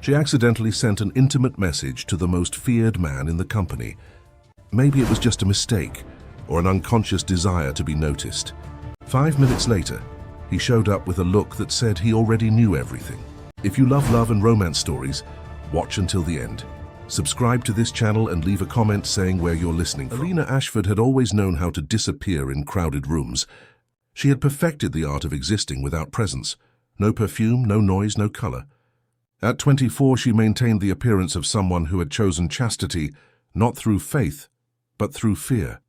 She accidentally sent an intimate message to the most feared man in the company. Maybe it was just a mistake, or an unconscious desire to be noticed. 5 minutes later, he showed up with a look that said he already knew everything. If you love love and romance stories, watch until the end. Subscribe to this channel and leave a comment saying where you're listening from. Alina Ashford had always known how to disappear in crowded rooms. She had perfected the art of existing without presence. No perfume, no noise, no color. At 24, she maintained the appearance of someone who had chosen chastity, not through faith, but through fear.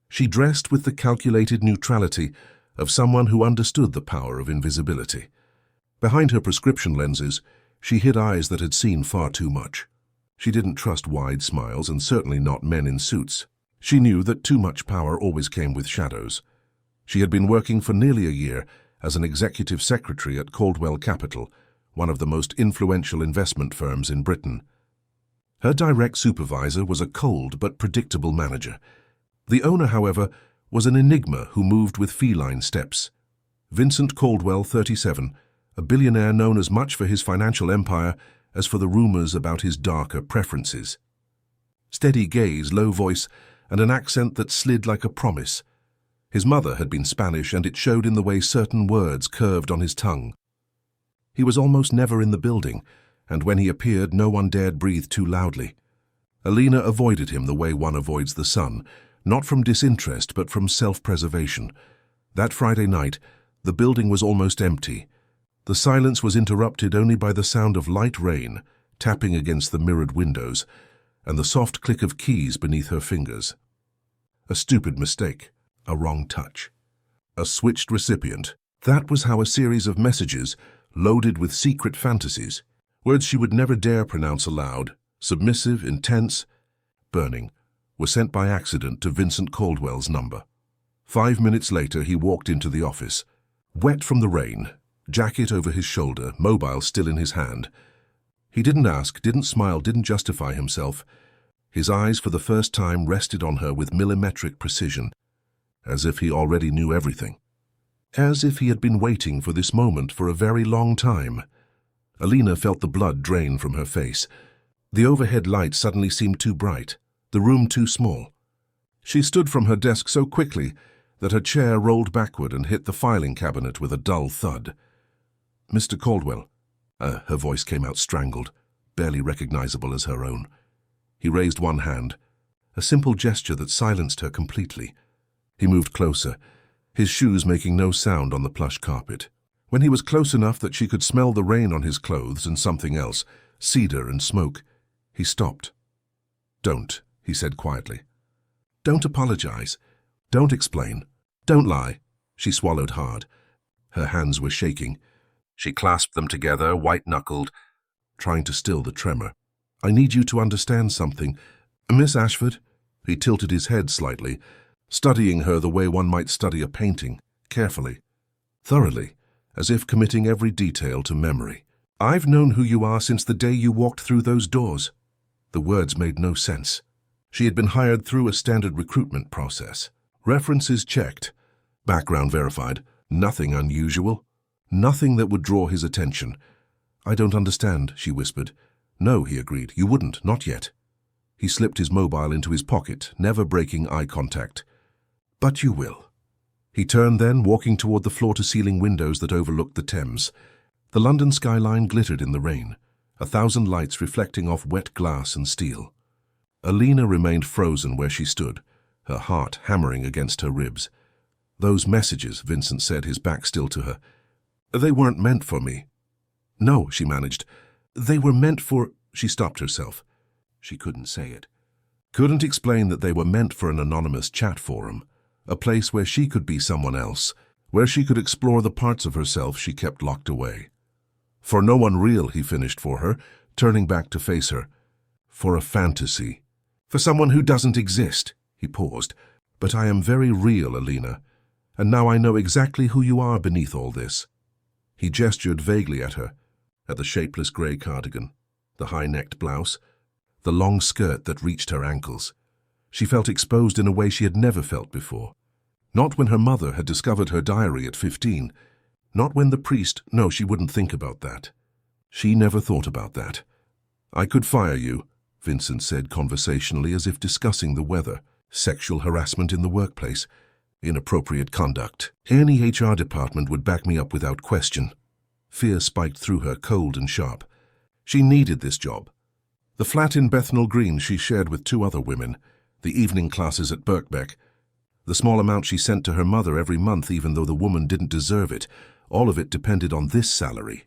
She dressed with the calculated neutrality of someone who understood the power of invisibility. Behind her prescription lenses, she hid eyes that had seen far too much. She didn't trust wide smiles, and certainly not men in suits. She knew that too much power always came with shadows. She had been working for nearly a year as an executive secretary at Caldwell Capital, one of the most influential investment firms in Britain. Her direct supervisor was a cold but predictable manager. The owner, however, was an enigma who moved with feline steps. Vincent Caldwell, 37, a billionaire known as much for his financial empire as for the rumors about his darker preferences. Steady gaze, low voice, and an accent that slid like a promise. His mother had been Spanish, and it showed in the way certain words curved on his tongue. He was almost never in the building, and when he appeared, no one dared breathe too loudly. Alina avoided him the way one avoids the sun, not from disinterest but from self-preservation. That Friday night, the building was almost empty. The silence was interrupted only by the sound of light rain tapping against the mirrored windows and the soft click of keys beneath her fingers. A stupid mistake, a wrong touch, a switched recipient. That was how a series of messages, loaded with secret fantasies, words she would never dare pronounce aloud, submissive, intense, burning, were sent by accident to Vincent Caldwell's number. 5 minutes later, he walked into the office, wet from the rain, jacket over his shoulder, mobile still in his hand. He didn't ask, didn't smile, didn't justify himself. His eyes for the first time rested on her with millimetric precision, as if he already knew everything. As if he had been waiting for this moment for a very long time. Alina felt the blood drain from her face. The overhead light suddenly seemed too bright, the room too small. She stood from her desk so quickly that her chair rolled backward and hit the filing cabinet with a dull thud. "Mr. Caldwell," her voice came out strangled, barely recognizable as her own. He raised one hand, a simple gesture that silenced her completely. He moved closer, his shoes making no sound on the plush carpet. When he was close enough that she could smell the rain on his clothes and something else, cedar and smoke, he stopped. "Don't," he said quietly. "Don't apologize. Don't explain. Don't lie." She swallowed hard. Her hands were shaking. She clasped them together, white-knuckled, trying to still the tremor. "I need you to understand something. Miss Ashford," he tilted his head slightly, studying her the way one might study a painting, carefully, thoroughly, as if committing every detail to memory. "I've known who you are since the day you walked through those doors." The words made no sense. She had been hired through a standard recruitment process. References checked, background verified, nothing unusual, nothing that would draw his attention. "I don't understand," she whispered. "No," he agreed, "you wouldn't, not yet." He slipped his mobile into his pocket, never breaking eye contact. "But you will." He turned then, walking toward the floor-to-ceiling windows that overlooked the Thames. The London skyline glittered in the rain, 1,000 lights reflecting off wet glass and steel. Alina remained frozen where she stood, her heart hammering against her ribs. "Those messages," Vincent said, his back still to her. "They weren't meant for me." "No," she managed. "They were meant for—" She stopped herself. She couldn't say it. Couldn't explain that they were meant for an anonymous chat forum, a place where she could be someone else, where she could explore the parts of herself she kept locked away. "For no one real," he finished for her, turning back to face her. "For a fantasy. For someone who doesn't exist." He paused. "But I am very real, Alina, and now I know exactly who you are beneath all this." He gestured vaguely at her, at the shapeless grey cardigan, the high-necked blouse, the long skirt that reached her ankles. She felt exposed in a way she had never felt before. Not when her mother had discovered her diary at 15. Not when the priest— No, she wouldn't think about that. She never thought about that. I could fire you, Vincent said conversationally, as if discussing the weather, sexual harassment in the workplace, inappropriate conduct. Any HR department would back me up without question. Fear spiked through her, cold and sharp. She needed this job. The flat in Bethnal Green she shared with 2 other women, the evening classes at Birkbeck, the small amount she sent to her mother every month even though the woman didn't deserve it, all of it depended on this salary.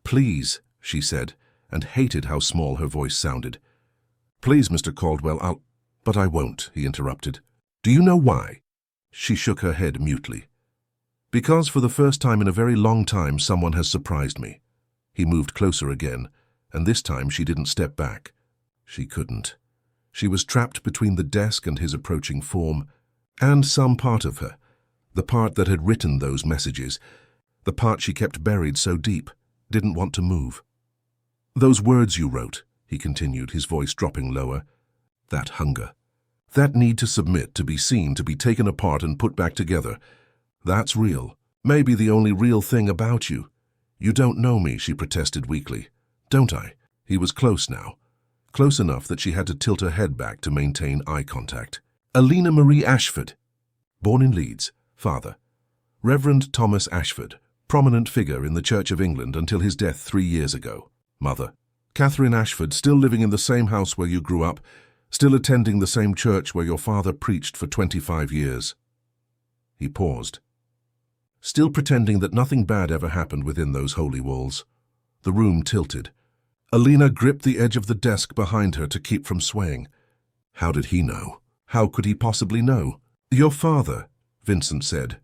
"Please," she said, and hated how small her voice sounded. "Please, Mr. Caldwell, But I won't," he interrupted. "Do you know why?" She shook her head mutely. "Because for the first time in a very long time someone has surprised me." He moved closer again, and this time she didn't step back. She couldn't. She was trapped between the desk and his approaching form, and some part of her, the part that had written those messages, the part she kept buried so deep, didn't want to move. "Those words you wrote," he continued, his voice dropping lower, "that hunger, that need to submit, to be seen, to be taken apart and put back together, that's real. Maybe the only real thing about you. You don't know me," she protested weakly. "Don't I?" He was close now, close enough that she had to tilt her head back to maintain eye contact. "Alina Marie Ashford, born in Leeds, father Reverend Thomas Ashford, prominent figure in the Church of England until his death 3 years ago. Mother Catherine Ashford, still living in the same house where you grew up, still attending the same church where your father preached for 25 years. He paused, still pretending that nothing bad ever happened within those holy walls. The room tilted. Alina gripped the edge of the desk behind her to keep from swaying. How did he know? How could he possibly know? "Your father," Vincent said.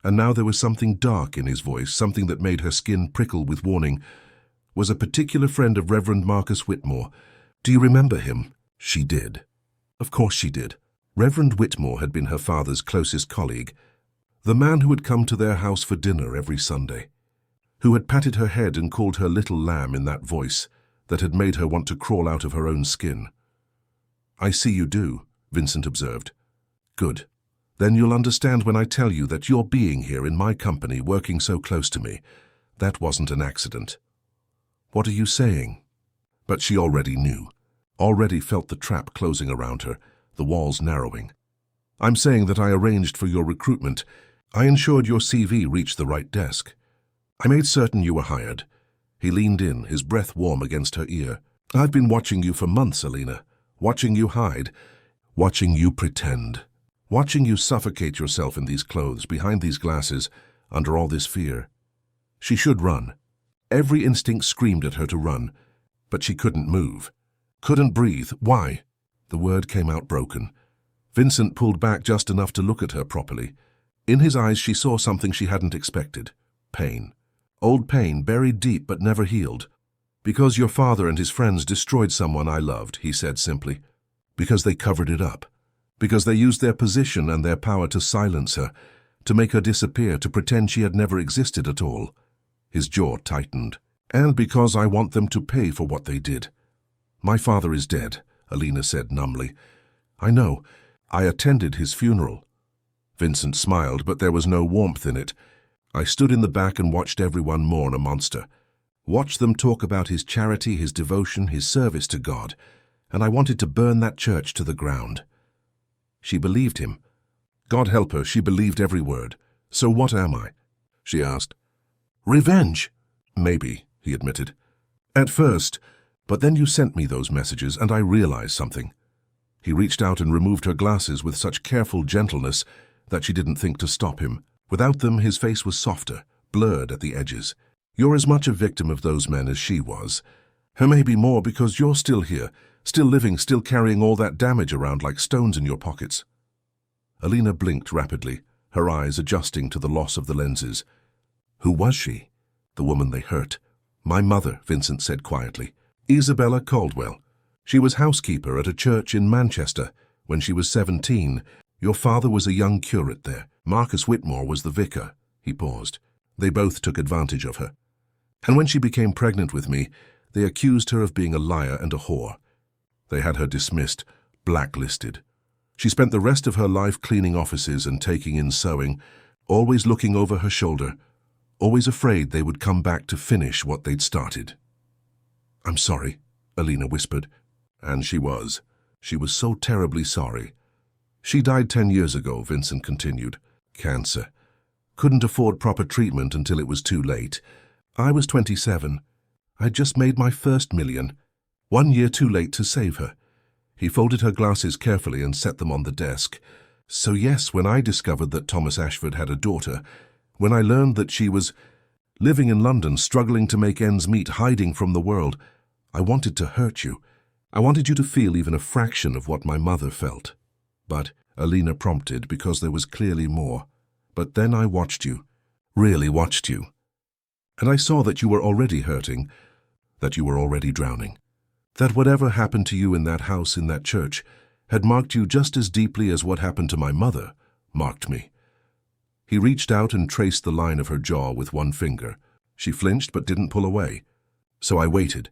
And now there was something dark in his voice, something that made her skin prickle with warning. "Was a particular friend of Reverend Marcus Whitmore. Do you remember him?" She did. Of course she did. Reverend Whitmore had been her father's closest colleague, the man who had come to their house for dinner every Sunday, who had patted her head and called her little lamb in that voice that had made her want to crawl out of her own skin. "I see you do," Vincent observed. "Good. Then you'll understand when I tell you that your being here in my company, working so close to me, that wasn't an accident." "What are you saying?" But she already knew, already felt the trap closing around her, the walls narrowing. "I'm saying that I arranged for your recruitment. I ensured your CV reached the right desk. I made certain you were hired." He leaned in, his breath warm against her ear. "I've been watching you for months, Alina, watching you hide, watching you pretend, watching you suffocate yourself in these clothes, behind these glasses, under all this fear." She should run. Every instinct screamed at her to run, but she couldn't move, couldn't breathe. "Why?" The word came out broken. Vincent pulled back just enough to look at her properly. In his eyes she saw something she hadn't expected. Pain. Old pain, buried deep but never healed. "Because your father and his friends destroyed someone I loved," he said simply. "Because they covered it up. Because they used their position and their power to silence her, to make her disappear, to pretend she had never existed at all." His jaw tightened. "And because I want them to pay for what they did." "My father is dead," Alina said numbly. "I know. I attended his funeral." Vincent smiled, but there was no warmth in it. "I stood in the back and watched everyone mourn a monster. Watched them talk about his charity, his devotion, his service to God, and I wanted to burn that church to the ground." She believed him. God help her, she believed every word. "So what am I?" she asked. "Revenge." "Maybe," he admitted. "At first, but then you sent me those messages and I realized something." He reached out and removed her glasses with such careful gentleness that she didn't think to stop him. Without them, his face was softer, blurred at the edges. "You're as much a victim of those men as she was. Her maybe more, because you're still here, still living, still carrying all that damage around like stones in your pockets." Alina blinked rapidly, her eyes adjusting to the loss of the lenses. Who was she? The woman they hurt. "My mother," Vincent said quietly. "Isabella Caldwell. She was housekeeper at a church in Manchester when she was 17. Your father was a young curate there. Marcus Whitmore was the vicar." He paused. "They both took advantage of her. And when she became pregnant with me, they accused her of being a liar and a whore. They had her dismissed, blacklisted. She spent the rest of her life cleaning offices and taking in sewing, always looking over her shoulder, always afraid they would come back to finish what they'd started. "I'm sorry," Alina whispered. And she was. She was so terribly sorry. "She died 10 years ago," Vincent continued. "Cancer. Couldn't afford proper treatment until it was too late. I was 27. I'd just made my first million. 1 year too late to save her." He folded her glasses carefully and set them on the desk. "So yes, when I discovered that Thomas Ashford had a daughter, when I learned that she was living in London, struggling to make ends meet, hiding from the world, I wanted to hurt you. I wanted you to feel even a fraction of what my mother felt." "But," Alina prompted, because there was clearly more. "But then I watched you, really watched you. And I saw that you were already hurting, that you were already drowning. That whatever happened to you in that house, in that church, had marked you just as deeply as what happened to my mother marked me." He reached out and traced the line of her jaw with one finger. She flinched but didn't pull away. "So I waited.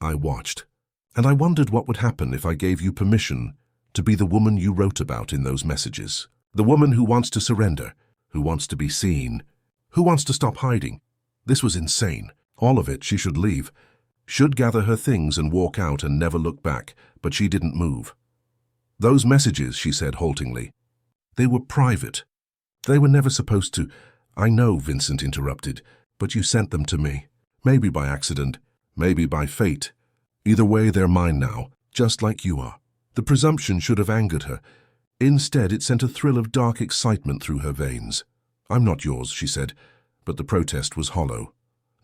I watched. And I wondered what would happen if I gave you permission to be the woman you wrote about in those messages. The woman who wants to surrender, who wants to be seen, who wants to stop hiding. This was insane. All of it. She should leave. Should gather her things and walk out and never look back, but she didn't move. "Those messages," she said haltingly, "they were private. They were never supposed to—" "I know," Vincent interrupted, "but you sent them to me. Maybe by accident, maybe by fate. Either way, they're mine now, just like you are." The presumption should have angered her. Instead, it sent a thrill of dark excitement through her veins. "I'm not yours," she said, but the protest was hollow.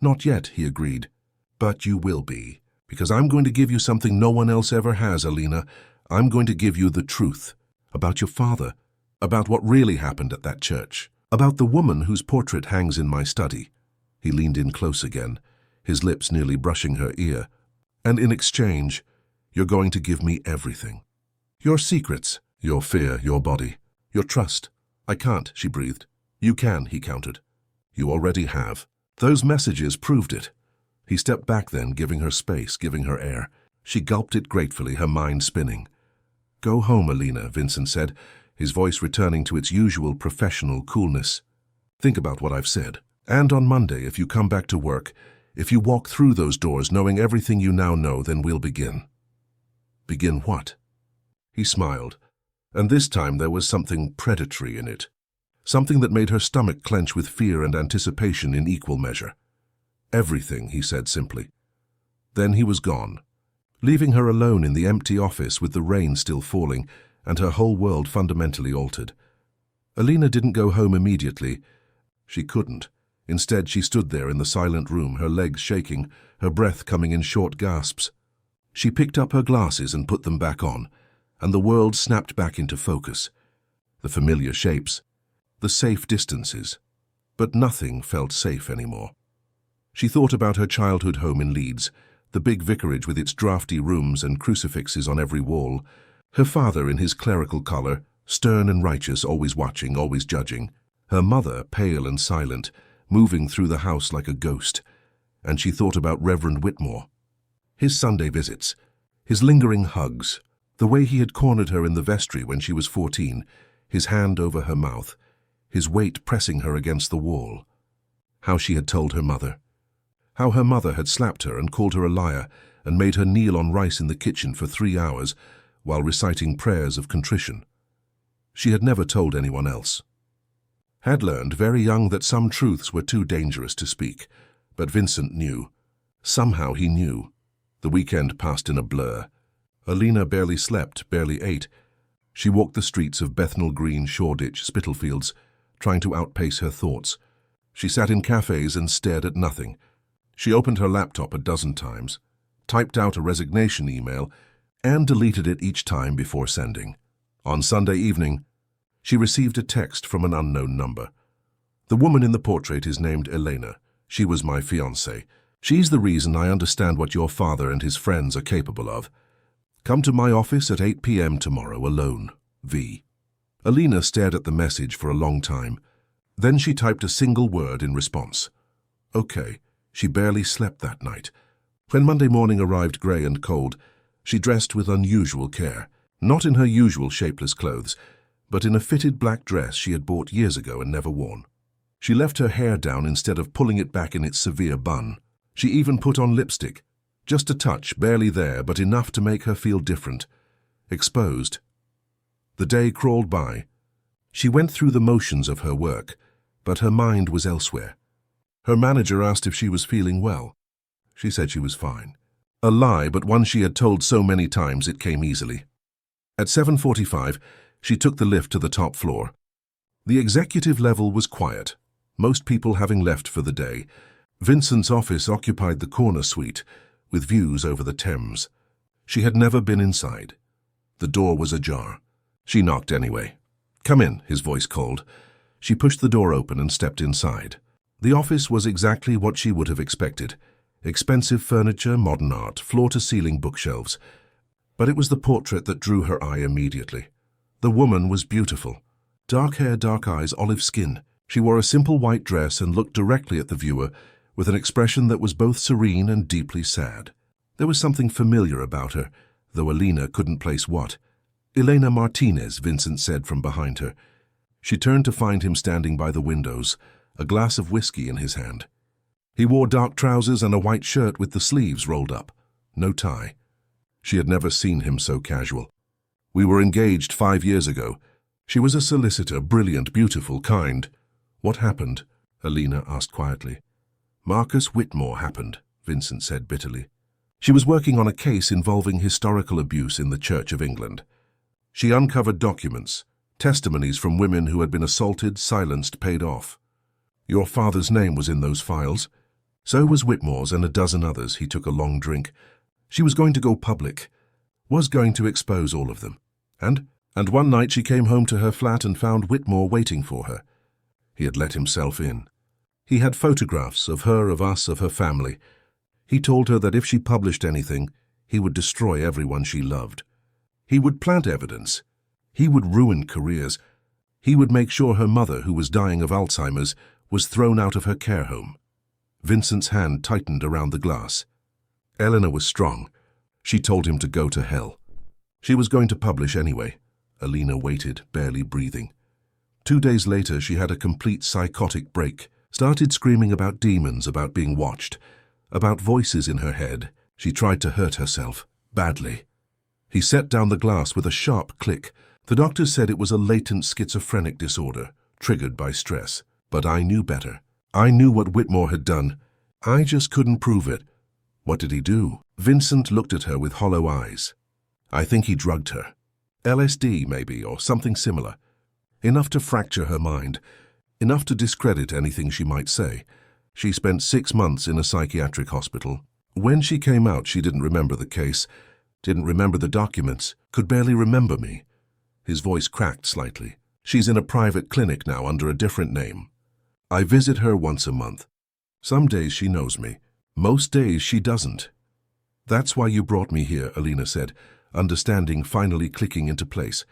"Not yet," he agreed. "But you will be, because I'm going to give you something no one else ever has, Alina. I'm going to give you the truth about your father, about what really happened at that church, about the woman whose portrait hangs in my study." He leaned in close again, his lips nearly brushing her ear. "And in exchange, you're going to give me everything. Your secrets, your fear, your body, your trust." "I can't," she breathed. "You can," he countered. "You already have. Those messages proved it." He stepped back then, giving her space, giving her air. She gulped it gratefully, her mind spinning. "Go home, Alina," Vincent said, his voice returning to its usual professional coolness. "Think about what I've said. And on Monday, if you come back to work, if you walk through those doors knowing everything you now know, then we'll begin." "Begin what?" He smiled, and this time there was something predatory in it. Something that made her stomach clench with fear and anticipation in equal measure. "Everything," he said simply. Then he was gone, leaving her alone in the empty office with the rain still falling and her whole world fundamentally altered. Alina didn't go home immediately. She couldn't. Instead, she stood there in the silent room, her legs shaking, her breath coming in short gasps. She picked up her glasses and put them back on, and the world snapped back into focus. The familiar shapes, the safe distances, but nothing felt safe anymore. She thought about her childhood home in Leeds, the big vicarage with its drafty rooms and crucifixes on every wall, her father in his clerical collar, stern and righteous, always watching, always judging, her mother, pale and silent, moving through the house like a ghost, and she thought about Reverend Whitmore. His Sunday visits, his lingering hugs, the way he had cornered her in the vestry when she was 14, his hand over her mouth, his weight pressing her against the wall. How she had told her mother. How her mother had slapped her and called her a liar and made her kneel on rice in the kitchen for 3 hours while reciting prayers of contrition. She had never told anyone else. Had learned very young that some truths were too dangerous to speak, but Vincent knew. Somehow he knew. The weekend passed in a blur. Alina barely slept, barely ate. She walked the streets of Bethnal Green, Shoreditch, Spitalfields, trying to outpace her thoughts. She sat in cafes and stared at nothing. She opened her laptop a dozen times, typed out a resignation email, and deleted it each time before sending. On Sunday evening, she received a text from an unknown number. "The woman in the portrait is named Elena. She was my fiancée. She's the reason I understand what your father and his friends are capable of. Come to my office at 8 p.m. tomorrow, alone. V." Alina stared at the message for a long time. Then she typed a single word in response. "Okay." She barely slept that night. When Monday morning arrived grey and cold, she dressed with unusual care, not in her usual shapeless clothes, but in a fitted black dress she had bought years ago and never worn. She left her hair down instead of pulling it back in its severe bun. She even put on lipstick. Just a touch, barely there, but enough to make her feel different. Exposed. The day crawled by. She went through the motions of her work, but her mind was elsewhere. Her manager asked if she was feeling well. She said she was fine. A lie, but one she had told so many times it came easily. At 7:45, she took the lift to the top floor. The executive level was quiet, most people having left for the day. Vincent's office occupied the corner suite, with views over the Thames. She had never been inside. The door was ajar. She knocked anyway. "Come in," his voice called. She pushed the door open and stepped inside. The office was exactly what she would have expected. Expensive furniture, modern art, floor-to-ceiling bookshelves. But it was the portrait that drew her eye immediately. The woman was beautiful. Dark hair, dark eyes, olive skin. She wore a simple white dress and looked directly at the viewer with an expression that was both serene and deeply sad. There was something familiar about her, though Alina couldn't place what. "Elena Martinez," Vincent said from behind her. She turned to find him standing by the windows, a glass of whiskey in his hand. He wore dark trousers and a white shirt with the sleeves rolled up. No tie. She had never seen him so casual. "We were engaged 5 years ago. She was a solicitor, brilliant, beautiful, kind." "What happened?" Alina asked quietly. "Marcus Whitmore happened," Vincent said bitterly. She was working on a case involving historical abuse in the Church of England. She uncovered documents, testimonies from women who had been assaulted, silenced, paid off. "Your father's name was in those files. So was Whitmore's and a dozen others." He took a long drink. She was going to go public, was going to expose all of them. And one night she came home to her flat and found Whitmore waiting for her. He had let himself in. He had photographs of her, of us, of her family. He told her that if she published anything, he would destroy everyone she loved. He would plant evidence. He would ruin careers. He would make sure her mother, who was dying of Alzheimer's, was thrown out of her care home. Vincent's hand tightened around the glass. Eleanor was strong. She told him to go to hell. She was going to publish anyway. Alina waited, barely breathing. 2 days later, she had a complete psychotic break, started screaming about demons, about being watched, about voices in her head. She tried to hurt herself, badly. He set down the glass with a sharp click. The doctors said it was a latent schizophrenic disorder, triggered by stress. But I knew better. I knew what Whitmore had done. I just couldn't prove it. What did he do? Vincent looked at her with hollow eyes. I think he drugged her. LSD, maybe, or something similar. Enough to fracture her mind. Enough to discredit anything she might say. She spent 6 months in a psychiatric hospital. When she came out, she didn't remember the case, didn't remember the documents, could barely remember me. His voice cracked slightly. She's in a private clinic now under a different name. I visit her once a month. Some days she knows me. Most days she doesn't. That's why you brought me here, Alina said, understanding finally clicking into place.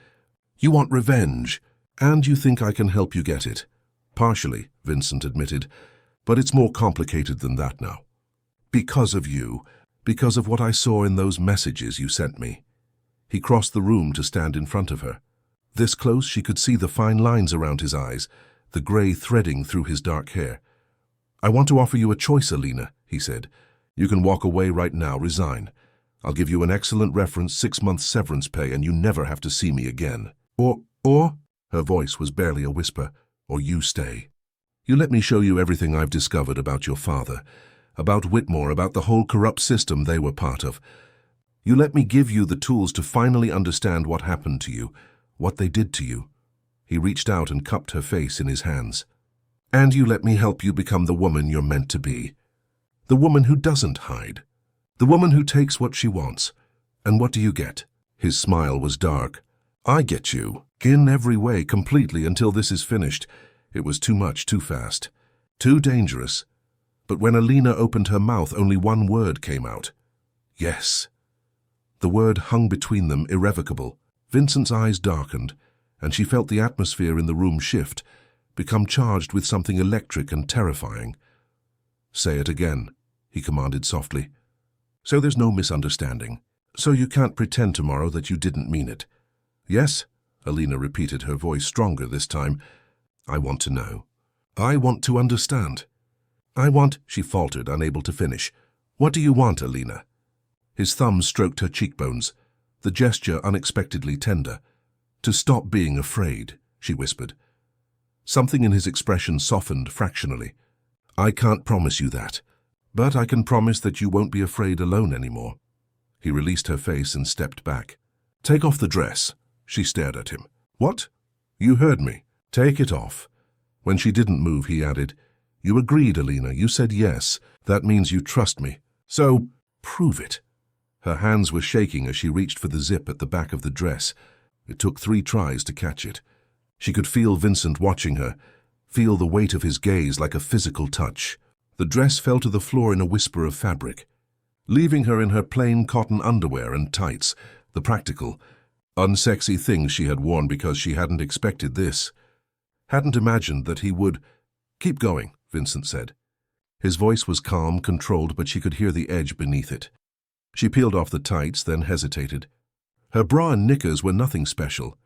You want revenge, and you think I can help you get it. Partially, Vincent admitted, but it's more complicated than that now. Because of you, because of what I saw in those messages you sent me. He crossed the room to stand in front of her. This close, she could see the fine lines around his eyes, the grey threading through his dark hair. I want to offer you a choice, Alina, he said. You can walk away right now, resign. I'll give you an excellent reference, 6 months severance pay, and you never have to see me again. Or, her voice was barely a whisper, or you stay. You let me show you everything I've discovered about your father, about Whitmore, about the whole corrupt system they were part of. You let me give you the tools to finally understand what happened to you, what they did to you. He reached out and cupped her face in his hands. And you let me help you become the woman you're meant to be. The woman who doesn't hide. The woman who takes what she wants. And what do you get? His smile was dark. I get you. In every way, completely, until this is finished. It was too much, too fast. Too dangerous. But when Alina opened her mouth, only one word came out. Yes. The word hung between them, irrevocable. Vincent's eyes darkened, and she felt the atmosphere in the room shift, become charged with something electric and terrifying. Say it again, he commanded softly. So there's no misunderstanding. So you can't pretend tomorrow that you didn't mean it. Yes, Alina repeated, her voice stronger this time. I want to know. I want to understand. She faltered, unable to finish. What do you want, Alina? His thumb stroked her cheekbones, the gesture unexpectedly tender. To stop being afraid, she whispered. Something in his expression softened fractionally. I can't promise you that, but I can promise that you won't be afraid alone anymore. He released her face and stepped back. Take off the dress. She stared at him. What? You heard me. Take it off. When she didn't move, he added, You agreed, Alina. You said yes. That means you trust me. So, prove it. Her hands were shaking as she reached for the zip at the back of the dress. It took 3 tries to catch it. She could feel Vincent watching her, feel the weight of his gaze like a physical touch. The dress fell to the floor in a whisper of fabric, leaving her in her plain cotton underwear and tights, the practical, unsexy things she had worn because she hadn't expected this. Hadn't imagined that he would. Keep going, Vincent said. His voice was calm, controlled, but she could hear the edge beneath it. She peeled off the tights, then hesitated. Her bra and knickers were nothing special.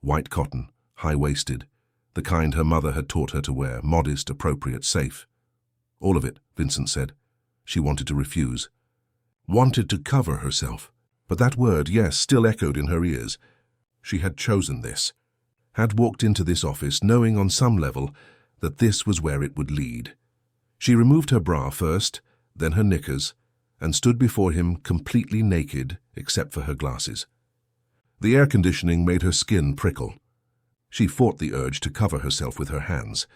White cotton, high-waisted, the kind her mother had taught her to wear, modest, appropriate, safe. All of it, Vincent said. She wanted to refuse. Wanted to cover herself. But that word, yes, still echoed in her ears. She had chosen this. Had walked into this office knowing on some level that this was where it would lead. She removed her bra first, then her knickers, and stood before him completely naked except for her glasses. The air conditioning made her skin prickle. She fought the urge to cover herself with her hands.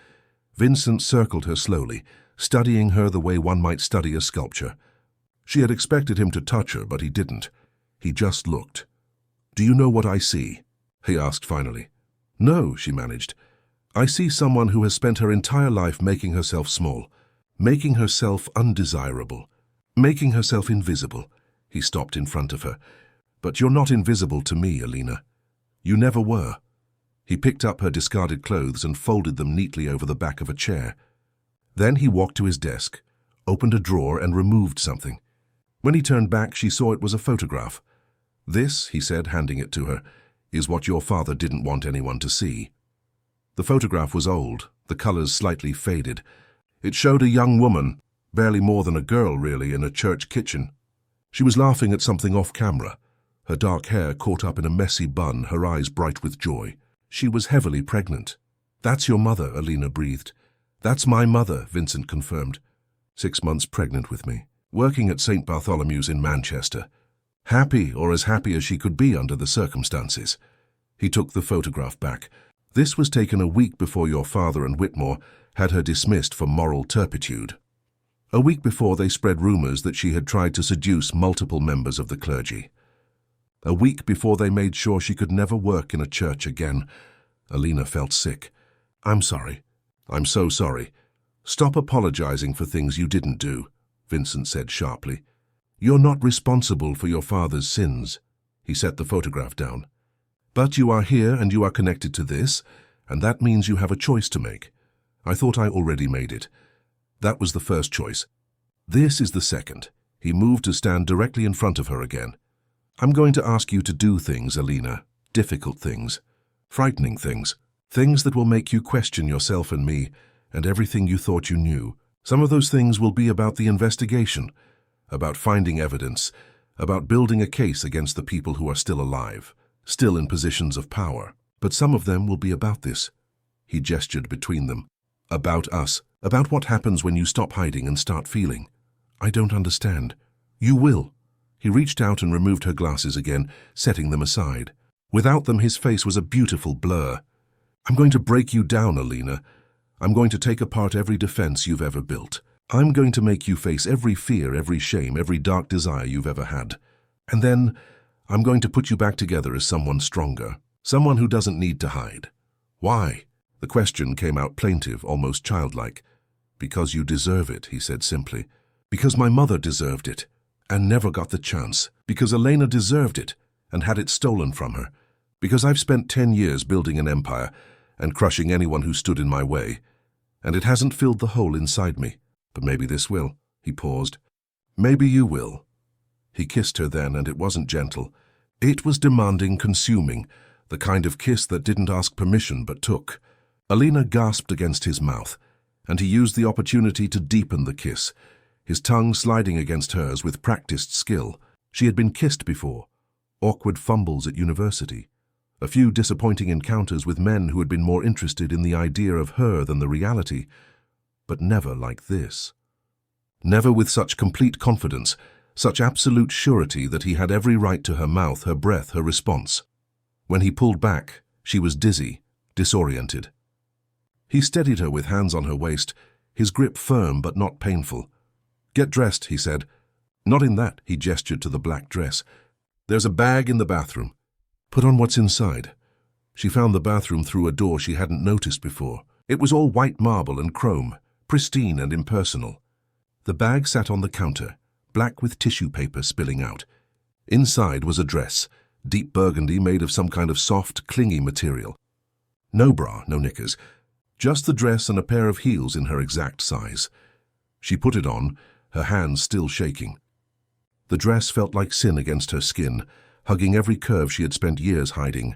Vincent circled her slowly, studying her the way one might study a sculpture. She had expected him to touch her, but he didn't. He just looked. Do you know what I see? He asked finally. No, she managed. I see someone who has spent her entire life making herself small, making herself undesirable, making herself invisible. He stopped in front of her. But you're not invisible to me, Alina. You never were. He picked up her discarded clothes and folded them neatly over the back of a chair. Then he walked to his desk, opened a drawer and removed something. When he turned back, she saw it was a photograph. This, he said, handing it to her, is what your father didn't want anyone to see. The photograph was old, the colors slightly faded. It showed a young woman, barely more than a girl really, in a church kitchen. She was laughing at something off camera, her dark hair caught up in a messy bun, her eyes bright with joy. She was heavily pregnant. That's your mother, Alina breathed. That's my mother, Vincent confirmed. 6 months pregnant with me, working at St. Bartholomew's in Manchester. Happy, or as happy as she could be under the circumstances. He took the photograph back. This was taken a week before your father and Whitmore had her dismissed for moral turpitude. A week before they spread rumors that she had tried to seduce multiple members of the clergy. A week before they made sure she could never work in a church again. Alina felt sick. I'm sorry. I'm so sorry. Stop apologizing for things you didn't do, Vincent said sharply. You're not responsible for your father's sins. He set the photograph down. But you are here and you are connected to this, and that means you have a choice to make. I thought I already made it. That was the first choice. This is the second. He moved to stand directly in front of her again. I'm going to ask you to do things, Alina. Difficult things. Frightening things. Things that will make you question yourself and me, and everything you thought you knew. Some of those things will be about the investigation, about finding evidence, about building a case against the people who are still alive, still in positions of power. But some of them will be about this. He gestured between them. About us. About what happens when you stop hiding and start feeling. I don't understand. You will. He reached out and removed her glasses again, setting them aside. Without them, his face was a beautiful blur. I'm going to break you down, Alina. I'm going to take apart every defense you've ever built. I'm going to make you face every fear, every shame, every dark desire you've ever had. And then I'm going to put you back together as someone stronger, someone who doesn't need to hide. Why? The question came out plaintive, almost childlike. Because you deserve it, he said simply. Because my mother deserved it, and never got the chance. Because Elena deserved it, and had it stolen from her. Because I've spent 10 years building an empire, and crushing anyone who stood in my way. And it hasn't filled the hole inside me. But maybe this will. He paused. Maybe you will. He kissed her then, and it wasn't gentle. It was demanding, consuming, the kind of kiss that didn't ask permission but took. Alina gasped against his mouth. and he used the opportunity to deepen the kiss, his tongue sliding against hers with practiced skill. She had been kissed before, awkward fumbles at university, a few disappointing encounters with men who had been more interested in the idea of her than the reality, but never like this. Never with such complete confidence, such absolute surety that he had every right to her mouth, her breath, her response. When he pulled back, she was dizzy, disoriented. He steadied her with hands on her waist, his grip firm but not painful. "Get dressed," he said. "Not in that," he gestured to the black dress. "There's a bag in the bathroom. Put on what's inside." She found the bathroom through a door she hadn't noticed before. It was all white marble and chrome, pristine and impersonal. The bag sat on the counter, black with tissue paper spilling out. Inside was a dress, deep burgundy, made of some kind of soft, clingy material. No bra, no knickers, just the dress and a pair of heels in her exact size. She put it on, her hands still shaking. The dress felt like sin against her skin, hugging every curve she had spent years hiding.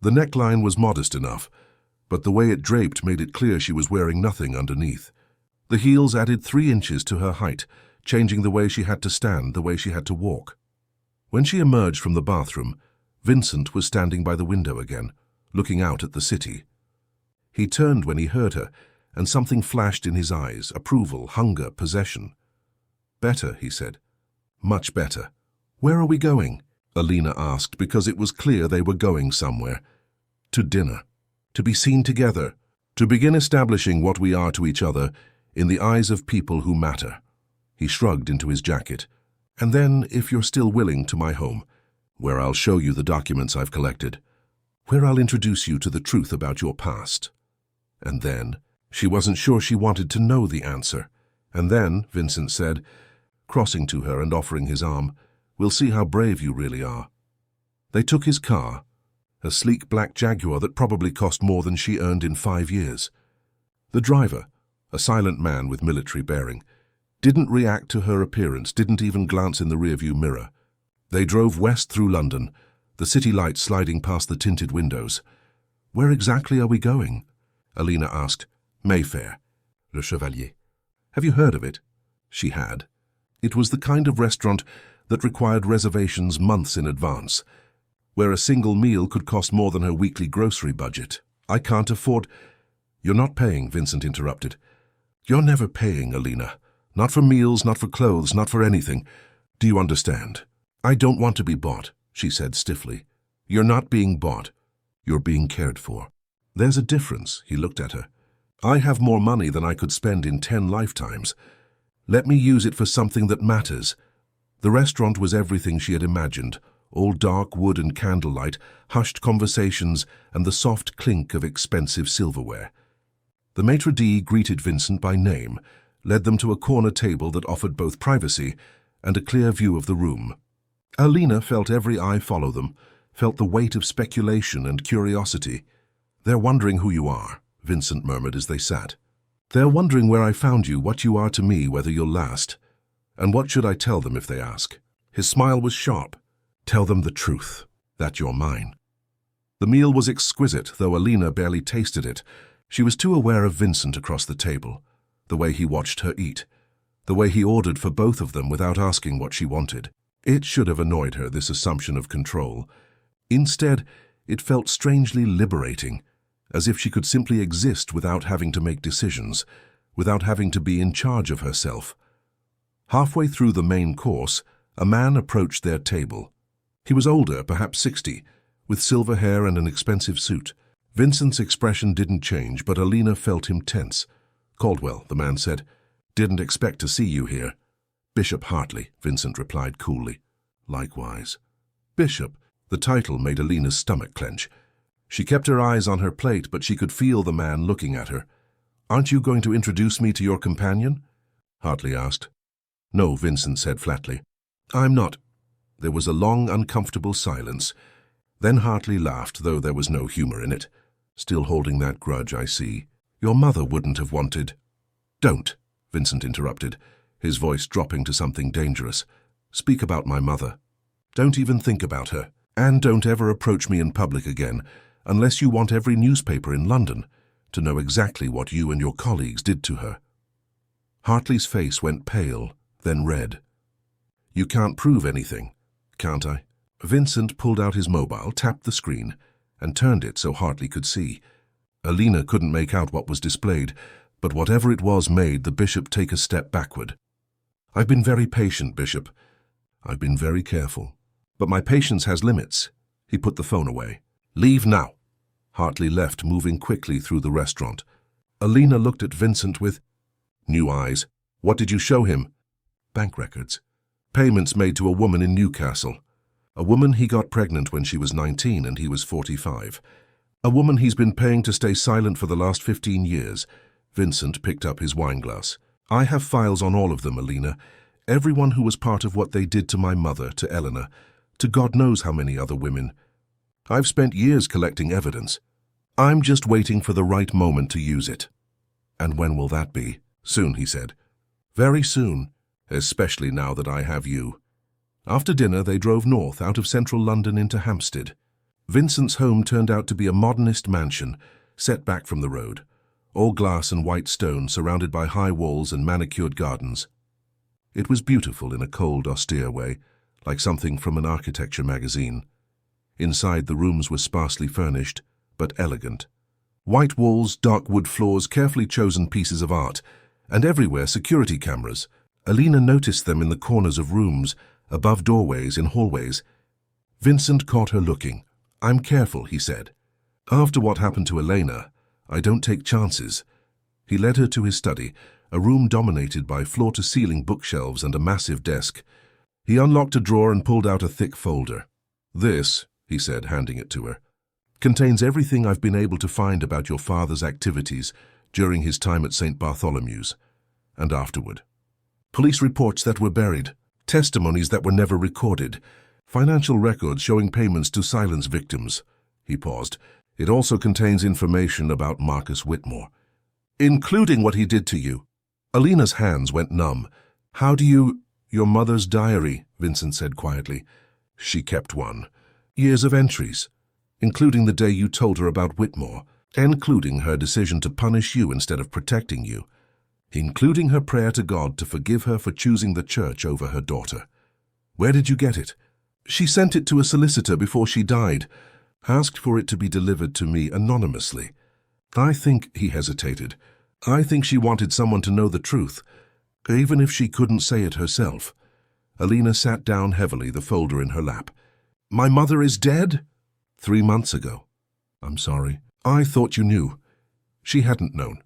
The neckline was modest enough, but the way it draped made it clear she was wearing nothing underneath. The heels added 3 inches to her height, changing the way she had to stand, the way she had to walk. When she emerged from the bathroom, Vincent was standing by the window again, looking out at the city. He turned when he heard her, and something flashed in his eyes, approval, hunger, possession. "Better," he said. "Much better." "Where are we going?" Alina asked, because it was clear they were going somewhere. "To dinner. To be seen together. To begin establishing what we are to each other in the eyes of people who matter." He shrugged into his jacket. "And then, if you're still willing, to my home, where I'll show you the documents I've collected, where I'll introduce you to the truth about your past." And then, she wasn't sure she wanted to know the answer. "And then," Vincent said, crossing to her and offering his arm, "we'll see how brave you really are." They took his car, a sleek black Jaguar that probably cost more than she earned in 5 years. The driver, a silent man with military bearing, didn't react to her appearance, didn't even glance in the rearview mirror. They drove west through London, the city lights sliding past the tinted windows. "Where exactly are we going?" Alina asked. "Mayfair, Le Chevalier." "Have you heard of it?" She had. It was the kind of restaurant that required reservations months in advance, where a single meal could cost more than her weekly grocery budget. "I can't afford—" "You're not paying," Vincent interrupted. "You're never paying, Alina. Not for meals, not for clothes, not for anything. Do you understand?" "I don't want to be bought," she said stiffly. "You're not being bought. You're being cared for." "There's a difference," he looked at her. "I have more money than I could spend in 10 lifetimes. Let me use it for something that matters." The restaurant was everything she had imagined, all dark wood and candlelight, hushed conversations, and the soft clink of expensive silverware. The maitre d' greeted Vincent by name, led them to a corner table that offered both privacy and a clear view of the room. Alina felt every eye follow them, felt the weight of speculation and curiosity. "They're wondering who you are," Vincent murmured as they sat. "They're wondering where I found you, what you are to me, whether you'll last. And what should I tell them if they ask?" His smile was sharp. "Tell them the truth, that you're mine." The meal was exquisite, though Alina barely tasted it. She was too aware of Vincent across the table, the way he watched her eat, the way he ordered for both of them without asking what she wanted. It should have annoyed her, this assumption of control. Instead, it felt strangely liberating, as if she could simply exist without having to make decisions, without having to be in charge of herself. Halfway through the main course, a man approached their table. He was older, perhaps 60, with silver hair and an expensive suit. Vincent's expression didn't change, but Alina felt him tense. "Caldwell," the man said. "Didn't expect to see you here." "Bishop Hartley," Vincent replied coolly. "Likewise." "Bishop." The title made Alina's stomach clench. She kept her eyes on her plate, but she could feel the man looking at her. "Aren't you going to introduce me to your companion?" Hartley asked. "No," Vincent said flatly. "I'm not." There was a long, uncomfortable silence. Then Hartley laughed, though there was no humor in it. "Still holding that grudge, I see. Your mother wouldn't have wanted—" "Don't," Vincent interrupted, his voice dropping to something dangerous. "Speak about my mother. Don't even think about her. And don't ever approach me in public again, unless you want every newspaper in London. to know exactly what you and your colleagues did to her." Hartley's face went pale, then red. "You can't prove anything, can't I?" Vincent pulled out his mobile, tapped the screen, and turned it so Hartley could see. Alina couldn't make out what was displayed, but whatever it was made the bishop take a step backward. "I've been very patient, Bishop. I've been very careful. But my patience has limits." He put the phone away. "Leave now." Hartley left, moving quickly through the restaurant. Alina looked at Vincent with new eyes. "What did you show him?" "Bank records. Payments made to a woman in Newcastle. A woman he got pregnant when she was 19 and he was 45. A woman he's been paying to stay silent for the last 15 years. Vincent picked up his wineglass. "I have files on all of them, Alina. Everyone who was part of what they did to my mother, to Eleanor, to God knows how many other women. I've spent years collecting evidence. I'm just waiting for the right moment to use it." "And when will that be?" "Soon," he said. "Very soon, especially now that I have you." After dinner, they drove north out of central London into Hampstead. Vincent's home turned out to be a modernist mansion, set back from the road, all glass and white stone, surrounded by high walls and manicured gardens. It was beautiful in a cold, austere way, like something from an architecture magazine. Inside, the rooms were sparsely furnished, but elegant. White walls, dark wood floors, carefully chosen pieces of art, and everywhere security cameras. Alina noticed them in the corners of rooms, above doorways, in hallways. Vincent caught her looking. "I'm careful," he said. "After what happened to Elena, I don't take chances." He led her to his study, a room dominated by floor-to-ceiling bookshelves and a massive desk. He unlocked a drawer and pulled out a thick folder. "This," he said, handing it to her, "contains everything I've been able to find about your father's activities during his time at St. Bartholomew's, and afterward. Police reports that were buried, testimonies that were never recorded, financial records showing payments to silence victims." He paused. "It also contains information about Marcus Whitmore, including what he did to you." Alina's hands went numb. "How do you—" "Your mother's diary," Vincent said quietly. "She kept one. Years of entries, including the day you told her about Whitmore, including her decision to punish you instead of protecting you, including her prayer to God to forgive her for choosing the church over her daughter. Where did you get it?" "She sent it to a solicitor before she died, asked for it to be delivered to me anonymously. I think," he hesitated, "I think she wanted someone to know the truth, even if she couldn't say it herself." Alina sat down heavily, the folder in her lap. "My mother is dead?" "3 months ago." "I'm sorry. I thought you knew." She hadn't known.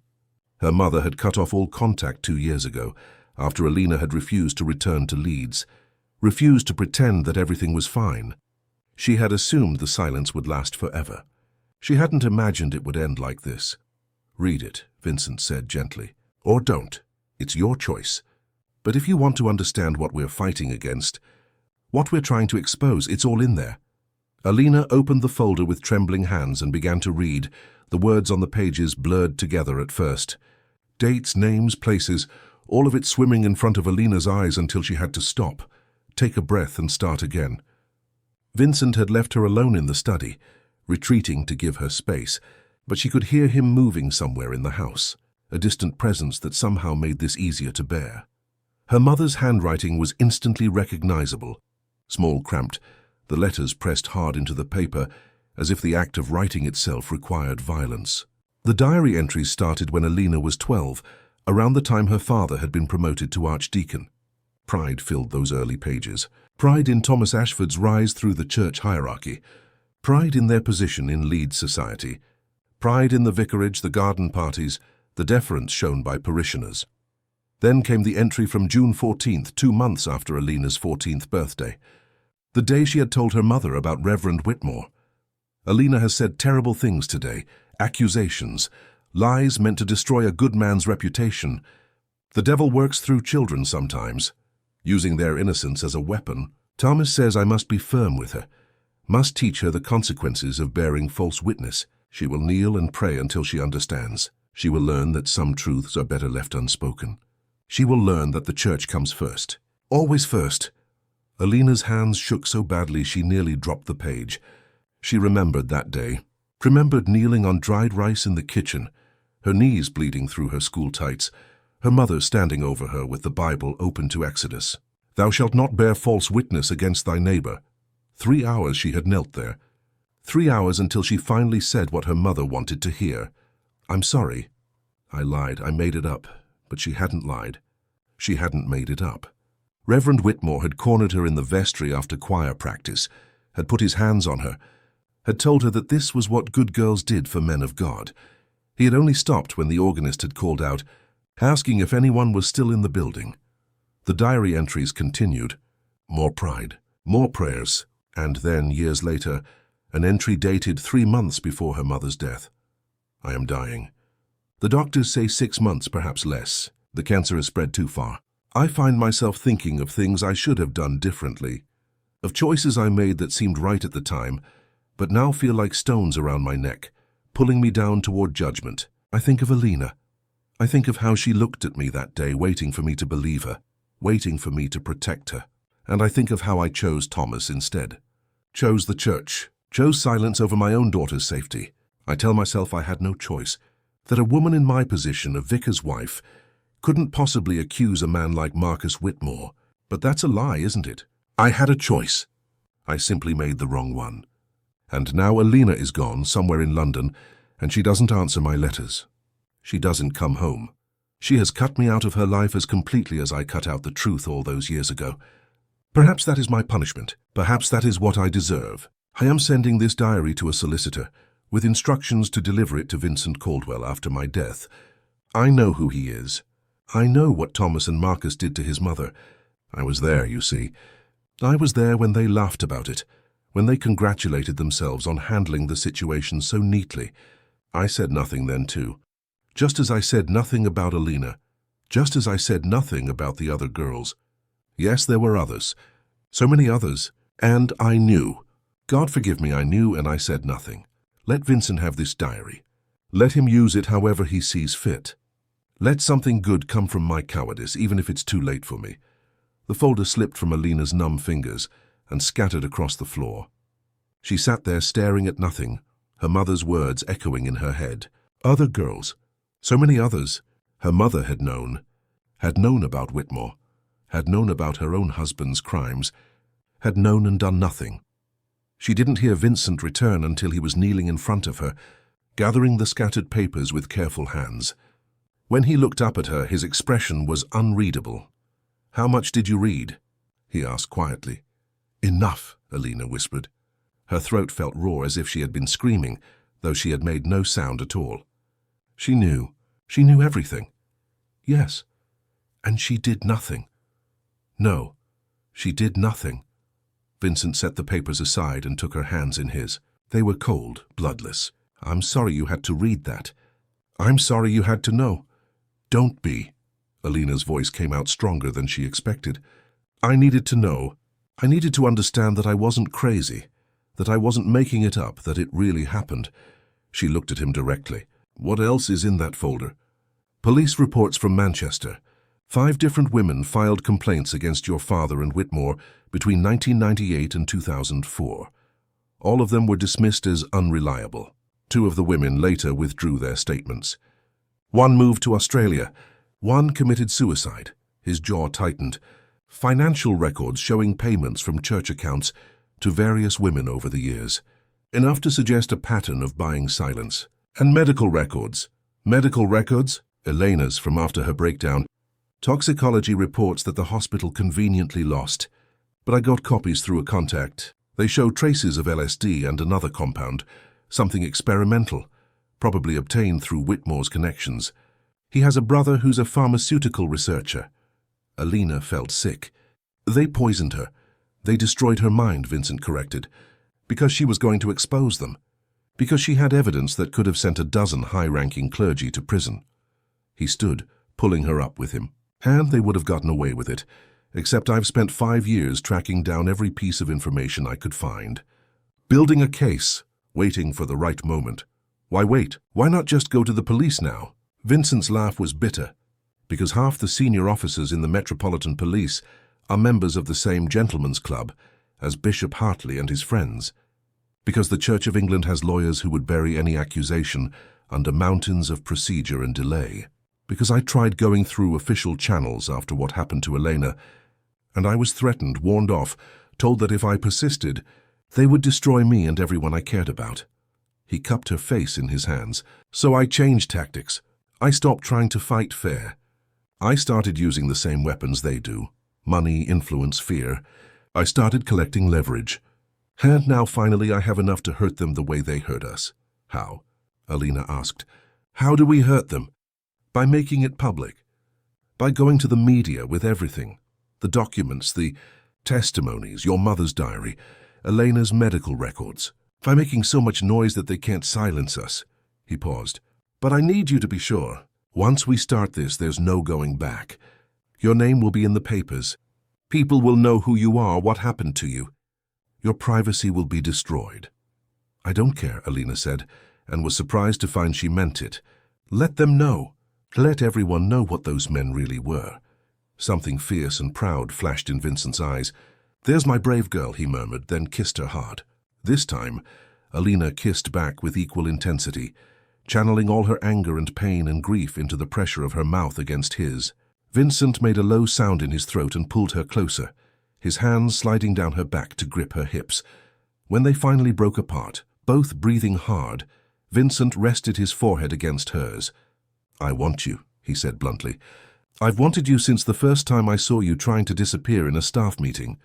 Her mother had cut off all contact 2 years ago, after Alina had refused to return to Leeds, refused to pretend that everything was fine. She had assumed the silence would last forever. She hadn't imagined it would end like this. "Read it," Vincent said gently. "Or don't. It's your choice. But if you want to understand what we're fighting against, what we're trying to expose, it's all in there." Alina opened the folder with trembling hands and began to read, the words on the pages blurred together at first. Dates, names, places, all of it swimming in front of Alina's eyes until she had to stop, take a breath and start again. Vincent had left her alone in the study, retreating to give her space, but she could hear him moving somewhere in the house, a distant presence that somehow made this easier to bear. Her mother's handwriting was instantly recognizable, small, cramped, the letters pressed hard into the paper, as if the act of writing itself required violence. The diary entries started when Alina was 12, around the time her father had been promoted to archdeacon. Pride filled those early pages. Pride in Thomas Ashford's rise through the church hierarchy. Pride in their position in Leeds society. Pride in the vicarage, the garden parties, the deference shown by parishioners. Then came the entry from June 14th, 2 months after Alina's 14th birthday. The day she had told her mother about Reverend Whitmore. "Alina has said terrible things today, accusations, lies meant to destroy a good man's reputation. The devil works through children sometimes, using their innocence as a weapon. Thomas says I must be firm with her, must teach her the consequences of bearing false witness. She will kneel and pray until she understands. She will learn that some truths are better left unspoken. She will learn that the church comes first, always first." Alina's hands shook so badly she nearly dropped the page. She remembered that day, remembered kneeling on dried rice in the kitchen, her knees bleeding through her school tights, her mother standing over her with the Bible open to Exodus. "Thou shalt not bear false witness against thy neighbor." 3 hours she had knelt there. 3 hours until she finally said what her mother wanted to hear. "I'm sorry." I lied. I made it up. But she hadn't lied. She hadn't made it up. Reverend Whitmore had cornered her in the vestry after choir practice, had put his hands on her, had told her that this was what good girls did for men of God. He had only stopped when the organist had called out, asking if anyone was still in the building. The diary entries continued. More pride, more prayers, and then, years later, an entry dated 3 months before her mother's death. "I am dying. The doctors say 6 months, perhaps less. The cancer has spread too far. I find myself thinking of things I should have done differently, of choices I made that seemed right at the time, but now feel like stones around my neck, pulling me down toward judgment. I think of Alina. I think of how she looked at me that day, waiting for me to believe her, waiting for me to protect her. And I think of how I chose Thomas instead. Chose the church, chose silence over my own daughter's safety. I tell myself I had no choice, that a woman in my position, a vicar's wife, couldn't possibly accuse a man like Marcus Whitmore. But that's a lie, isn't it? I had a choice. I simply made the wrong one. And now Alina is gone, somewhere in London, and she doesn't answer my letters. She doesn't come home. She has cut me out of her life as completely as I cut out the truth all those years ago. Perhaps that is my punishment. Perhaps that is what I deserve. I am sending this diary to a solicitor, with instructions to deliver it to Vincent Caldwell after my death. I know who he is. I know what Thomas and Marcus did to his mother. I was there, you see. I was there when they laughed about it, when they congratulated themselves on handling the situation so neatly. I said nothing then too. Just as I said nothing about Alina. Just as I said nothing about the other girls. Yes, there were others. So many others. And I knew. God forgive me, I knew, and I said nothing. Let Vincent have this diary. Let him use it however he sees fit. Let something good come from my cowardice, even if it's too late for me. The folder slipped from Alina's numb fingers and scattered across the floor. She sat there staring at nothing, her mother's words echoing in her head. Other girls, so many others, her mother had known about Whitmore, had known about her own husband's crimes, had known and done nothing. She didn't hear Vincent return until he was kneeling in front of her, gathering the scattered papers with careful hands. When he looked up at her, his expression was unreadable. "How much did you read?" he asked quietly. "Enough," Alina whispered. Her throat felt raw as if she had been screaming, though she had made no sound at all. She knew everything. Yes, and she did nothing. No, she did nothing. Vincent set the papers aside and took her hands in his. They were cold, bloodless. "I'm sorry you had to read that. I'm sorry you had to know." "Don't be." Alina's voice came out stronger than she expected. "I needed to know. I needed to understand that I wasn't crazy, that I wasn't making it up, that it really happened." She looked at him directly. "What else is in that folder?" "Police reports from Manchester. 5 different women filed complaints against your father and Whitmore between 1998 and 2004. All of them were dismissed as unreliable. 2 of the women later withdrew their statements. 1 moved to Australia. 1 committed suicide." His jaw tightened. "Financial records showing payments from church accounts to various women over the years. Enough to suggest a pattern of buying silence. And medical records." "Medical records?" Elena's from after her breakdown. "Toxicology reports that the hospital conveniently lost. But I got copies through a contact. They show traces of LSD and another compound, something experimental, probably obtained through Whitmore's connections. He has a brother who's a pharmaceutical researcher." Alina felt sick. "They poisoned her. They destroyed her mind," Vincent corrected, "because she was going to expose them, because she had evidence that could have sent a dozen high-ranking clergy to prison." He stood, pulling her up with him. "And they would have gotten away with it, except I've spent 5 years tracking down every piece of information I could find. Building a case, waiting for the right moment. Why wait? Why not just go to the police now?" Vincent's laugh was bitter, because half the senior officers in the Metropolitan Police are members of the same gentlemen's club as Bishop Hartley and his friends, because the Church of England has lawyers who would bury any accusation under mountains of procedure and delay, because I tried going through official channels after what happened to Elena, and I was threatened, warned off, told that if I persisted, they would destroy me and everyone I cared about. He cupped her face in his hands. So I changed tactics. I stopped trying to fight fair. I started using the same weapons they do. Money, influence, fear. I started collecting leverage. And now finally I have enough to hurt them the way they hurt us. How? Alina asked. How do we hurt them? By making it public. By going to the media with everything. The documents, the testimonies, your mother's diary, Elena's medical records. By making so much noise that they can't silence us. He paused. But I need you to be sure. Once we start this, there's no going back. Your name will be in the papers. People will know who you are, what happened to you. Your privacy will be destroyed. I don't care, Alina said, and was surprised to find she meant it. Let them know. Let everyone know what those men really were. Something fierce and proud flashed in Vincent's eyes. There's my brave girl, he murmured, then kissed her hard. This time, Alina kissed back with equal intensity, channeling all her anger and pain and grief into the pressure of her mouth against his. Vincent made a low sound in his throat and pulled her closer, his hands sliding down her back to grip her hips. When they finally broke apart, both breathing hard, Vincent rested his forehead against hers. I want you, he said bluntly. I've wanted you since the first time I saw you trying to disappear in a staff meeting.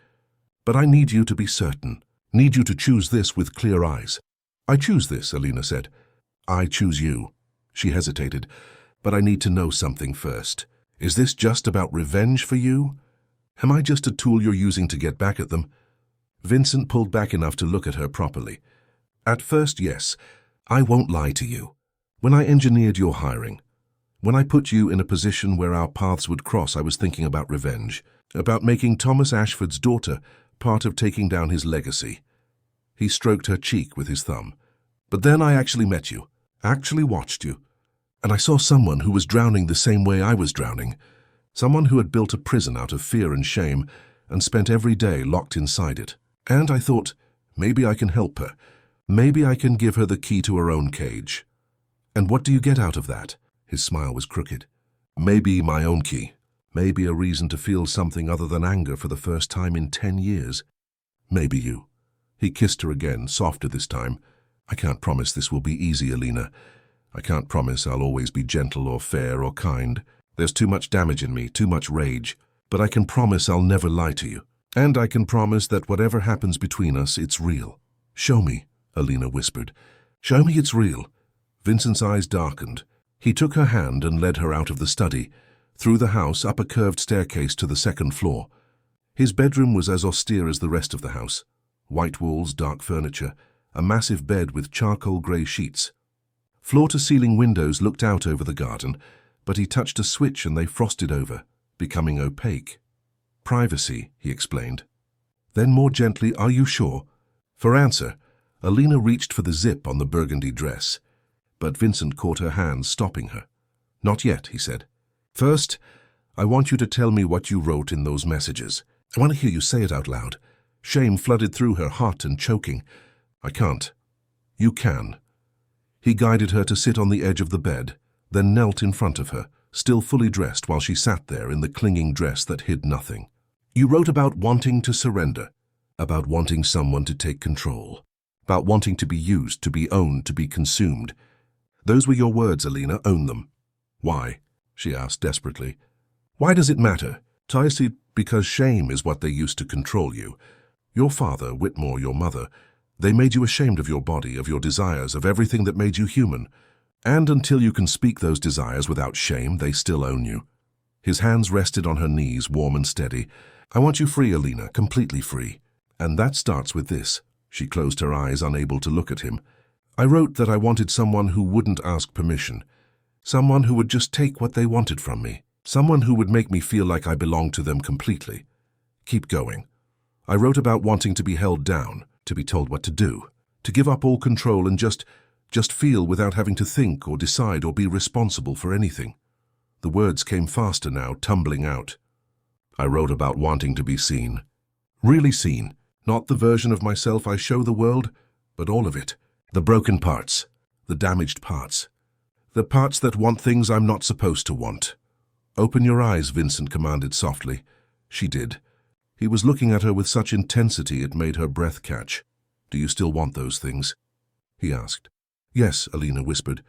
But I need you to be certain. Need you to choose this with clear eyes. I choose this, Alina said. I choose you. She hesitated. But I need to know something first. Is this just about revenge for you? Am I just a tool you're using to get back at them? Vincent pulled back enough to look at her properly. At first, yes. I won't lie to you. When I engineered your hiring, when I put you in a position where our paths would cross, I was thinking about revenge, about making Thomas Ashford's daughter part of taking down his legacy. He stroked her cheek with his thumb. But then I actually met you, actually watched you, and I saw someone who was drowning the same way I was drowning, someone who had built a prison out of fear and shame and spent every day locked inside it. And I thought, maybe I can help her. Maybe I can give her the key to her own cage. And what do you get out of that? His smile was crooked. Maybe my own key. Maybe a reason to feel something other than anger for the first time in 10 years. Maybe you. He kissed her again, softer this time. I can't promise this will be easy, Alina. I can't promise I'll always be gentle or fair or kind. There's too much damage in me, too much rage. But I can promise I'll never lie to you. And I can promise that whatever happens between us, it's real. Show me, Alina whispered. Show me it's real. Vincent's eyes darkened. He took her hand and led her out of the study, through the house, up a curved staircase to the second floor. His bedroom was as austere as the rest of the house. White walls, dark furniture, a massive bed with charcoal grey sheets. Floor-to-ceiling windows looked out over the garden, but he touched a switch and they frosted over, becoming opaque. Privacy, he explained. Then more gently, are you sure? For answer, Alina reached for the zip on the burgundy dress, but Vincent caught her hand, stopping her. Not yet, he said. First, I want you to tell me what you wrote in those messages. I want to hear you say it out loud. Shame flooded through her, hot and choking. I can't. You can. He guided her to sit on the edge of the bed, then knelt in front of her, still fully dressed while she sat there in the clinging dress that hid nothing. You wrote about wanting to surrender, about wanting someone to take control, about wanting to be used, to be owned, to be consumed. Those were your words, Alina. Own them. Why? She asked desperately. Why does it matter? Ticey, because shame is what they used to control you. Your father, Whitmore, your mother, they made you ashamed of your body, of your desires, of everything that made you human. And until you can speak those desires without shame, they still own you. His hands rested on her knees, warm and steady. I want you free, Alina, completely free. And that starts with this. She closed her eyes, unable to look at him. I wrote that I wanted someone who wouldn't ask permission. Someone who would just take what they wanted from me. Someone who would make me feel like I belonged to them completely. Keep going. I wrote about wanting to be held down, to be told what to do, to give up all control and just feel without having to think or decide or be responsible for anything. The words came faster now, tumbling out. I wrote about wanting to be seen. Really seen. Not the version of myself I show the world, but all of it. The broken parts, the damaged parts, The parts that want things I'm not supposed to want. Open your eyes, Vincent commanded softly. She did. He was looking at her with such intensity it made her breath catch. Do you still want those things? He asked. Yes, Alina whispered.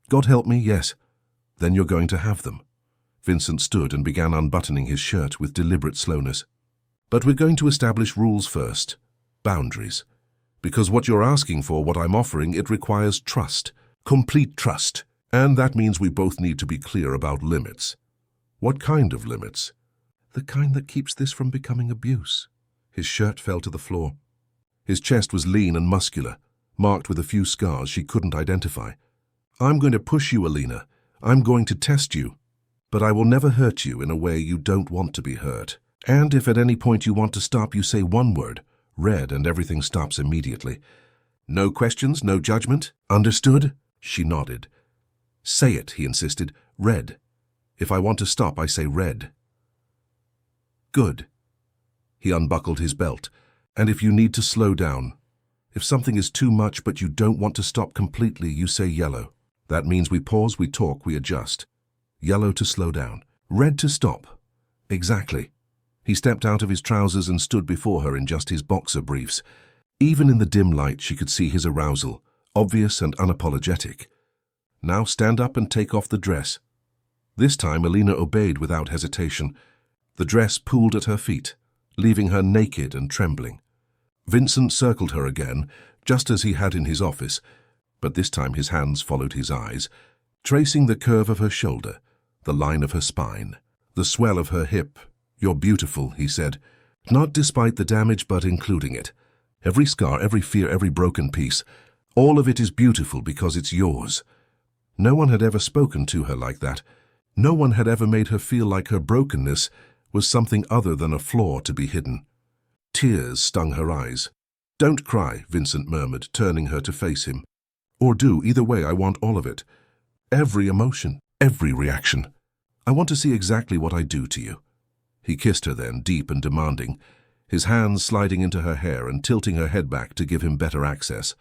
God help me, yes. Then you're going to have them. Vincent stood and began unbuttoning his shirt with deliberate slowness. But we're going to establish rules first. Boundaries. Because what you're asking for, what I'm offering, it requires trust. Complete trust. And that means we both need to be clear about limits. What kind of limits? The kind that keeps this from becoming abuse. His shirt fell to the floor. His chest was lean and muscular, marked with a few scars she couldn't identify. I'm going to push you, Alina. I'm going to test you. But I will never hurt you in a way you don't want to be hurt. And if at any point you want to stop, you say one word, red, and everything stops immediately. No questions, no judgment? Understood? She nodded. Say it, he insisted. Red. If I want to stop, I say red. Good. He unbuckled his belt. And if you need to slow down, if something is too much but you don't want to stop completely, you say yellow. That means we pause, we talk, we adjust. Yellow to slow down. Red to stop. Exactly. He stepped out of his trousers and stood before her in just his boxer briefs. Even in the dim light, she could see his arousal, obvious and unapologetic. Now stand up and take off the dress. This time Alina obeyed without hesitation. The dress pooled at her feet, leaving her naked and trembling. Vincent circled her again, just as he had in his office, but this time his hands followed his eyes, tracing the curve of her shoulder, the line of her spine, the swell of her hip. You're beautiful, he said, not despite the damage but including it. Every scar, every fear, every broken piece, all of it is beautiful because it's yours. No one had ever spoken to her like that. No one had ever made her feel like her brokenness was something other than a flaw to be hidden. Tears stung her eyes. Don't cry, Vincent murmured, turning her to face him. Or do, either way, I want all of it. Every emotion, every reaction. I want to see exactly what I do to you. He kissed her then, deep and demanding, his hands sliding into her hair and tilting her head back to give him better access.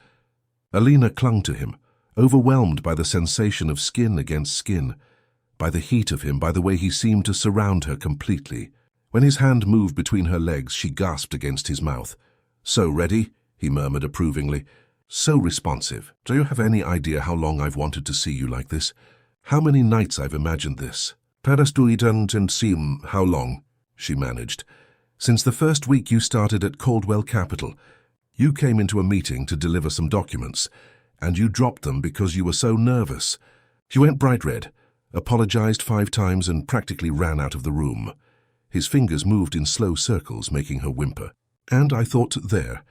Alina clung to him, overwhelmed by the sensation of skin against skin, by the heat of him, by the way he seemed to surround her completely. When his hand moved between her legs, she gasped against his mouth. So ready, he murmured approvingly. So responsive. Do you have any idea how long I've wanted to see you like this? How many nights I've imagined this? Parastuitant and seem how long? She managed. Since the first week you started at Caldwell Capital. You came into a meeting to deliver some documents, and you dropped them because you were so nervous. You went bright red, apologized 5 times and practically ran out of the room. His fingers moved in slow circles, making her whimper. And I thought, there,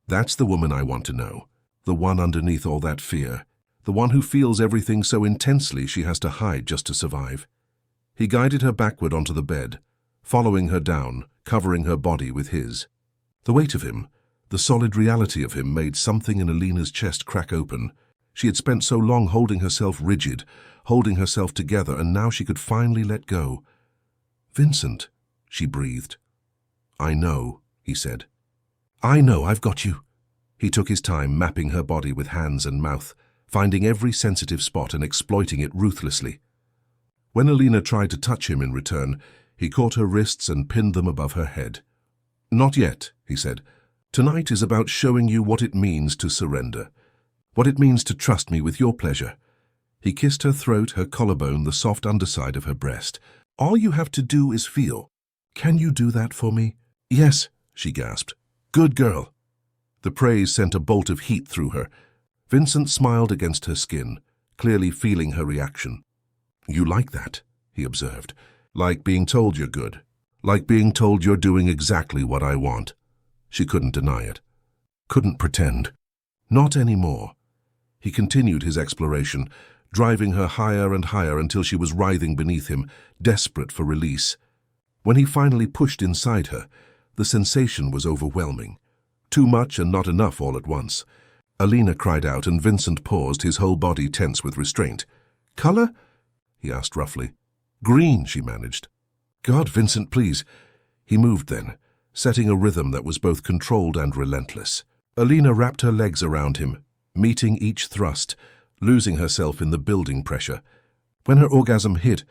that's the woman I want to know. The one underneath all that fear. The one who feels everything so intensely she has to hide just to survive. He guided her backward onto the bed, following her down, covering her body with his. The weight of him, the solid reality of him, made something in Alina's chest crack open. She had spent so long holding herself rigid, holding herself together, and now she could finally let go. Vincent, she breathed. I know, he said. I know, I've got you. He took his time, mapping her body with hands and mouth, finding every sensitive spot and exploiting it ruthlessly. When Alina tried to touch him in return, he caught her wrists and pinned them above her head. Not yet, he said. Tonight is about showing you what it means to surrender, what it means to trust me with your pleasure. He kissed her throat, her collarbone, the soft underside of her breast. All you have to do is feel. Can you do that for me? Yes, she gasped. Good girl. The praise sent a bolt of heat through her. Vincent smiled against her skin, clearly feeling her reaction. You like that, he observed. Like being told you're good. Like being told you're doing exactly what I want. She couldn't deny it. Couldn't pretend. Not anymore. He continued his exploration, driving her higher and higher until she was writhing beneath him, desperate for release. When he finally pushed inside her, the sensation was overwhelming. Too much and not enough all at once. Alina cried out, and Vincent paused, his whole body tense with restraint. Color? He asked roughly. Green, she managed. God, Vincent, please. He moved then, setting a rhythm that was both controlled and relentless. Alina wrapped her legs around him, meeting each thrust, losing herself in the building pressure. When her orgasm hit,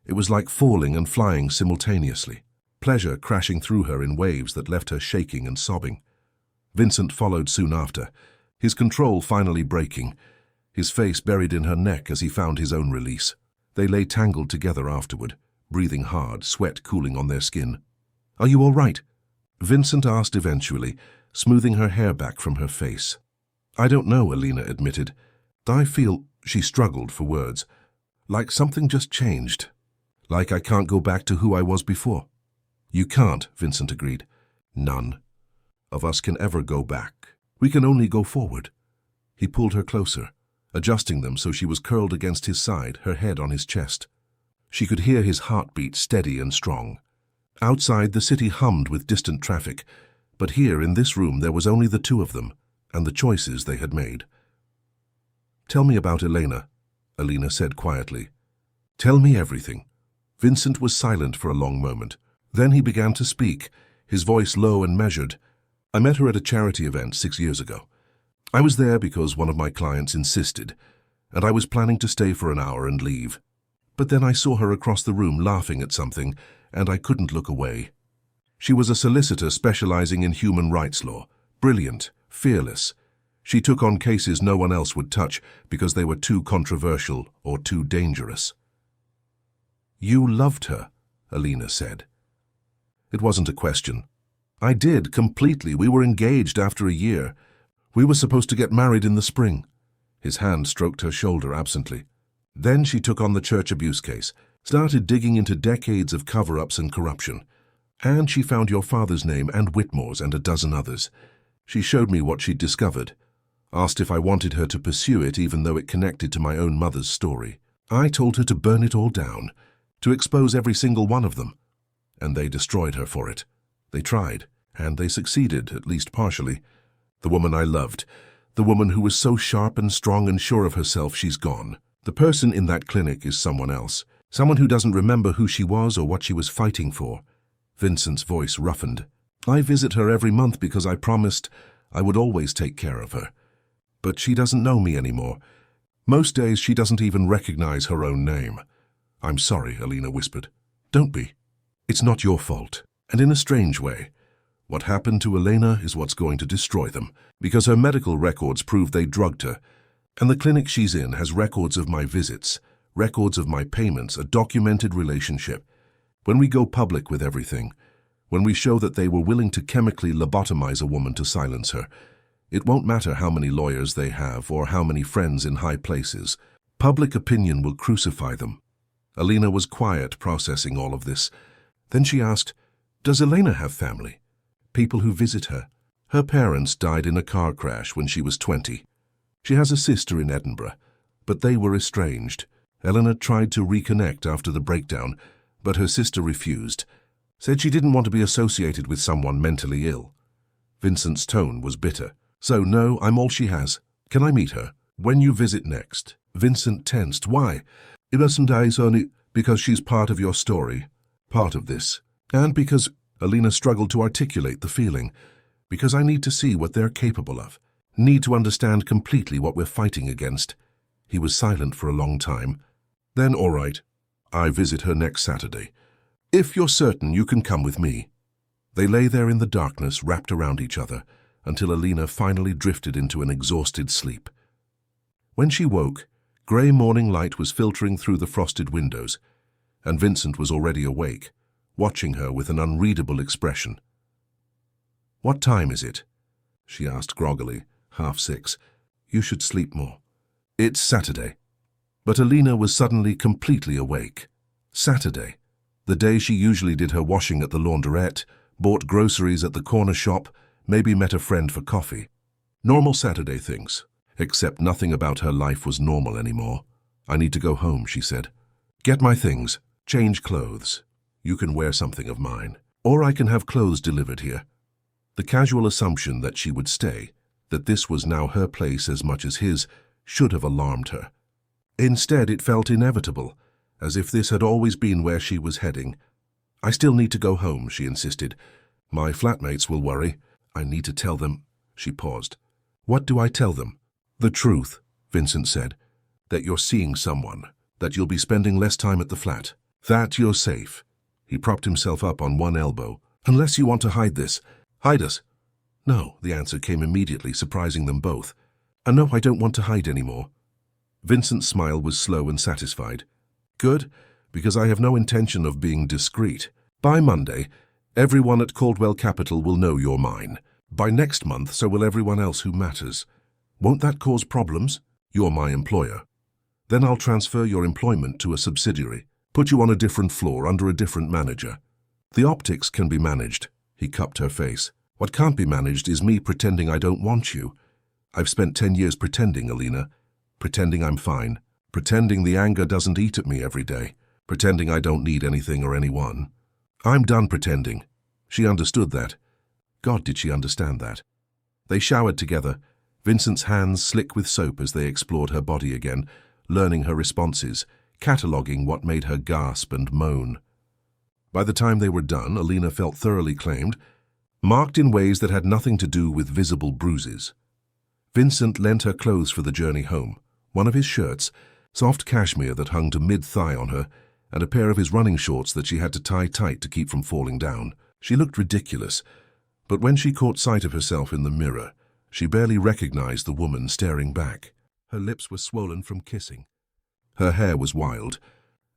it was like falling and flying simultaneously, pleasure crashing through her in waves that left her shaking and sobbing. Vincent followed soon after, his control finally breaking, his face buried in her neck as he found his own release. They lay tangled together afterward, breathing hard, sweat cooling on their skin. "Are you all right?" Vincent asked eventually, smoothing her hair back from her face. "I don't know," Alina admitted. "I feel," she struggled for words, "like something just changed. Like I can't go back to who I was before." "You can't," Vincent agreed. "None of us can ever go back. We can only go forward." He pulled her closer, adjusting them so she was curled against his side, her head on his chest. She could hear his heartbeat steady and strong. Outside, the city hummed with distant traffic, but here in this room there was only the two of them and the choices they had made. "Tell me about Elena," Alina said quietly. "Tell me everything." Vincent was silent for a long moment. Then he began to speak, his voice low and measured. "I met her at a charity event 6 years ago. I was there because one of my clients insisted, and I was planning to stay for an hour and leave. But then I saw her across the room laughing at something, and I couldn't look away. She was a solicitor specializing in human rights law, brilliant, fearless. She took on cases no one else would touch because they were too controversial or too dangerous." "You loved her," Alina said. It wasn't a question. "I did, completely. We were engaged after a year. We were supposed to get married in the spring." His hand stroked her shoulder absently. "Then she took on the church abuse case, started digging into decades of cover-ups and corruption. And she found your father's name and Whitmore's and a dozen others. She showed me what she'd discovered, asked if I wanted her to pursue it even though it connected to my own mother's story. I told her to burn it all down, to expose every single one of them. And they destroyed her for it. They tried, and they succeeded, at least partially. The woman I loved, the woman who was so sharp and strong and sure of herself, she's gone. The person in that clinic is someone else, someone who doesn't remember who she was or what she was fighting for." Vincent's voice roughened. "I visit her every month because I promised I would always take care of her. But she doesn't know me anymore. Most days she doesn't even recognize her own name." "I'm sorry," Alina whispered. "Don't be. It's not your fault. And in a strange way, what happened to Elena is what's going to destroy them, because her medical records prove they drugged her. And the clinic she's in has records of my visits, records of my payments, a documented relationship. When we go public with everything, when we show that they were willing to chemically lobotomize a woman to silence her, it won't matter how many lawyers they have or how many friends in high places. Public opinion will crucify them." Alina was quiet, processing all of this. Then she asked, "Does Elena have family? People who visit her?" "Her parents died in a car crash when she was 20. She has a sister in Edinburgh, but they were estranged. Elena tried to reconnect after the breakdown, but her sister refused. Said she didn't want to be associated with someone mentally ill." Vincent's tone was bitter. "So no, I'm all she has. Can I meet her? When you visit next?" Vincent tensed. "Why? It wasn't only because she's part of your story, part of this. And because," Alina struggled to articulate the feeling, "because I need to see what they're capable of. Need to understand completely what we're fighting against." He was silent for a long time. Then, "All right, I visit her next Saturday. If you're certain, you can come with me." They lay there in the darkness, wrapped around each other, until Alina finally drifted into an exhausted sleep. When she woke, grey morning light was filtering through the frosted windows, and Vincent was already awake, watching her with an unreadable expression. "What time is it?" she asked groggily. 6:30. "You should sleep more." "It's Saturday." But Alina was suddenly completely awake. Saturday, the day she usually did her washing at the laundrette, bought groceries at the corner shop, maybe met a friend for coffee. Normal Saturday things, except nothing about her life was normal anymore. "I need to go home," she said. "Get my things, change clothes. You can wear something of mine, or I can have clothes delivered here." The casual assumption that she would stay, that this was now her place as much as his, should have alarmed her. Instead, it felt inevitable, as if this had always been where she was heading. "I still need to go home," she insisted. "My flatmates will worry. I need to tell them." She paused. "What do I tell them?" "The truth," Vincent said. that you're seeing someone, that you'll be spending less time at the flat, that you're safe. He propped himself up on one elbow. Unless you want to hide this. Hide us? No, the answer came immediately, surprising them both. No, I don't want to hide anymore. Vincent's smile was slow and satisfied. Good, because I have no intention of being discreet. By Monday, everyone at Caldwell Capital will know you're mine. By next month, so will everyone else who matters. Won't that cause problems? You're my employer. Then I'll transfer your employment to a subsidiary, put you on a different floor under a different manager. The optics can be managed. He cupped her face. What can't be managed is me pretending I don't want you. I've spent 10 years pretending, Alina. Pretending I'm fine. Pretending the anger doesn't eat at me every day. Pretending I don't need anything or anyone. I'm done pretending. She understood that. God, did she understand that? They showered together, Vincent's hands slick with soap as they explored her body again, learning her responses, cataloguing what made her gasp and moan. By the time they were done, Alina felt thoroughly claimed, marked in ways that had nothing to do with visible bruises. Vincent lent her clothes for the journey home, one of his shirts, soft cashmere that hung to mid-thigh on her, and a pair of his running shorts that she had to tie tight to keep from falling down. She looked ridiculous, but when she caught sight of herself in the mirror, she barely recognized the woman staring back. Her lips were swollen from kissing. Her hair was wild.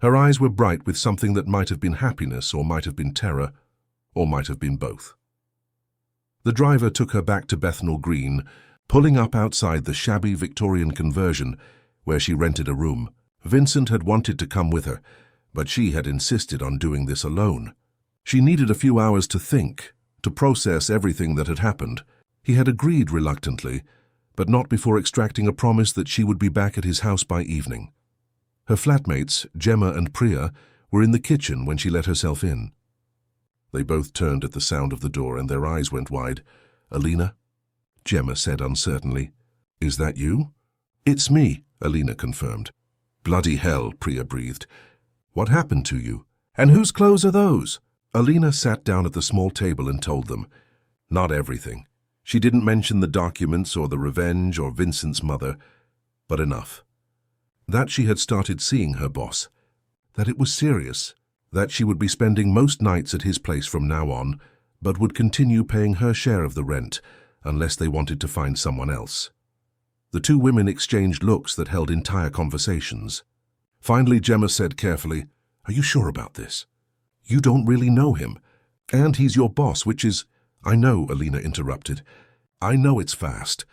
Her eyes were bright with something that might have been happiness or might have been terror, or might have been both. The driver took her back to Bethnal Green, pulling up outside the shabby Victorian conversion where she rented a room. Vincent had wanted to come with her, but she had insisted on doing this alone. She needed a few hours to think, to process everything that had happened. He had agreed reluctantly, but not before extracting a promise that she would be back at his house by evening. Her flatmates, Gemma and Priya, were in the kitchen when she let herself in. They both turned at the sound of the door and their eyes went wide. Alina? Gemma said uncertainly. Is that you? It's me, Alina confirmed. Bloody hell, Priya breathed. What happened to you? And whose clothes are those? Alina sat down at the small table and told them. Not everything. She didn't mention the documents or the revenge or Vincent's mother, but enough. That she had started seeing her boss. That it was serious. That she would be spending most nights at his place from now on, but would continue paying her share of the rent, unless they wanted to find someone else. The two women exchanged looks that held entire conversations. Finally, Gemma said carefully, Are you sure about this? You don't really know him. And he's your boss, which is... I know, Alina interrupted. I know it's fast.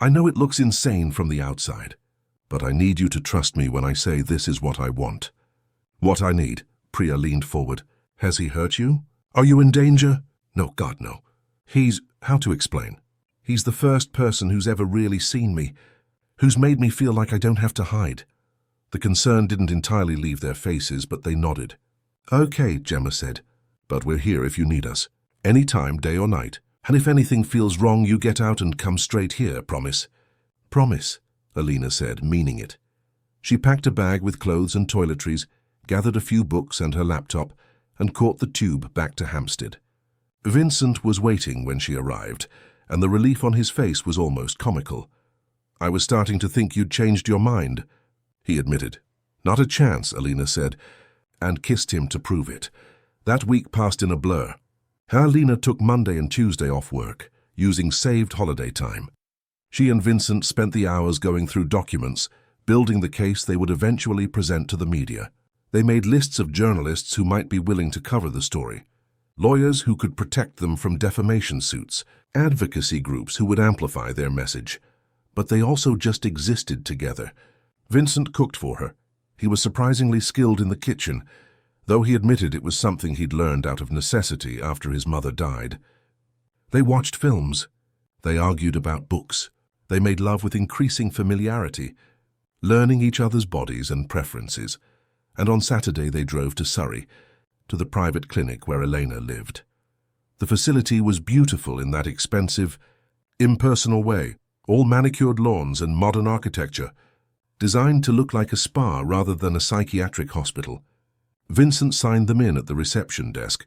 I know it looks insane from the outside. But I need you to trust me when I say this is what I want. What I need. Priya leaned forward. Has he hurt you? Are you in danger? No, God, no. How to explain? He's the first person who's ever really seen me, who's made me feel like I don't have to hide. The concern didn't entirely leave their faces, but they nodded. Okay, Gemma said, but we're here if you need us. Any time, day or night. And if anything feels wrong, you get out and come straight here, promise? Promise, Alina said, meaning it. She packed a bag with clothes and toiletries, gathered a few books and her laptop, and caught the tube back to Hampstead. Vincent was waiting when she arrived, and the relief on his face was almost comical. I was starting to think you'd changed your mind, he admitted. Not a chance, Alina said, and kissed him to prove it. That week passed in a blur. Alina took Monday and Tuesday off work, using saved holiday time. She and Vincent spent the hours going through documents, building the case they would eventually present to the media. They made lists of journalists who might be willing to cover the story, lawyers who could protect them from defamation suits, advocacy groups who would amplify their message. But they also just existed together. Vincent cooked for her. He was surprisingly skilled in the kitchen, though he admitted it was something he'd learned out of necessity after his mother died. They watched films. They argued about books. They made love with increasing familiarity, learning each other's bodies and preferences. And on Saturday they drove to Surrey, to the private clinic where Elena lived. The facility was beautiful in that expensive, impersonal way, all manicured lawns and modern architecture, designed to look like a spa rather than a psychiatric hospital. Vincent signed them in at the reception desk,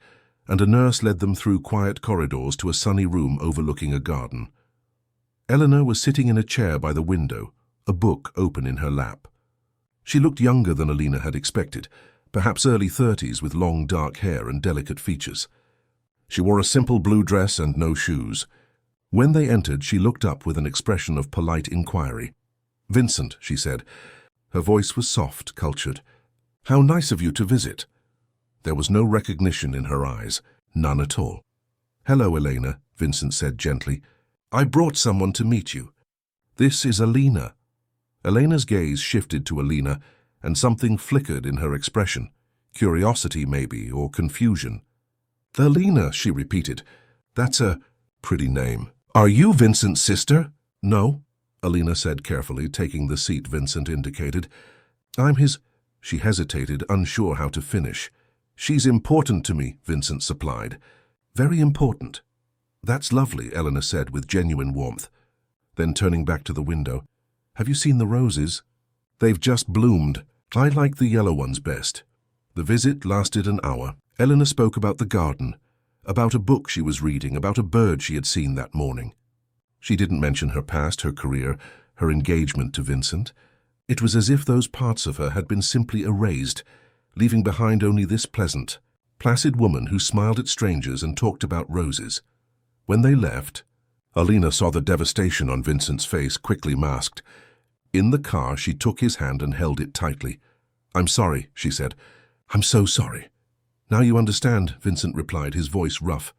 and a nurse led them through quiet corridors to a sunny room overlooking a garden. Eleanor was sitting in a chair by the window, a book open in her lap. She looked younger than Alina had expected, perhaps early 30s with long dark hair and delicate features. She wore a simple blue dress and no shoes. When they entered, she looked up with an expression of polite inquiry. "Vincent," she said. Her voice was soft, cultured. "How nice of you to visit." There was no recognition in her eyes, none at all. "Hello, Elena," Vincent said gently. "I brought someone to meet you. This is Alina." Elena's gaze shifted to Alina, and something flickered in her expression. Curiosity, maybe, or confusion. "Alina," she repeated. "That's a pretty name. Are you Vincent's sister?" "No," Alina said carefully, taking the seat Vincent indicated. "I'm his—" She hesitated, unsure how to finish. "She's important to me," Vincent supplied. "Very important." "That's lovely," Elena said with genuine warmth. Then turning back to the window, "Have you seen the roses? They've just bloomed. I like the yellow ones best." The visit lasted an hour. Elena spoke about the garden, about a book she was reading, about a bird she had seen that morning. She didn't mention her past, her career, her engagement to Vincent. It was as if those parts of her had been simply erased, leaving behind only this pleasant, placid woman who smiled at strangers and talked about roses. When they left, Alina saw the devastation on Vincent's face, quickly masked. In the car, she took his hand and held it tightly. "I'm sorry," she said. "I'm so sorry." "Now you understand," Vincent replied, his voice rough.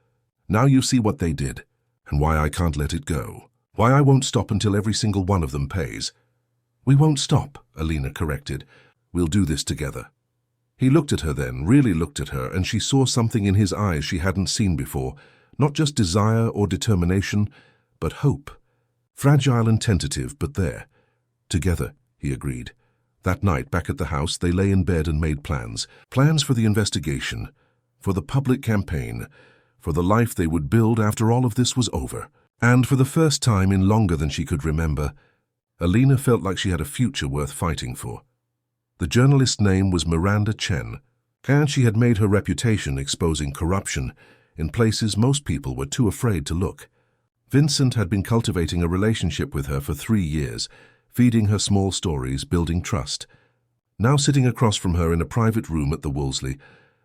"Now you see what they did, and why I can't let it go. Why I won't stop until every single one of them pays." "We won't stop," Alina corrected. "We'll do this together." He looked at her then, really looked at her, and she saw something in his eyes she hadn't seen before. Not just desire or determination, but hope. Fragile and tentative, but there. "Together," he agreed. That night, back at the house, they lay in bed and made plans. Plans for the investigation, for the public campaign, for the life they would build after all of this was over. And for the first time in longer than she could remember, Alina felt like she had a future worth fighting for. The journalist's name was Miranda Chen, and she had made her reputation exposing corruption in places most people were too afraid to look. Vincent had been cultivating a relationship with her for 3 years, feeding her small stories, building trust. Now sitting across from her in a private room at the Wolseley,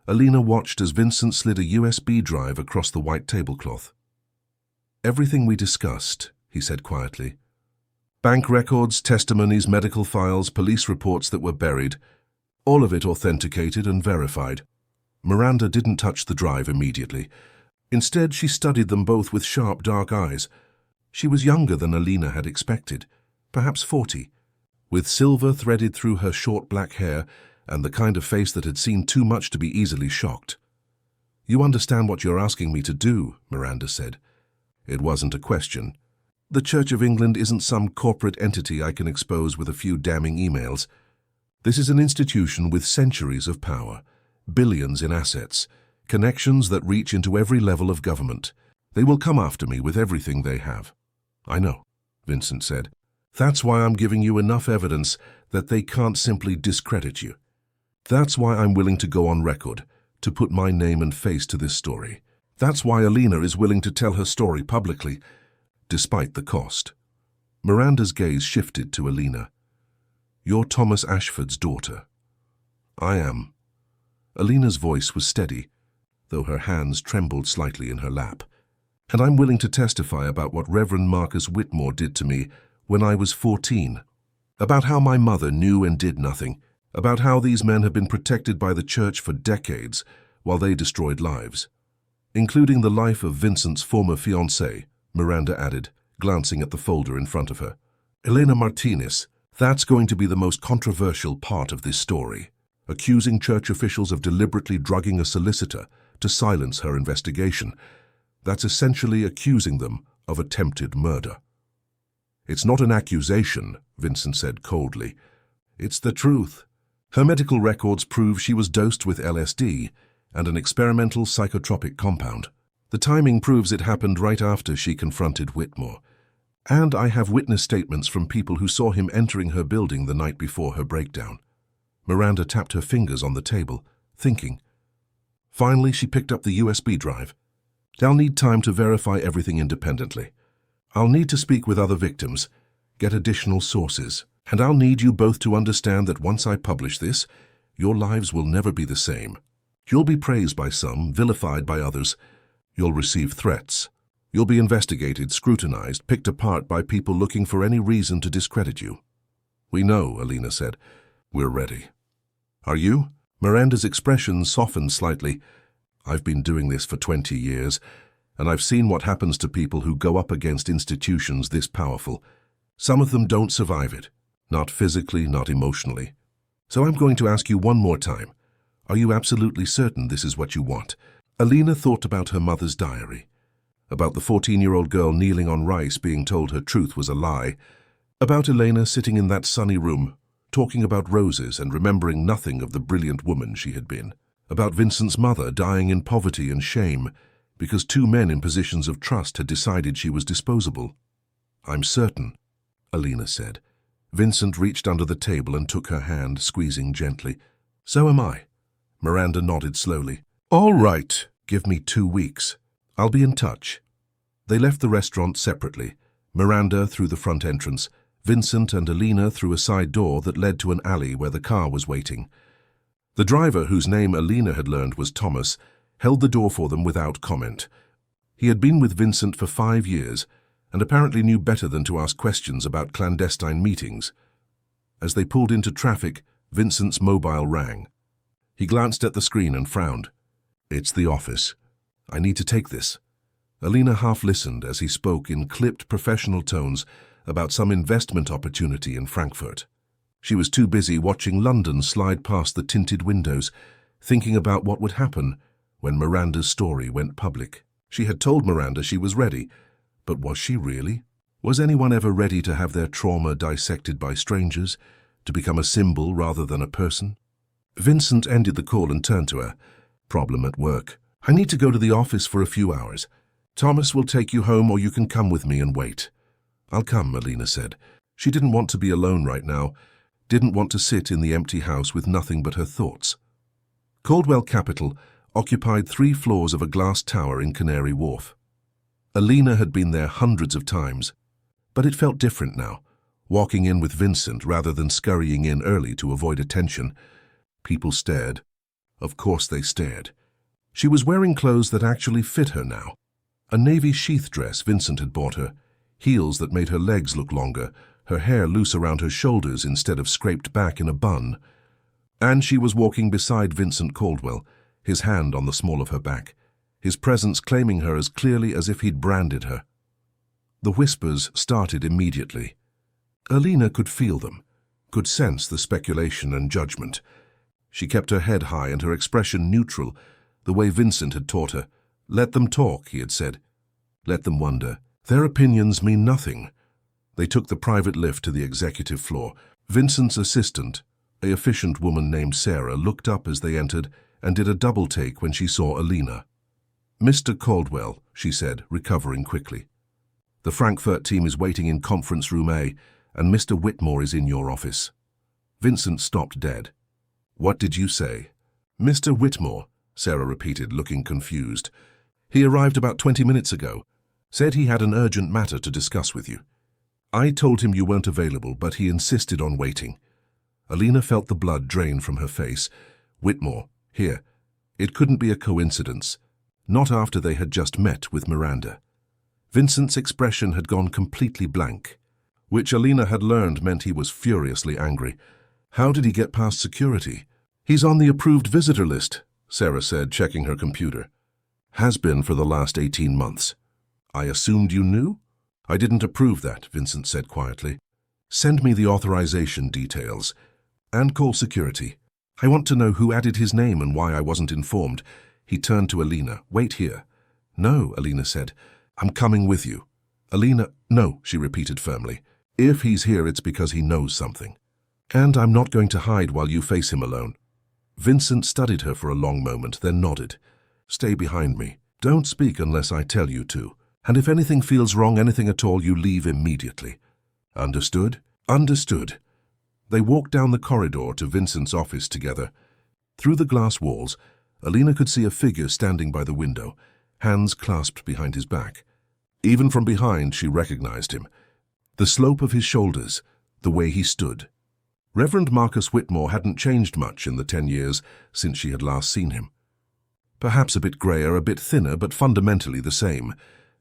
Alina watched as Vincent slid a USB drive across the white tablecloth. "Everything we discussed," he said quietly. "Bank records, testimonies, medical files, police reports that were buried. All of it authenticated and verified." Miranda didn't touch the drive immediately. Instead, she studied them both with sharp, dark eyes. She was younger than Alina had expected, perhaps 40, with silver threaded through her short black hair and the kind of face that had seen too much to be easily shocked. "You understand what you're asking me to do," Miranda said. It wasn't a question. "The Church of England isn't some corporate entity I can expose with a few damning emails. This is an institution with centuries of power, billions in assets, connections that reach into every level of government. They will come after me with everything they have." "I know," Vincent said. "That's why I'm giving you enough evidence that they can't simply discredit you. That's why I'm willing to go on record, to put my name and face to this story. That's why Alina is willing to tell her story publicly, despite the cost." Miranda's gaze shifted to Alina. "You're Thomas Ashford's daughter." "I am." Alina's voice was steady, though her hands trembled slightly in her lap. "And I'm willing to testify about what Reverend Marcus Whitmore did to me when I was 14, about how my mother knew and did nothing, about how these men have been protected by the church for decades while they destroyed lives, including the life of Vincent's former fiancée," Miranda added, glancing at the folder in front of her. "Elena Martinez, that's going to be the most controversial part of this story, accusing church officials of deliberately drugging a solicitor to silence her investigation. That's essentially accusing them of attempted murder." "It's not an accusation," Vincent said coldly. "It's the truth. Her medical records prove she was dosed with LSD and an experimental psychotropic compound. The timing proves it happened right after she confronted Whitmore. And I have witness statements from people who saw him entering her building the night before her breakdown." Miranda tapped her fingers on the table, thinking. Finally, she picked up the USB drive. "I'll need time to verify everything independently. I'll need to speak with other victims, get additional sources. And I'll need you both to understand that once I publish this, your lives will never be the same. You'll be praised by some, vilified by others. You'll receive threats. You'll be investigated, scrutinized, picked apart by people looking for any reason to discredit you. We know, Alina said. We're ready. Are you? Miranda's expression softened slightly. I've been doing this for 20 years, and I've seen what happens to people who go up against institutions this powerful. Some of them don't survive it. Not physically, not emotionally. So I'm going to ask you one more time. Are you absolutely certain this is what you want? Alina thought about her mother's diary, about the 14-year-old girl kneeling on rice being told her truth was a lie, about Elena sitting in that sunny room, talking about roses and remembering nothing of the brilliant woman she had been, about Vincent's mother dying in poverty and shame because two men in positions of trust had decided she was disposable. I'm certain, Alina said. Vincent reached under the table and took her hand, squeezing gently. So am I. Miranda nodded slowly. All right, give me 2 weeks. I'll be in touch. They left the restaurant separately, Miranda through the front entrance, Vincent and Alina through a side door that led to an alley where the car was waiting. The driver, whose name Alina had learned was Thomas, held the door for them without comment. He had been with Vincent for 5 years, and apparently knew better than to ask questions about clandestine meetings. As they pulled into traffic, Vincent's mobile rang. He glanced at the screen and frowned. It's the office. I need to take this. Alina half listened as he spoke in clipped professional tones about some investment opportunity in Frankfurt. She was too busy watching London slide past the tinted windows, thinking about what would happen when Miranda's story went public. She had told Miranda she was ready, but was she really? Was anyone ever ready to have their trauma dissected by strangers, to become a symbol rather than a person? Vincent ended the call and turned to her. Problem at work. I need to go to the office for a few hours. Thomas will take you home or you can come with me and wait. I'll come, Alina said. She didn't want to be alone right now, didn't want to sit in the empty house with nothing but her thoughts. Caldwell Capital occupied 3 floors of a glass tower in Canary Wharf. Alina had been there hundreds of times, but it felt different now, walking in with Vincent rather than scurrying in early to avoid attention. People stared. Of course they stared. She was wearing clothes that actually fit her now. A navy sheath dress Vincent had bought her, heels that made her legs look longer, her hair loose around her shoulders instead of scraped back in a bun. And she was walking beside Vincent Caldwell, his hand on the small of her back, his presence claiming her as clearly as if he'd branded her. The whispers started immediately. Alina could feel them, could sense the speculation and judgment. She kept her head high and her expression neutral, the way Vincent had taught her. Let them talk, he had said. Let them wonder. Their opinions mean nothing. They took the private lift to the executive floor. Vincent's assistant, an efficient woman named Sarah, looked up as they entered and did a double take when she saw Alina. Mr. Caldwell, she said, recovering quickly. The Frankfurt team is waiting in conference room A, and Mr. Whitmore is in your office. Vincent stopped dead. What did you say? Mr. Whitmore, Sarah repeated, looking confused. He arrived about 20 minutes ago. Said he had an urgent matter to discuss with you. I told him you weren't available, but he insisted on waiting. Alina felt the blood drain from her face. Whitmore, here. It couldn't be a coincidence. Not after they had just met with Miranda. Vincent's expression had gone completely blank, which Alina had learned meant he was furiously angry. How did he get past security? He's on the approved visitor list, Sarah said, checking her computer. Has been for the last 18 months. I assumed you knew? I didn't approve that, Vincent said quietly. Send me the authorization details. And call security. I want to know who added his name and why I wasn't informed. He turned to Alina. Wait here. No, Alina said. I'm coming with you. Alina, no, she repeated firmly. If he's here, it's because he knows something. And I'm not going to hide while you face him alone. Vincent studied her for a long moment, then nodded. Stay behind me. Don't speak unless I tell you to. And if anything feels wrong, anything at all, you leave immediately. Understood? Understood. They walked down the corridor to Vincent's office together. Through the glass walls, Alina could see a figure standing by the window, hands clasped behind his back. Even from behind, she recognized him. The slope of his shoulders, the way he stood. Reverend Marcus Whitmore hadn't changed much in the 10 years since she had last seen him. Perhaps a bit greyer, a bit thinner, but fundamentally the same.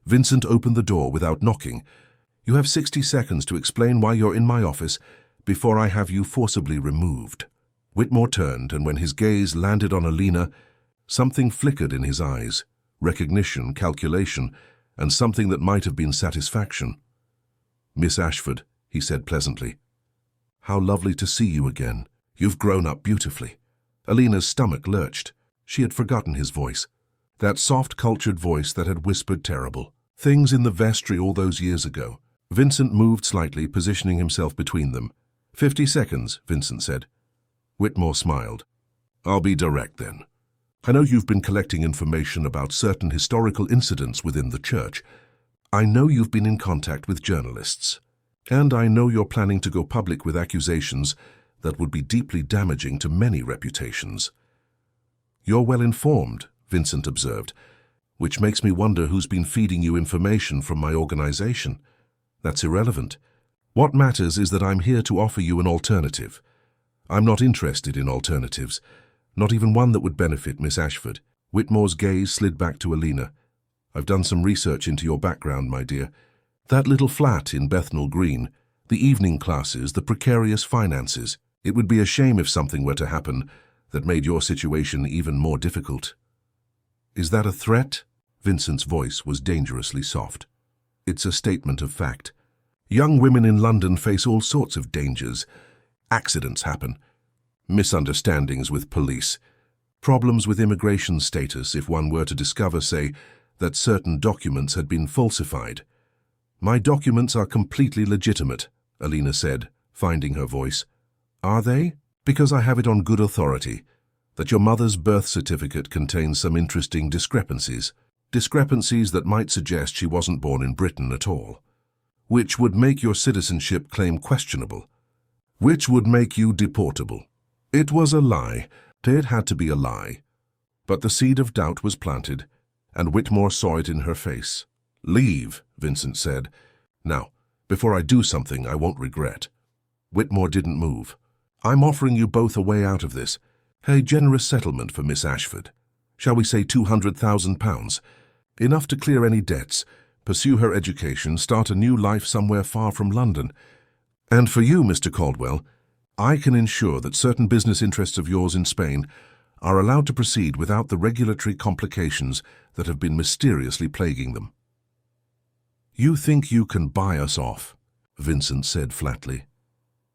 Vincent opened the door without knocking. "You have 60 seconds to explain why you're in my office before I have you forcibly removed." Whitmore turned, and when his gaze landed on Alina, something flickered in his eyes. Recognition, calculation, and something that might have been satisfaction. "Miss Ashford," he said pleasantly. "How lovely to see you again. You've grown up beautifully." Alina's stomach lurched. She had forgotten his voice. That soft, cultured voice that had whispered terrible things in the vestry all those years ago. Vincent moved slightly, positioning himself between them. 50 seconds, Vincent said. Whitmore smiled. "I'll be direct then. I know you've been collecting information about certain historical incidents within the church. I know you've been in contact with journalists. And I know you're planning to go public with accusations that would be deeply damaging to many reputations." "You're well informed," Vincent observed, "which makes me wonder who's been feeding you information from my organization. That's irrelevant. What matters is that I'm here to offer you an alternative. I'm not interested in alternatives, not even one that would benefit Miss Ashford." Whitmore's gaze slid back to Alina. "I've done some research into your background, my dear. That little flat in Bethnal Green, the evening classes, the precarious finances. It would be a shame if something were to happen that made your situation even more difficult." "Is that a threat?" Vincent's voice was dangerously soft. "It's a statement of fact. Young women in London face all sorts of dangers. Accidents happen. Misunderstandings with police. Problems with immigration status if one were to discover, say, that certain documents had been falsified. My documents are completely legitimate," Alina said, finding her voice. "Are they? Because I have it on good authority that your mother's birth certificate contains some interesting discrepancies. Discrepancies that might suggest she wasn't born in Britain at all. Which would make your citizenship claim questionable. Which would make you deportable." It was a lie. It had to be a lie. But the seed of doubt was planted, and Whitmore saw it in her face. "Leave," Vincent said. "Now, before I do something I won't regret." Whitmore didn't move. "I'm offering you both a way out of this. A generous settlement for Miss Ashford. Shall we say £200,000? Enough to clear any debts, pursue her education, start a new life somewhere far from London. And for you, Mr. Caldwell, I can ensure that certain business interests of yours in Spain are allowed to proceed without the regulatory complications that have been mysteriously plaguing them." "You think you can buy us off," Vincent said flatly.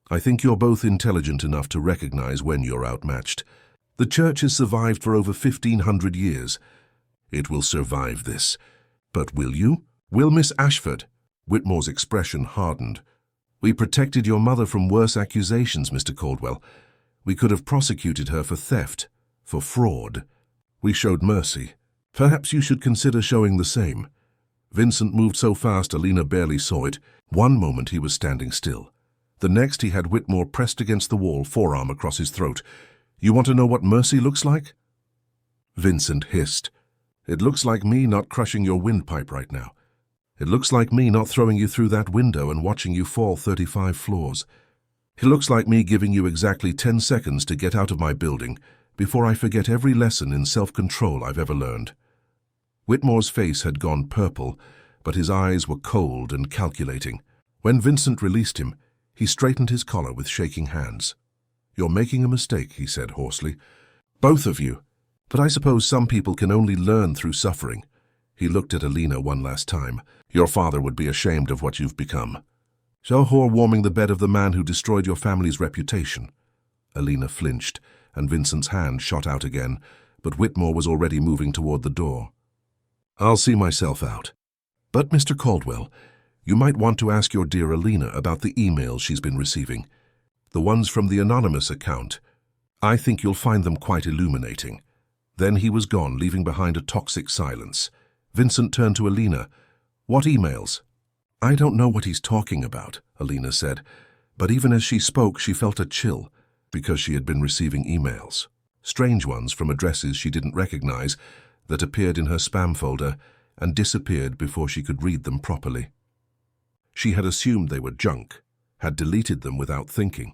"I think you're both intelligent enough to recognize when you're outmatched. The church has survived for over 1,500 years. It will survive this. But will you? Will Miss Ashford?" Whitmore's expression hardened. "We protected your mother from worse accusations, Mr. Caldwell. We could have prosecuted her for theft, for fraud. We showed mercy. Perhaps you should consider showing the same." Vincent moved so fast Alina barely saw it. One moment he was standing still. The next he had Whitmore pressed against the wall, forearm across his throat. "You want to know what mercy looks like?" Vincent hissed. "It looks like me not crushing your windpipe right now. It looks like me not throwing you through that window and watching you fall 35 floors. It looks like me giving you exactly 10 seconds to get out of my building before I forget every lesson in self-control I've ever learned." Whitmore's face had gone purple, but his eyes were cold and calculating. When Vincent released him, he straightened his collar with shaking hands. "You're making a mistake," he said hoarsely. "Both of you. But I suppose some people can only learn through suffering." He looked at Alina one last time. "Your father would be ashamed of what you've become. So whore warming the bed of the man who destroyed your family's reputation." Alina flinched, and Vincent's hand shot out again, but Whitmore was already moving toward the door. "I'll see myself out. But, Mr. Caldwell, you might want to ask your dear Alina about the emails she's been receiving. The ones from the anonymous account. I think you'll find them quite illuminating." Then he was gone, leaving behind a toxic silence. Vincent turned to Alina. "What emails?" "I don't know what he's talking about," Alina said, but even as she spoke she felt a chill, because she had been receiving emails. Strange ones from addresses she didn't recognize that appeared in her spam folder and disappeared before she could read them properly. She had assumed they were junk, had deleted them without thinking.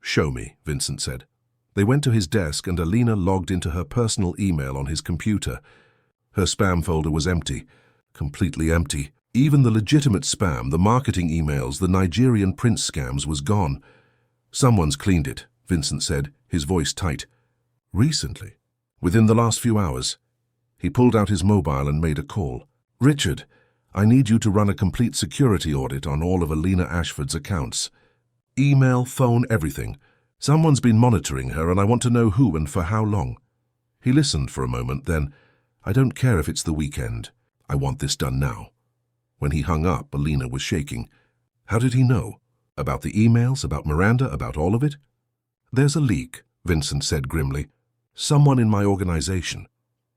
"Show me," Vincent said. They went to his desk and Alina logged into her personal email on his computer. Her spam folder was empty, completely empty. Even the legitimate spam, the marketing emails, the Nigerian prince scams was gone. "Someone's cleaned it," Vincent said, his voice tight. "Recently?" "Within the last few hours." He pulled out his mobile and made a call. "Richard, I need you to run a complete security audit on all of Alina Ashford's accounts. Email, phone, everything. Someone's been monitoring her and I want to know who and for how long." He listened for a moment, then, "I don't care if it's the weekend. I want this done now." When he hung up, Alina was shaking. How did he know? About the emails, about Miranda, about all of it? "There's a leak," Vincent said grimly. "Someone in my organization,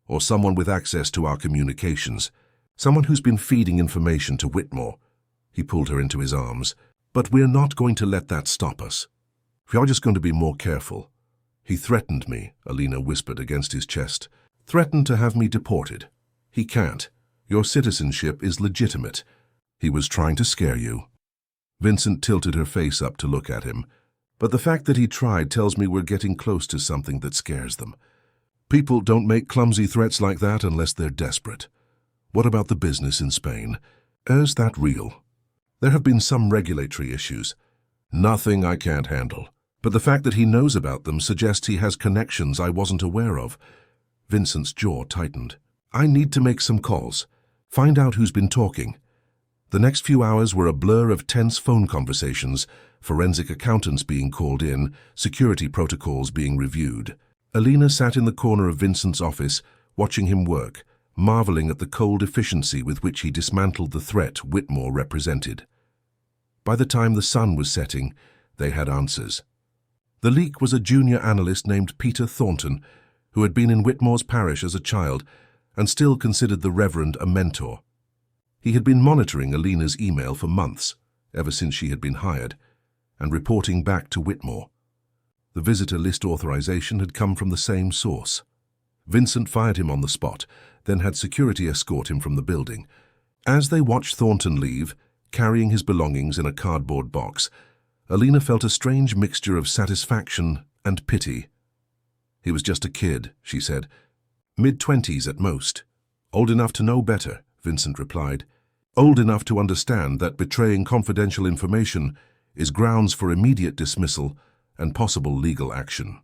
or someone with access to our communications, someone who's been feeding information to Whitmore." He pulled her into his arms. "But we're not going to let that stop us. We're just going to be more careful." "He threatened me," Alina whispered against his chest. "Threatened to have me deported. He can't. Your citizenship is legitimate. He was trying to scare you." Vincent tilted her face up to look at him. "But the fact that he tried tells me we're getting close to something that scares them. People don't make clumsy threats like that unless they're desperate. What about the business in Spain? Is that real?" "There have been some regulatory issues. Nothing I can't handle. But the fact that he knows about them suggests he has connections I wasn't aware of." Vincent's jaw tightened. "I need to make some calls. Find out who's been talking." The next few hours were a blur of tense phone conversations, forensic accountants being called in, security protocols being reviewed. Alina sat in the corner of Vincent's office, watching him work, marveling at the cold efficiency with which he dismantled the threat Whitmore represented. By the time the sun was setting, they had answers. The leak was a junior analyst named Peter Thornton, who had been in Whitmore's parish as a child and still considered the Reverend a mentor. He had been monitoring Alina's email for months, ever since she had been hired, and reporting back to Whitmore. The visitor list authorization had come from the same source. Vincent fired him on the spot, then had security escort him from the building. As they watched Thornton leave, carrying his belongings in a cardboard box, Alina felt a strange mixture of satisfaction and pity. "He was just a kid," she said. "Mid-20s at most. Old enough to know better," Vincent replied. "Old enough to understand that betraying confidential information is grounds for immediate dismissal and possible legal action."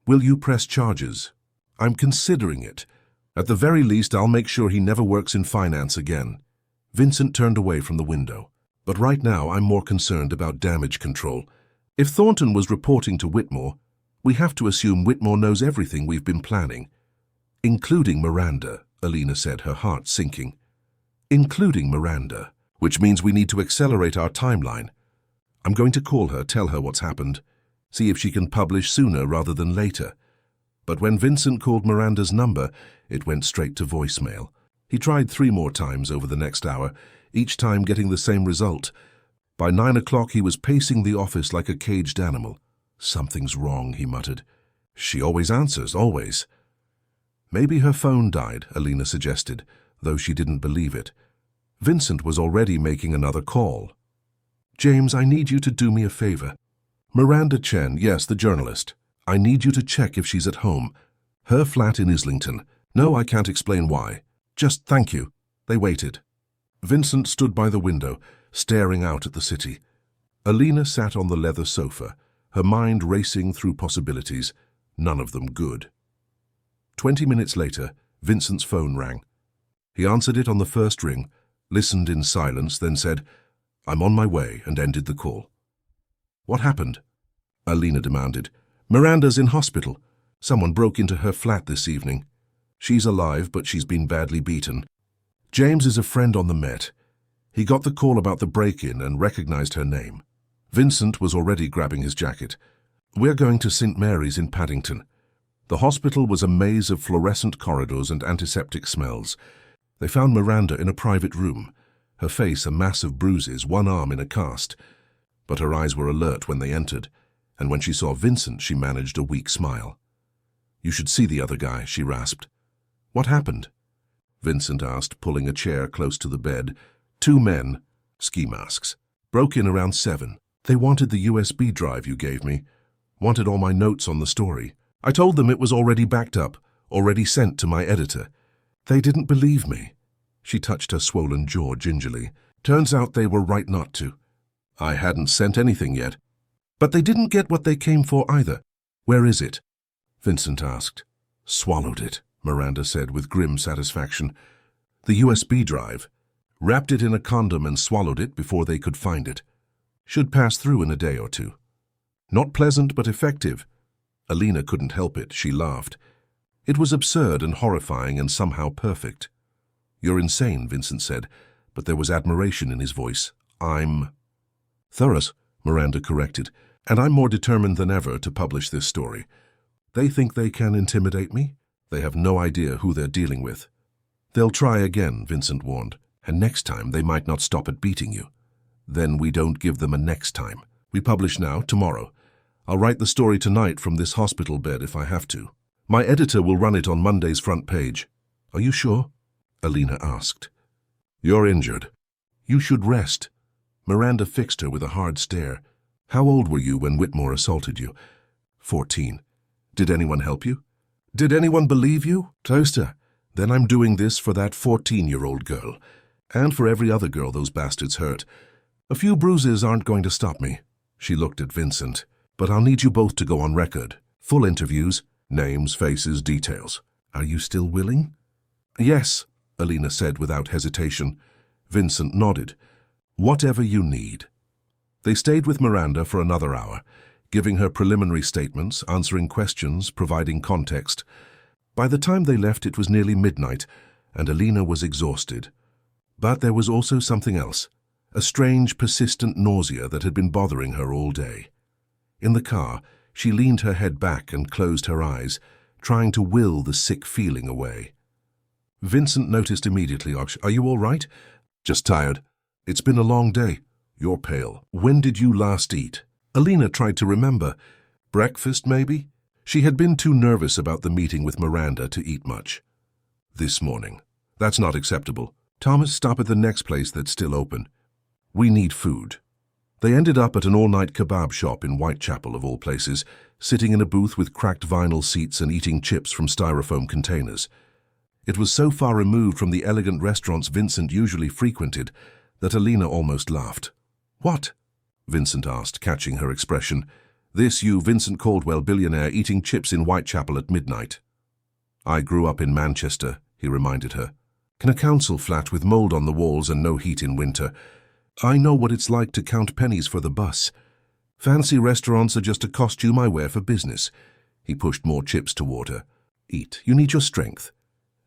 "Will you press charges?" "I'm considering it. At the very least, I'll make sure he never works in finance again." Vincent turned away from the window. "But right now, I'm more concerned about damage control. If Thornton was reporting to Whitmore, we have to assume Whitmore knows everything we've been planning." "Including Miranda," Alina said, her heart sinking. "Including Miranda, which means we need to accelerate our timeline. I'm going to call her, tell her what's happened, see if she can publish sooner rather than later." But when Vincent called Miranda's number, it went straight to voicemail. He tried 3 more times over the next hour, each time getting the same result. By 9 o'clock, he was pacing the office like a caged animal. "Something's wrong," he muttered. "She always answers, always." "Maybe her phone died," Alina suggested, though she didn't believe it. Vincent was already making another call. "James, I need you to do me a favor. Miranda Chen, yes, the journalist. I need you to check if she's at home. Her flat in Islington. No, I can't explain why. Just thank you." They waited. Vincent stood by the window, staring out at the city. Alina sat on the leather sofa, her mind racing through possibilities, none of them good. 20 minutes later, Vincent's phone rang. He answered it on the first ring, listened in silence, then said, "I'm on my way," and ended the call. "What happened?" Alina demanded. "Miranda's in hospital. Someone broke into her flat this evening. She's alive, but she's been badly beaten. James is a friend on the Met. He got the call about the break-in and recognized her name." Vincent was already grabbing his jacket. "We're going to St. Mary's in Paddington." The hospital was a maze of fluorescent corridors and antiseptic smells. They found Miranda in a private room, her face a mass of bruises, one arm in a cast. But her eyes were alert when they entered, and when she saw Vincent, she managed a weak smile. "You should see the other guy," she rasped. "What happened?" Vincent asked, pulling a chair close to the bed. "2 men. Ski masks. Broke in around 7. They wanted the USB drive you gave me. Wanted all my notes on the story. I told them it was already backed up, already sent to my editor. They didn't believe me. She touched her swollen jaw gingerly. Turns out they were right not to. I hadn't sent anything yet. But they didn't get what they came for either. Where is it? Vincent asked. Swallowed it, Miranda said with grim satisfaction. The USB drive. Wrapped it in a condom and swallowed it before they could find it. Should pass through in a day or two. Not pleasant, but effective. Alina couldn't help it. She laughed. It was absurd and horrifying and somehow perfect. You're insane, Vincent said, but there was admiration in his voice. I'm thorough, Miranda corrected, and I'm more determined than ever to publish this story. They think they can intimidate me? They have no idea who they're dealing with. They'll try again, Vincent warned, and next time they might not stop at beating you. Then we don't give them a next time. We publish now, tomorrow. I'll write the story tonight from this hospital bed if I have to. My editor will run it on Monday's front page. Are you sure? Alina asked. You're injured. You should rest. Miranda fixed her with a hard stare. How old were you when Whitmore assaulted you? 14. Did anyone help you? Did anyone believe you? Toaster. Then I'm doing this for that 14-year-old girl. And for every other girl those bastards hurt. A few bruises aren't going to stop me. She looked at Vincent. But I'll need you both to go on record. Full interviews, names, faces, details. Are you still willing? Yes, Alina said without hesitation. Vincent nodded. Whatever you need. They stayed with Miranda for another hour, giving her preliminary statements, answering questions, providing context. By the time they left, it was nearly midnight, and Alina was exhausted. But there was also something else, a strange, persistent nausea that had been bothering her all day. In the car, she leaned her head back and closed her eyes, trying to will the sick feeling away. Vincent noticed immediately. Are you all right? Just tired. It's been a long day. You're pale. When did you last eat? Alina tried to remember. Breakfast, maybe? She had been too nervous about the meeting with Miranda to eat much. This morning. That's not acceptable. Thomas, stop at the next place that's still open. We need food. They ended up at an all-night kebab shop in Whitechapel, of all places, sitting in a booth with cracked vinyl seats and eating chips from styrofoam containers. It was so far removed from the elegant restaurants Vincent usually frequented that Alina almost laughed. What? Vincent asked, catching her expression. This you, Vincent Caldwell, billionaire, eating chips in Whitechapel at midnight. I grew up in Manchester, he reminded her. In a council flat with mold on the walls and no heat in winter. I know what it's like to count pennies for the bus. Fancy restaurants are just a costume I wear for business. He pushed more chips toward her. Eat. You need your strength.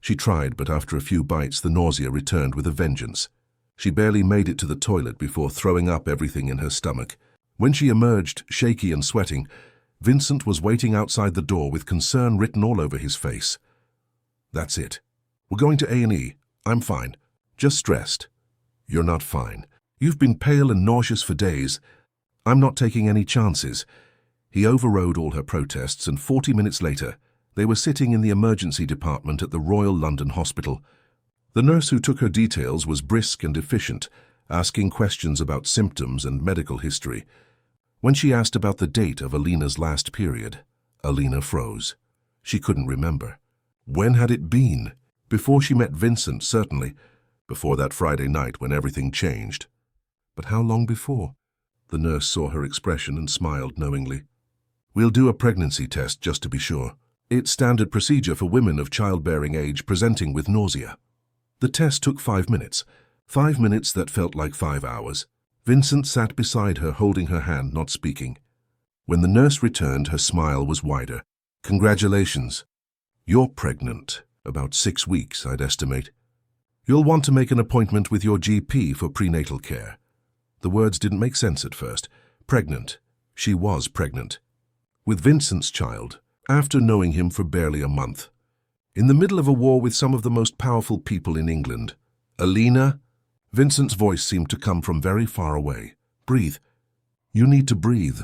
She tried, but after a few bites, the nausea returned with a vengeance. She barely made it to the toilet before throwing up everything in her stomach. When she emerged, shaky and sweating, Vincent was waiting outside the door with concern written all over his face. That's it. We're going to A&E. I'm fine. Just stressed. You're not fine. You've been pale and nauseous for days. I'm not taking any chances. He overrode all her protests, and 40 minutes later, they were sitting in the emergency department at the Royal London Hospital. The nurse who took her details was brisk and efficient, asking questions about symptoms and medical history. When she asked about the date of Alina's last period, Alina froze. She couldn't remember. When had it been? Before she met Vincent, certainly. Before that Friday night when everything changed. But how long before? The nurse saw her expression and smiled knowingly. We'll do a pregnancy test just to be sure. It's standard procedure for women of childbearing age presenting with nausea. The test took 5 minutes. 5 minutes that felt like 5 hours. Vincent sat beside her, holding her hand, not speaking. When the nurse returned, her smile was wider. Congratulations. You're pregnant. About 6 weeks, I'd estimate. You'll want to make an appointment with your GP for prenatal care. The words didn't make sense at first. Pregnant. She was pregnant. With Vincent's child, after knowing him for barely a month. In the middle of a war with some of the most powerful people in England. Alina? Vincent's voice seemed to come from very far away. Breathe. You need to breathe.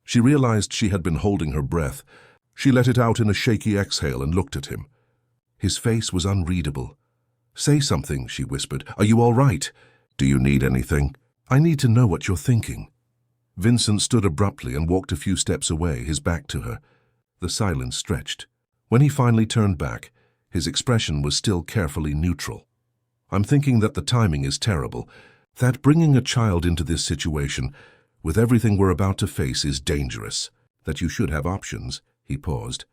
She realized she had been holding her breath. She let it out in a shaky exhale and looked at him. His face was unreadable. Say something, she whispered. Are you all right? Do you need anything? I need to know what you're thinking. Vincent stood abruptly and walked a few steps away, his back to her. The silence stretched. When he finally turned back, his expression was still carefully neutral. I'm thinking that the timing is terrible, that bringing a child into this situation, with everything we're about to face, is dangerous, that you should have options. He paused.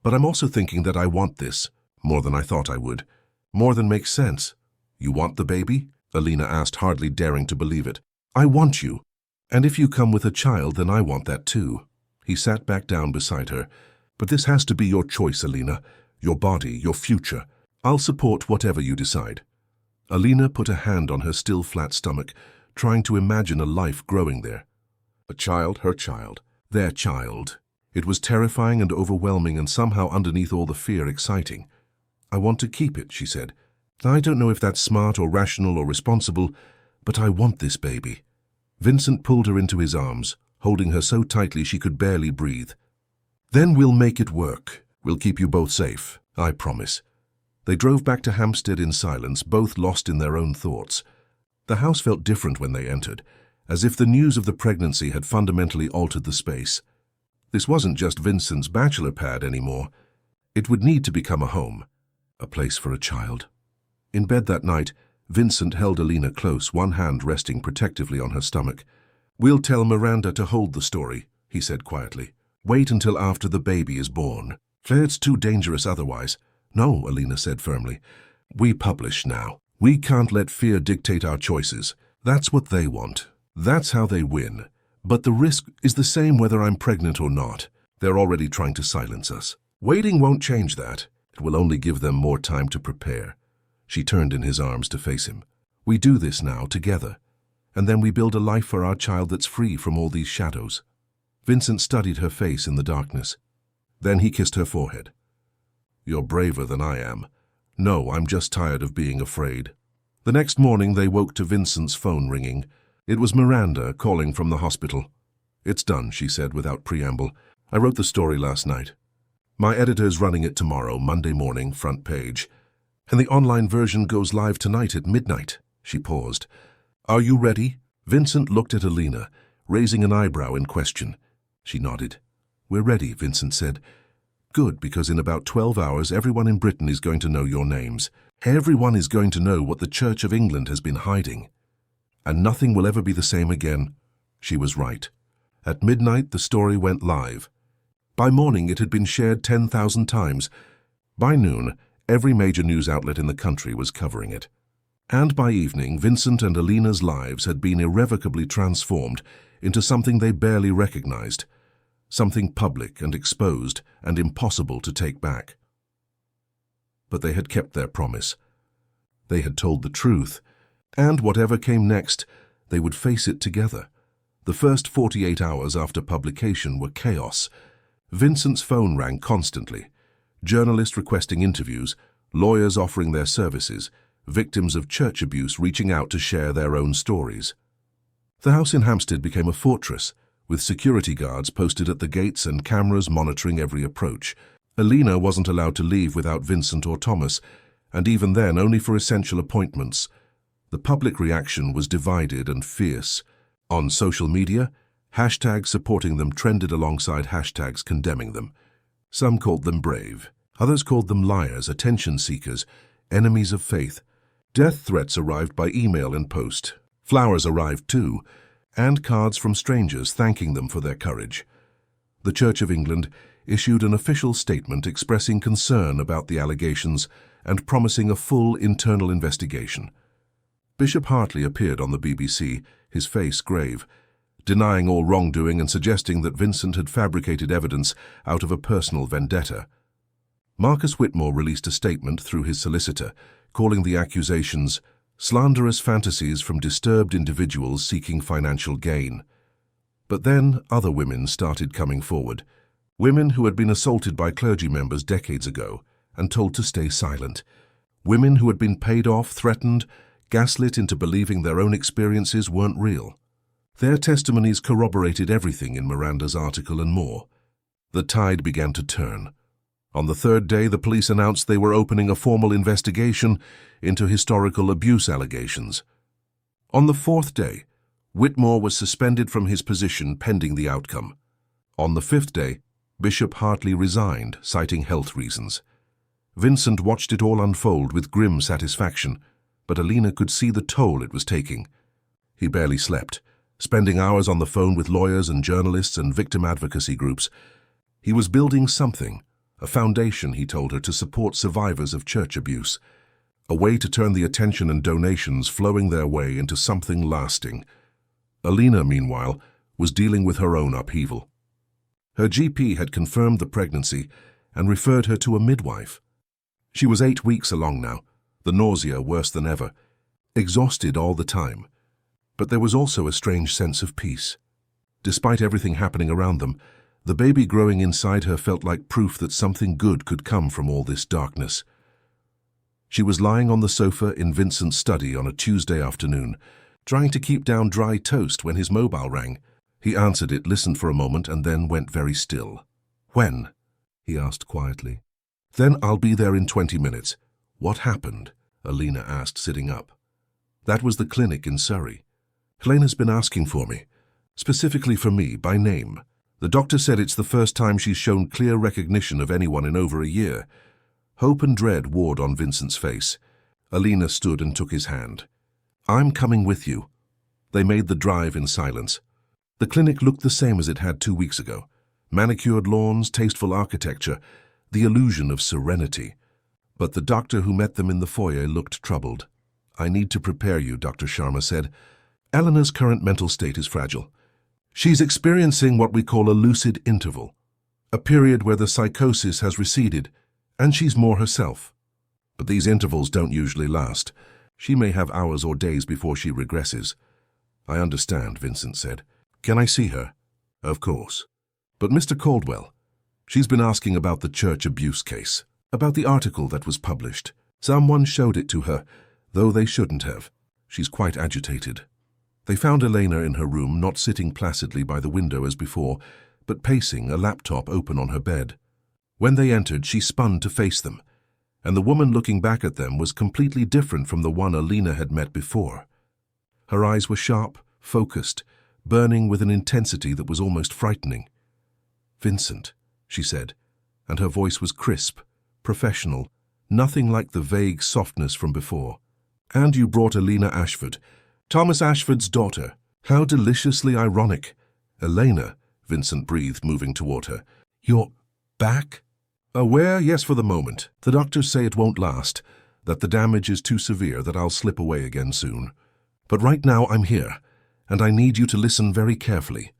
But I'm also thinking that I want this, more than I thought I would, more than makes sense. You want the baby? Alina asked, hardly daring to believe it. I want you. And if you come with a child, then I want that too. He sat back down beside her. But this has to be your choice, Alina. Your body, your future. I'll support whatever you decide. Alina put a hand on her still flat stomach, trying to imagine a life growing there. A child, her child, their child. It was terrifying and overwhelming, and somehow underneath all the fear, exciting. I want to keep it, she said. I don't know if that's smart or rational or responsible, but I want this baby. Vincent pulled her into his arms, holding her so tightly she could barely breathe. Then we'll make it work. We'll keep you both safe, I promise. They drove back to Hampstead in silence, both lost in their own thoughts. The house felt different when they entered, as if the news of the pregnancy had fundamentally altered the space. This wasn't just Vincent's bachelor pad anymore. It would need to become a home, a place for a child. In bed that night, Vincent held Alina close, one hand resting protectively on her stomach. We'll tell Miranda to hold the story, he said quietly. Wait until after the baby is born. It's too dangerous otherwise. No, Alina said firmly. We publish now. We can't let fear dictate our choices. That's what they want. That's how they win. But the risk is the same whether I'm pregnant or not. They're already trying to silence us. Waiting won't change that. It will only give them more time to prepare. She turned in his arms to face him. We do this now, together. And then we build a life for our child that's free from all these shadows. Vincent studied her face in the darkness. Then he kissed her forehead. You're braver than I am. No, I'm just tired of being afraid. The next morning they woke to Vincent's phone ringing. It was Miranda calling from the hospital. It's done, she said without preamble. I wrote the story last night. My editor's running it tomorrow, Monday morning, front page. And the online version goes live tonight at midnight. She paused. Are you ready? Vincent looked at Alina, raising an eyebrow in question. She nodded. We're ready, Vincent said. Good, because in about 12 hours everyone in Britain is going to know your names. Everyone is going to know what the Church of England has been hiding. And nothing will ever be the same again. She was right. At midnight the story went live. By morning it had been shared 10,000 times. By noon, every major news outlet in the country was covering it. And by evening, Vincent and Alina's lives had been irrevocably transformed into something they barely recognized, something public and exposed and impossible to take back. But they had kept their promise. They had told the truth, and whatever came next, they would face it together. The first 48 hours after publication were chaos. Vincent's phone rang constantly. Journalists requesting interviews, lawyers offering their services, victims of church abuse reaching out to share their own stories. The house in Hampstead became a fortress, with security guards posted at the gates and cameras monitoring every approach. Alina wasn't allowed to leave without Vincent or Thomas, and even then only for essential appointments. The public reaction was divided and fierce. On social media, hashtags supporting them trended alongside hashtags condemning them. Some called them brave. Others called them liars, attention seekers, enemies of faith. Death threats arrived by email and post. Flowers arrived too, and cards from strangers thanking them for their courage. The Church of England issued an official statement expressing concern about the allegations and promising a full internal investigation. Bishop Hartley appeared on the BBC, his face grave, denying all wrongdoing and suggesting that Vincent had fabricated evidence out of a personal vendetta. Marcus Whitmore released a statement through his solicitor, calling the accusations slanderous fantasies from disturbed individuals seeking financial gain. But then other women started coming forward, women who had been assaulted by clergy members decades ago and told to stay silent, women who had been paid off, threatened, gaslit into believing their own experiences weren't real. Their testimonies corroborated everything in Miranda's article and more. The tide began to turn. On the third day, the police announced they were opening a formal investigation into historical abuse allegations. On the fourth day, Whitmore was suspended from his position pending the outcome. On the 5th day, Bishop Hartley resigned, citing health reasons. Vincent watched it all unfold with grim satisfaction, but Alina could see the toll it was taking. He barely slept, spending hours on the phone with lawyers and journalists and victim advocacy groups. He was building something, a foundation, he told her, to support survivors of church abuse, a way to turn the attention and donations flowing their way into something lasting. Alina, meanwhile, was dealing with her own upheaval. Her GP had confirmed the pregnancy and referred her to a midwife. She was 8 weeks along now, the nausea worse than ever, exhausted all the time. But there was also a strange sense of peace. Despite everything happening around them, the baby growing inside her felt like proof that something good could come from all this darkness. She was lying on the sofa in Vincent's study on a Tuesday afternoon, trying to keep down dry toast when his mobile rang. He answered it, listened for a moment, and then went very still. "When?" he asked quietly. "Then I'll be there in 20 minutes. "What happened?" Alina asked, sitting up. "That was the clinic in Surrey. Helena's been asking for me, specifically for me, by name. The doctor said it's the first time she's shown clear recognition of anyone in over a year." Hope and dread warred on Vincent's face. Alina stood and took his hand. "I'm coming with you." They made the drive in silence. The clinic looked the same as it had 2 weeks ago. Manicured lawns, tasteful architecture, the illusion of serenity. But the doctor who met them in the foyer looked troubled. "I need to prepare you," Dr. Sharma said. "Eleanor's current mental state is fragile. She's experiencing what we call a lucid interval, a period where the psychosis has receded, and she's more herself. But these intervals don't usually last. She may have hours or days before she regresses." "I understand," Vincent said. "Can I see her?" "Of course." "But Mr. Caldwell, she's been asking about the church abuse case, about the article that was published. Someone showed it to her, though they shouldn't have. She's quite agitated." They found Elena in her room, not sitting placidly by the window as before, but pacing, a laptop open on her bed. When they entered, she spun to face them, and the woman looking back at them was completely different from the one Alina had met before. Her eyes were sharp, focused, burning with an intensity that was almost frightening. "Vincent," she said, and her voice was crisp, professional, nothing like the vague softness from before. "And you brought Alina Ashford, Thomas Ashford's daughter. How deliciously ironic." "Elena," Vincent breathed, moving toward her. "You're back?" "Aware, yes, for the moment. The doctors say it won't last, that the damage is too severe, that I'll slip away again soon. But right now I'm here, and I need you to listen very carefully."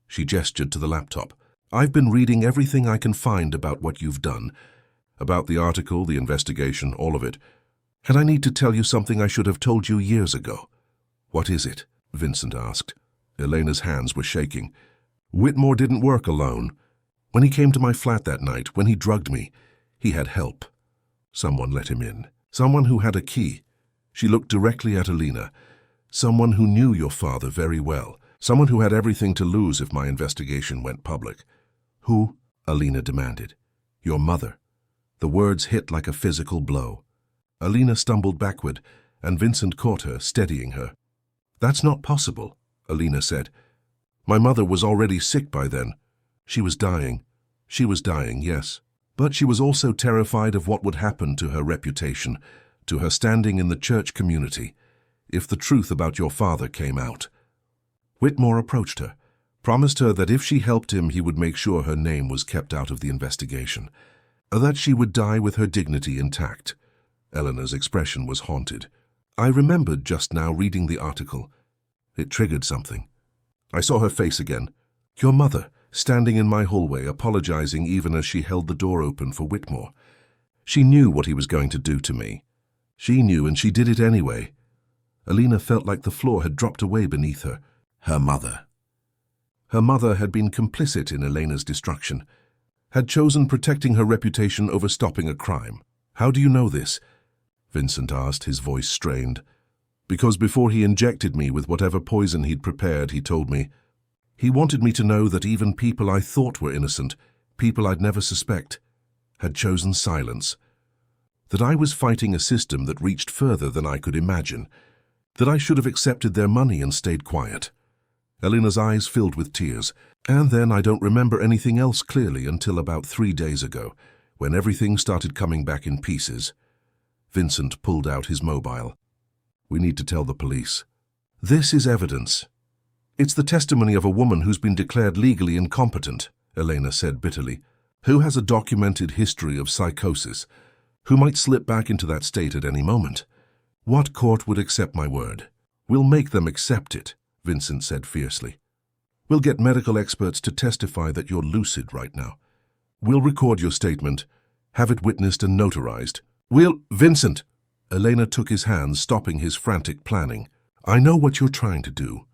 She gestured to the laptop. "I've been reading everything I can find about what you've done, about the article, the investigation, all of it. And I need to tell you something I should have told you years ago." "What is it?" Vincent asked. Elena's hands were shaking. "Whitmore didn't work alone. When he came to my flat that night, when he drugged me, he had help. Someone let him in. Someone who had a key." She looked directly at Alina. "Someone who knew your father very well. Someone who had everything to lose if my investigation went public." "Who?" Alina demanded. "Your mother." The words hit like a physical blow. Alina stumbled backward, and Vincent caught her, steadying her. "That's not possible," Alina said. "My mother was already sick by then. She was dying. She was dying, yes. But she was also terrified of what would happen to her reputation, to her standing in the church community, if the truth about your father came out." Whitmore approached her, promised her that if she helped him, he would make sure her name was kept out of the investigation, that she would die with her dignity intact. Eleanor's expression was haunted. "I remembered just now reading the article. It triggered something. I saw her face again. Your mother, standing in my hallway, apologizing even as she held the door open for Whitmore. She knew what he was going to do to me. She knew, and she did it anyway." Alina felt like the floor had dropped away beneath her. Her mother. Her mother had been complicit in Elena's destruction, had chosen protecting her reputation over stopping a crime. "How do you know this?" Vincent asked, his voice strained. "Because before he injected me with whatever poison he'd prepared, he told me. He wanted me to know that even people I thought were innocent, people I'd never suspect, had chosen silence. That I was fighting a system that reached further than I could imagine. That I should have accepted their money and stayed quiet. Elena's eyes filled with tears. And then I don't remember anything else clearly until about 3 days ago, when everything started coming back in pieces. Vincent pulled out his mobile. We need to tell the police. This is evidence. It's the testimony of a woman who's been declared legally incompetent, Elena said bitterly, who has a documented history of psychosis, who might slip back into that state at any moment. What court would accept my word? We'll make them accept it, Vincent said fiercely. We'll get medical experts to testify that you're lucid right now. We'll record your statement, have it witnessed and notarized. Vincent! Elena took his hand, stopping his frantic planning. I know what you're trying to do,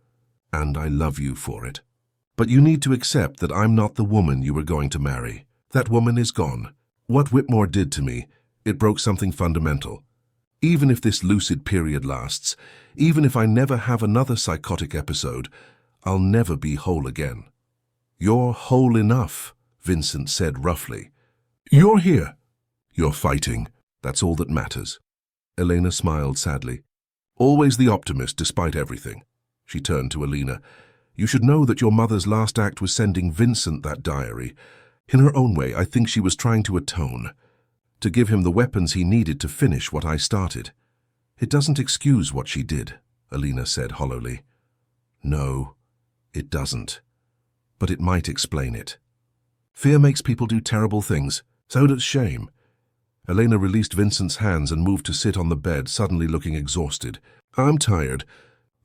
and I love you for it. But you need to accept that I'm not the woman you were going to marry. That woman is gone. What Whitmore did to me, it broke something fundamental. Even if this lucid period lasts, even if I never have another psychotic episode, I'll never be whole again. You're whole enough, Vincent said roughly. You're here. You're fighting. That's all that matters. Elena smiled sadly. Always the optimist despite everything. She turned to Elena. You should know that your mother's last act was sending Vincent that diary. In her own way, I think she was trying to atone, to give him the weapons he needed to finish what I started. It doesn't excuse what she did, Elena said hollowly. No, it doesn't. But it might explain it. Fear makes people do terrible things. So does shame. Elena released Vincent's hands and moved to sit on the bed, suddenly looking exhausted. I'm tired.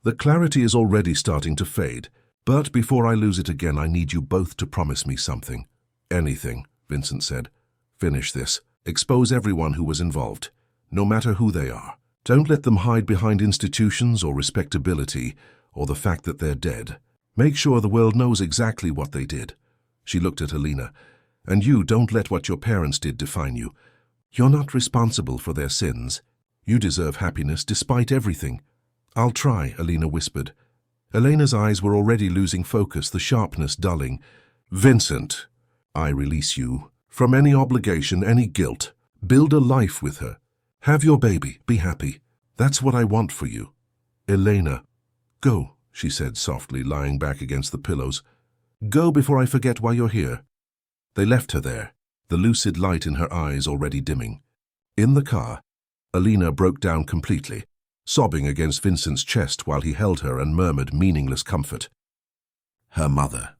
The clarity is already starting to fade. But before I lose it again, I need you both to promise me something. Anything, Vincent said. Finish this. Expose everyone who was involved, no matter who they are. Don't let them hide behind institutions or respectability or the fact that they're dead. Make sure the world knows exactly what they did. She looked at Elena. And you don't let what your parents did define you. You're not responsible for their sins. You deserve happiness despite everything. I'll try, Elena whispered. Elena's eyes were already losing focus, the sharpness dulling. Vincent, I release you from any obligation, any guilt. Build a life with her. Have your baby. Be happy. That's what I want for you. Elena. Go, she said softly, lying back against the pillows. Go before I forget why you're here. They left her there, the lucid light in her eyes already dimming. In the car, Elena broke down completely, sobbing against Vincent's chest while he held her and murmured meaningless comfort. Her mother.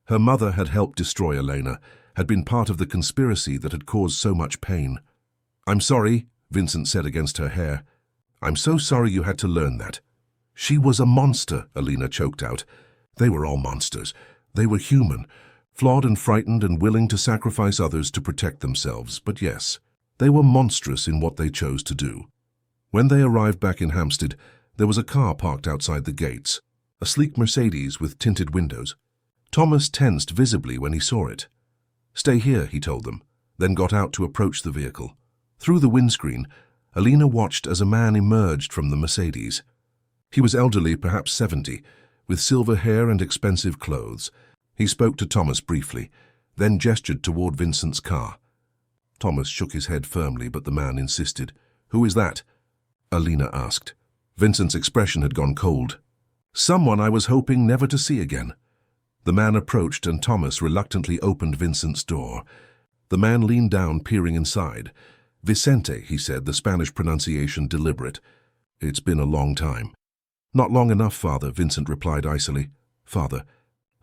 Her mother had helped destroy Elena, had been part of the conspiracy that had caused so much pain. I'm sorry, Vincent said against her hair. I'm so sorry you had to learn that. She was a monster, Elena choked out. They were all monsters. They were human, flawed and frightened and willing to sacrifice others to protect themselves. But yes, they were monstrous in what they chose to do. When they arrived back in Hampstead, there was a car parked outside the gates, a sleek Mercedes with tinted windows. Thomas tensed visibly when he saw it. Stay here, he told them, then got out to approach the vehicle. Through the windscreen, Elena watched as a man emerged from the Mercedes. He was elderly, perhaps 70, with silver hair and expensive clothes. He spoke to Thomas briefly, then gestured toward Vincent's car. Thomas shook his head firmly, but the man insisted. Who is that? Elena asked. Vincent's expression had gone cold. Someone I was hoping never to see again. The man approached and Thomas reluctantly opened Vincent's door. The man leaned down, peering inside. Vicente, he said, the Spanish pronunciation deliberate. It's been a long time. Not long enough, Father, Vincent replied icily. Father.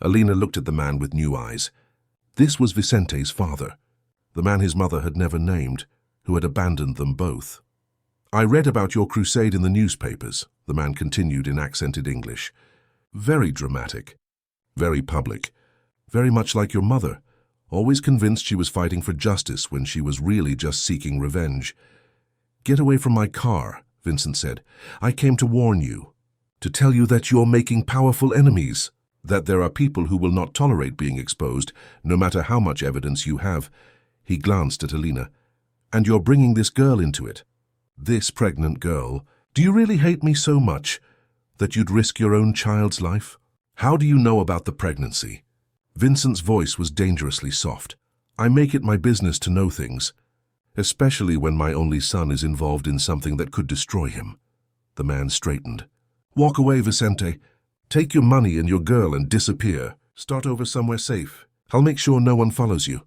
Elena looked at the man with new eyes. This was Vicente's father, the man his mother had never named, who had abandoned them both. I read about your crusade in the newspapers, the man continued in accented English. Very dramatic, very public, very much like your mother, always convinced she was fighting for justice when she was really just seeking revenge. Get away from my car, Vincent said. I came to warn you, to tell you that you're making powerful enemies, that there are people who will not tolerate being exposed, no matter how much evidence you have. He glanced at Elena. And you're bringing this girl into it. This pregnant girl. Do you really hate me so much that you'd risk your own child's life? How do you know about the pregnancy? Vincent's voice was dangerously soft. I make it my business to know things, especially when my only son is involved in something that could destroy him. The man straightened. Walk away, Vicente. Take your money and your girl and disappear. Start over somewhere safe. I'll make sure no one follows you.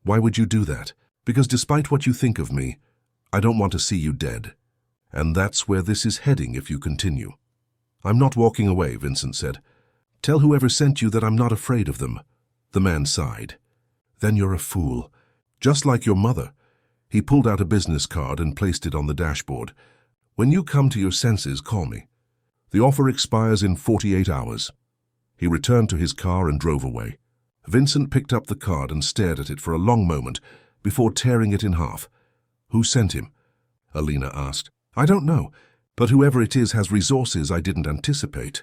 Why would you do that? Because despite what you think of me, I don't want to see you dead. And that's where this is heading if you continue. I'm not walking away, Vincent said. Tell whoever sent you that I'm not afraid of them. The man sighed. Then you're a fool. Just like your mother. He pulled out a business card and placed it on the dashboard. When you come to your senses, call me. The offer expires in 48 hours. He returned to his car and drove away. Vincent picked up the card and stared at it for a long moment before tearing it in half. Who sent him? Alina asked. I don't know, but whoever it is has resources I didn't anticipate.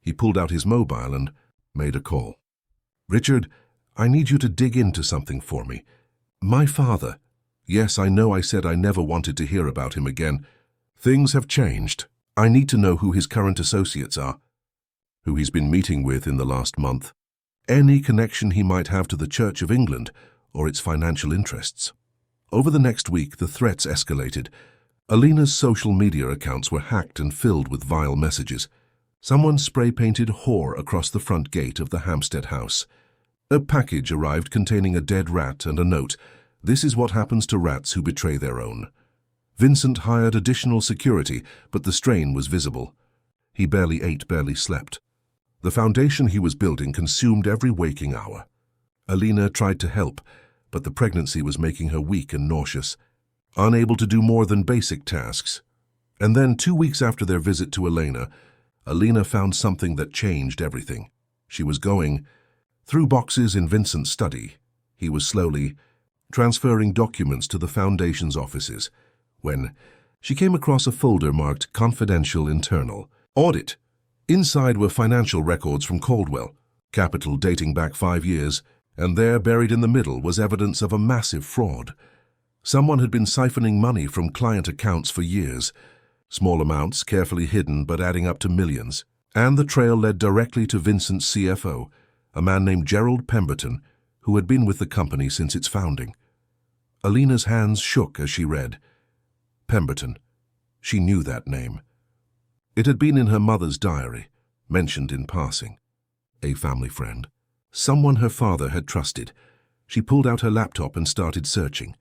He pulled out his mobile and made a call. Richard, I need you to dig into something for me. My father. Yes, I know I said I never wanted to hear about him again. Things have changed. I need to know who his current associates are, who he's been meeting with in the last month, any connection he might have to the Church of England or its financial interests. Over the next week, the threats escalated. Alina's social media accounts were hacked and filled with vile messages. Someone spray-painted whore across the front gate of the Hampstead house. A package arrived containing a dead rat and a note. This is what happens to rats who betray their own. Vincent hired additional security, but the strain was visible. He barely ate, barely slept. The foundation he was building consumed every waking hour. Alina tried to help, but the pregnancy was making her weak and nauseous, unable to do more than basic tasks. And then, 2 weeks after their visit to Elena, Alina found something that changed everything. She was going through boxes in Vincent's study. He was slowly transferring documents to the foundation's offices, when she came across a folder marked Confidential Internal Audit. Inside were financial records from Caldwell, capital dating back 5 years, and there, buried in the middle, was evidence of a massive fraud. Someone had been siphoning money from client accounts for years, small amounts carefully hidden but adding up to millions, and the trail led directly to Vincent's CFO, a man named Gerald Pemberton, who had been with the company since its founding. Alina's hands shook as she read. Pemberton. She knew that name. It had been in her mother's diary, mentioned in passing. A family friend. Someone her father had trusted. She pulled out her laptop and started searching.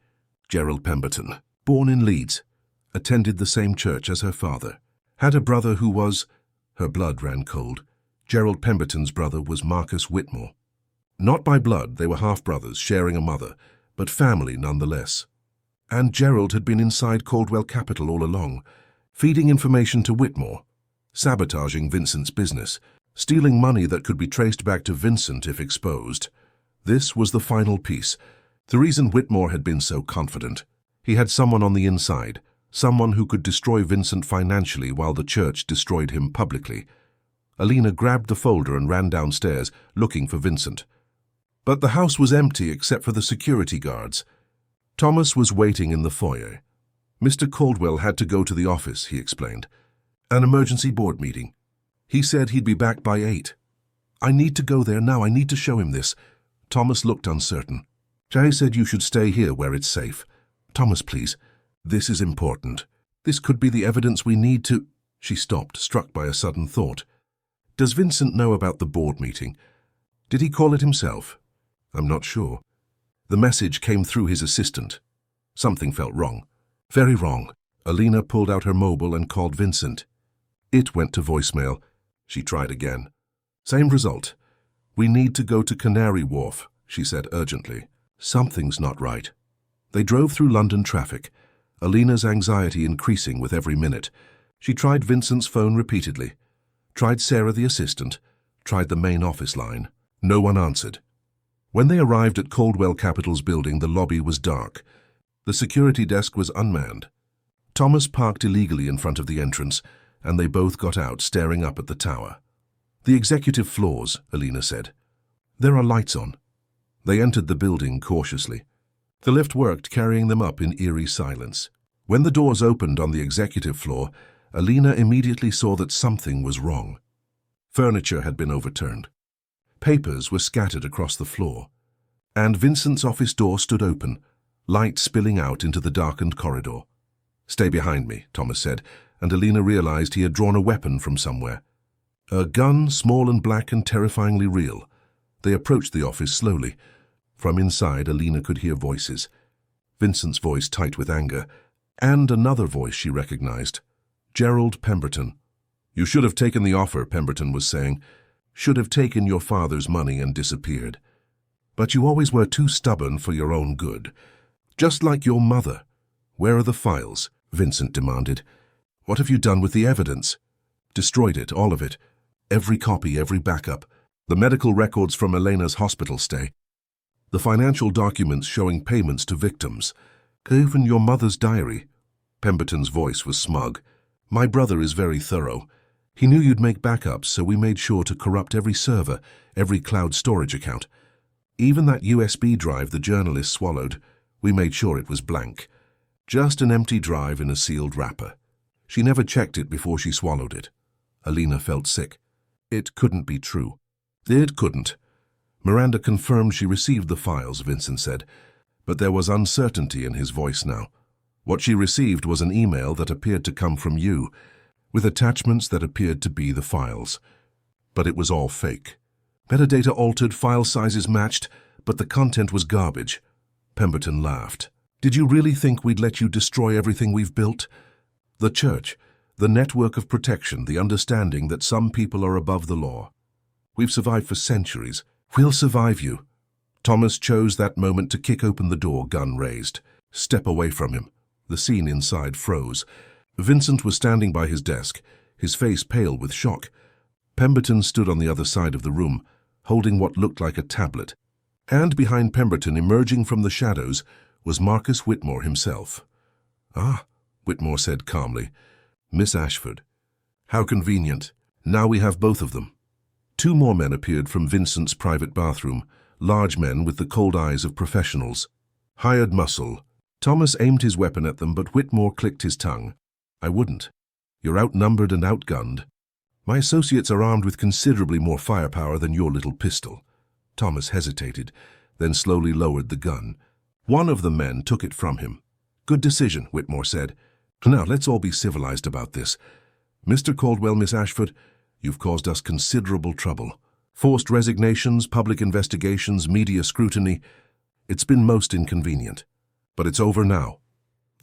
Gerald Pemberton, born in Leeds, attended the same church as her father, had a brother who was... Her blood ran cold. Gerald Pemberton's brother was Marcus Whitmore. Not by blood, they were half-brothers sharing a mother, but family nonetheless. And Gerald had been inside Caldwell Capital all along, feeding information to Whitmore, sabotaging Vincent's business, stealing money that could be traced back to Vincent if exposed. This was the final piece. The reason Whitmore had been so confident. He had someone on the inside, someone who could destroy Vincent financially while the church destroyed him publicly. Alina grabbed the folder and ran downstairs, looking for Vincent. But the house was empty except for the security guards. Thomas was waiting in the foyer. Mr. Caldwell had to go to the office, he explained. An emergency board meeting. He said he'd be back by 8. I need to go there now. I need to show him this. Thomas looked uncertain. Jay said you should stay here where it's safe. Thomas, please. This is important. This could be the evidence we need to... She stopped, struck by a sudden thought. Does Vincent know about the board meeting? Did he call it himself? I'm not sure. The message came through his assistant. Something felt wrong. Very wrong. Alina pulled out her mobile and called Vincent. It went to voicemail. She tried again. Same result. We need to go to Canary Wharf, she said urgently. Something's not right. They drove through London traffic, Alina's anxiety increasing with every minute. She tried Vincent's phone repeatedly. Tried Sarah the assistant. Tried the main office line. No one answered. When they arrived at Caldwell Capital's building, the lobby was dark. The security desk was unmanned. Thomas parked illegally in front of the entrance, and they both got out, staring up at the tower. The executive floors, Alina said. There are lights on. They entered the building cautiously. The lift worked, carrying them up in eerie silence. When the doors opened on the executive floor, Alina immediately saw that something was wrong. Furniture had been overturned. Papers were scattered across the floor. And Vincent's office door stood open, light spilling out into the darkened corridor. Stay behind me, Thomas said, and Alina realized he had drawn a weapon from somewhere. A gun, small and black and terrifyingly real. They approached the office slowly. From inside, Alina could hear voices. Vincent's voice tight with anger, and another voice she recognized. Gerald Pemberton. "You should have taken the offer," Pemberton was saying. "Should have taken your father's money and disappeared. But you always were too stubborn for your own good. Just like your mother." "Where are the files?" Vincent demanded. "What have you done with the evidence?" "Destroyed it, all of it. Every copy, every backup. The medical records from Elena's hospital stay. The financial documents showing payments to victims. Even your mother's diary." Pemberton's voice was smug. "My brother is very thorough. He knew you'd make backups, so we made sure to corrupt every server, every cloud storage account. Even that USB drive the journalist swallowed, we made sure it was blank. Just an empty drive in a sealed wrapper. She never checked it before she swallowed it." Alina felt sick. It couldn't be true. It couldn't. Miranda confirmed she received the files, Vincent said, but there was uncertainty in his voice now. What she received was an email that appeared to come from you, with attachments that appeared to be the files. But it was all fake. Metadata altered, file sizes matched, but the content was garbage. Pemberton laughed. "Did you really think we'd let you destroy everything we've built? The church, the network of protection, the understanding that some people are above the law. We've survived for centuries. We'll survive you." Thomas chose that moment to kick open the door, gun raised. Step away from him. The scene inside froze. Vincent was standing by his desk, his face pale with shock. Pemberton stood on the other side of the room, holding what looked like a tablet. And behind Pemberton, emerging from the shadows, was Marcus Whitmore himself. "Ah," Whitmore said calmly. "Miss Ashford. How convenient. Now we have both of them." Two more men appeared from Vincent's private bathroom, large men with the cold eyes of professionals. Hired muscle. Thomas aimed his weapon at them, but Whitmore clicked his tongue. "I wouldn't. You're outnumbered and outgunned. My associates are armed with considerably more firepower than your little pistol." Thomas hesitated, then slowly lowered the gun. One of the men took it from him. "Good decision," Whitmore said. "Now let's all be civilized about this. Mr. Caldwell, Miss Ashford, you've caused us considerable trouble. Forced resignations, public investigations, media scrutiny. It's been most inconvenient. But it's over now."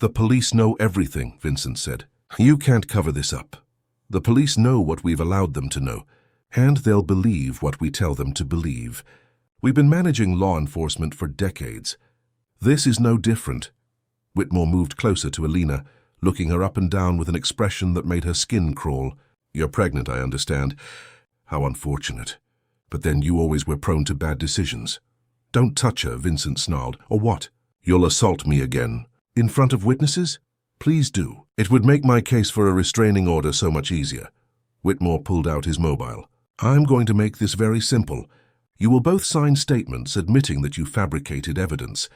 "The police know everything," Vincent said. "You can't cover this up. The police know what we've allowed them to know, and they'll believe what we tell them to believe. We've been managing law enforcement for decades. This is no different." Whitmore moved closer to Alina, looking her up and down with an expression that made her skin crawl. "You're pregnant, I understand. How unfortunate. But then you always were prone to bad decisions." "Don't touch her," Vincent snarled. "Or what? You'll assault me again. In front of witnesses? Please do. It would make my case for a restraining order so much easier." Whitmore pulled out his mobile. "I'm going to make this very simple. You will both sign statements admitting that you fabricated evidence,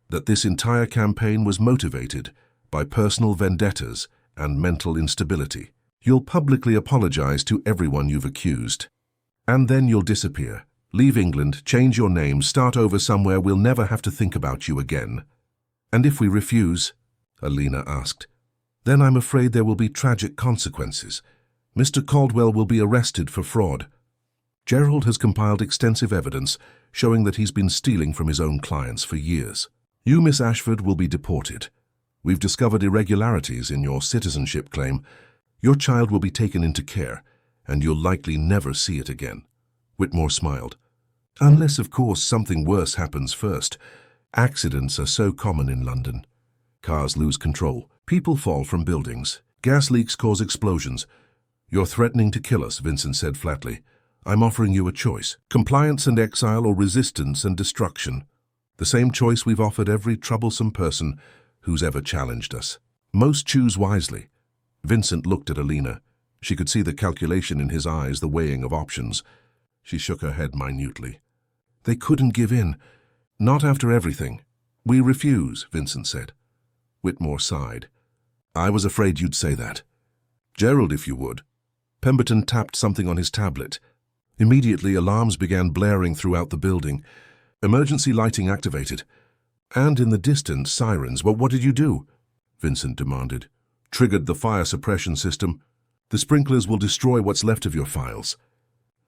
that this entire campaign was motivated by personal vendettas and mental instability. You'll publicly apologize to everyone you've accused. And then you'll disappear. Leave England, change your name, start over somewhere we'll never have to think about you again." "And if we refuse?" Alina asked. "Then I'm afraid there will be tragic consequences. Mr. Caldwell will be arrested for fraud. Gerald has compiled extensive evidence showing that he's been stealing from his own clients for years. You, Miss Ashford, will be deported. We've discovered irregularities in your citizenship claim. Your child will be taken into care, and you'll likely never see it again." Whitmore smiled. "Unless, of course, something worse happens first. Accidents are so common in London. Cars lose control. People fall from buildings. Gas leaks cause explosions. You're threatening to kill us," Vincent said flatly. "I'm offering you a choice. Compliance and exile, or resistance and destruction. The same choice we've offered every troublesome person who's ever challenged us. Most choose wisely." Vincent looked at Alina. She could see the calculation in his eyes, the weighing of options. She shook her head minutely. "They couldn't give in. Not after everything." "We refuse," Vincent said. Whitmore sighed. "I was afraid you'd say that. Gerald, if you would." Pemberton tapped something on his tablet. Immediately, alarms began blaring throughout the building. Emergency lighting activated. And in the distance, sirens. "Well, what did you do?" Vincent demanded. "Triggered the fire suppression system. The sprinklers will destroy what's left of your files.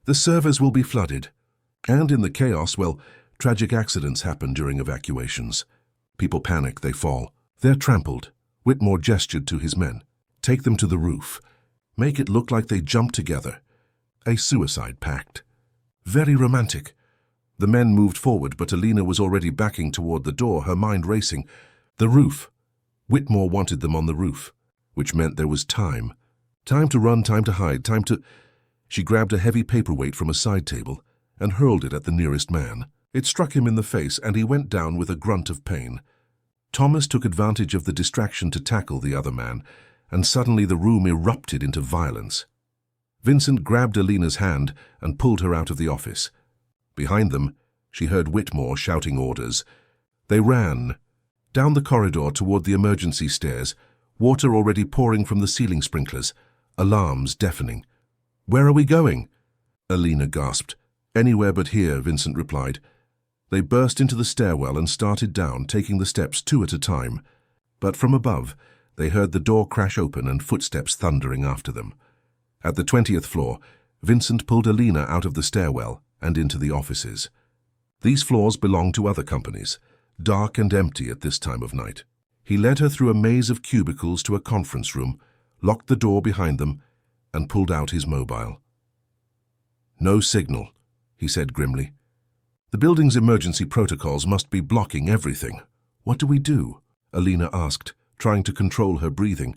The servers will be flooded. And in the chaos, well, tragic accidents happen during evacuations. People panic, they fall. They're trampled. Whitmore gestured to his men. Take them to the roof. Make it look like they jumped together. A suicide pact. Very romantic. The men moved forward, but Alina was already backing toward the door, her mind racing. The roof. Whitmore wanted them on the roof, which meant there was time. Time to run, time to hide, time to... She grabbed a heavy paperweight from a side table and hurled it at the nearest man. It struck him in the face, and he went down with a grunt of pain. Thomas took advantage of the distraction to tackle the other man, and suddenly the room erupted into violence. Vincent grabbed Alina's hand and pulled her out of the office. Behind them, she heard Whitmore shouting orders. They ran down the corridor toward the emergency stairs, water already pouring from the ceiling sprinklers, alarms deafening. "Where are we going?" Alina gasped. "Anywhere but here," Vincent replied. They burst into the stairwell and started down, taking the steps 2 at a time. But from above, they heard the door crash open and footsteps thundering after them. At the 20th floor, Vincent pulled Alina out of the stairwell and into the offices. These floors belonged to other companies, dark and empty at this time of night. He led her through a maze of cubicles to a conference room, locked the door behind them, and pulled out his mobile. "No signal," he said grimly. "The building's emergency protocols must be blocking everything. What do we do?" Alina asked, trying to control her breathing,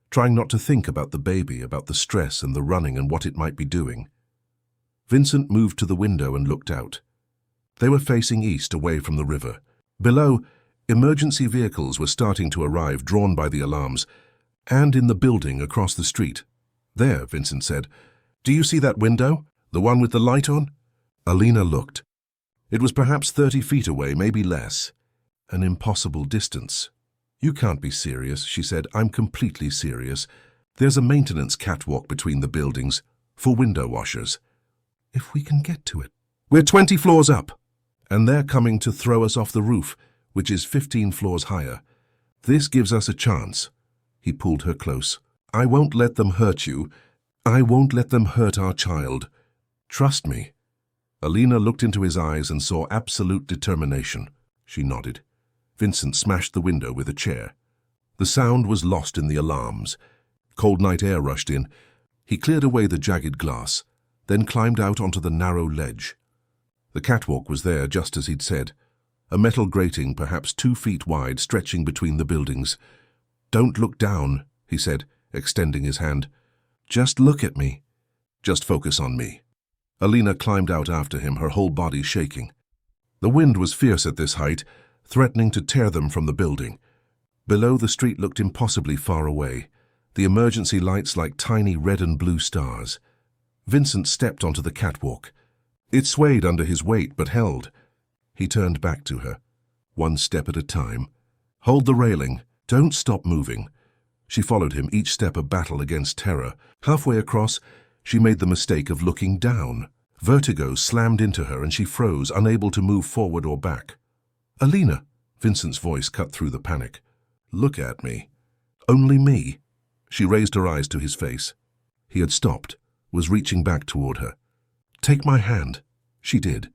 trying not to think about the baby, about the stress and the running and what it might be doing. Vincent moved to the window and looked out. They were facing east, away from the river. Below, emergency vehicles were starting to arrive, drawn by the alarms, and in the building across the street. "There," Vincent said. "Do you see that window? The one with the light on?" Alina looked. It was perhaps 30 feet away, maybe less. An impossible distance. "You can't be serious," she said. "I'm completely serious. There's a maintenance catwalk between the buildings, for window washers. If we can get to it. We're 20 floors up, and they're coming to throw us off the roof, which is 15 floors higher. This gives us a chance." He pulled her close. "I won't let them hurt you. I won't let them hurt our child. Trust me." Alina looked into his eyes and saw absolute determination. She nodded. Vincent smashed the window with a chair. The sound was lost in the alarms. Cold night air rushed in. He cleared away the jagged glass, then climbed out onto the narrow ledge. The catwalk was there, just as he'd said. A metal grating, perhaps 2 feet wide, stretching between the buildings. "Don't look down," he said, extending his hand. "Just look at me. Just focus on me." Alina climbed out after him, her whole body shaking. The wind was fierce at this height, threatening to tear them from the building. Below, the street looked impossibly far away, the emergency lights like tiny red and blue stars. Vincent stepped onto the catwalk. It swayed under his weight, but held. He turned back to her. "One step at a time. Hold the railing. Don't stop moving." She followed him, each step a battle against terror. Halfway across, she made the mistake of looking down. Vertigo slammed into her and she froze, unable to move forward or back. "Alina," Vincent's voice cut through the panic. "Look at me." "Only me?" She raised her eyes to his face. He had stopped, was reaching back toward her. "Take my hand." She did.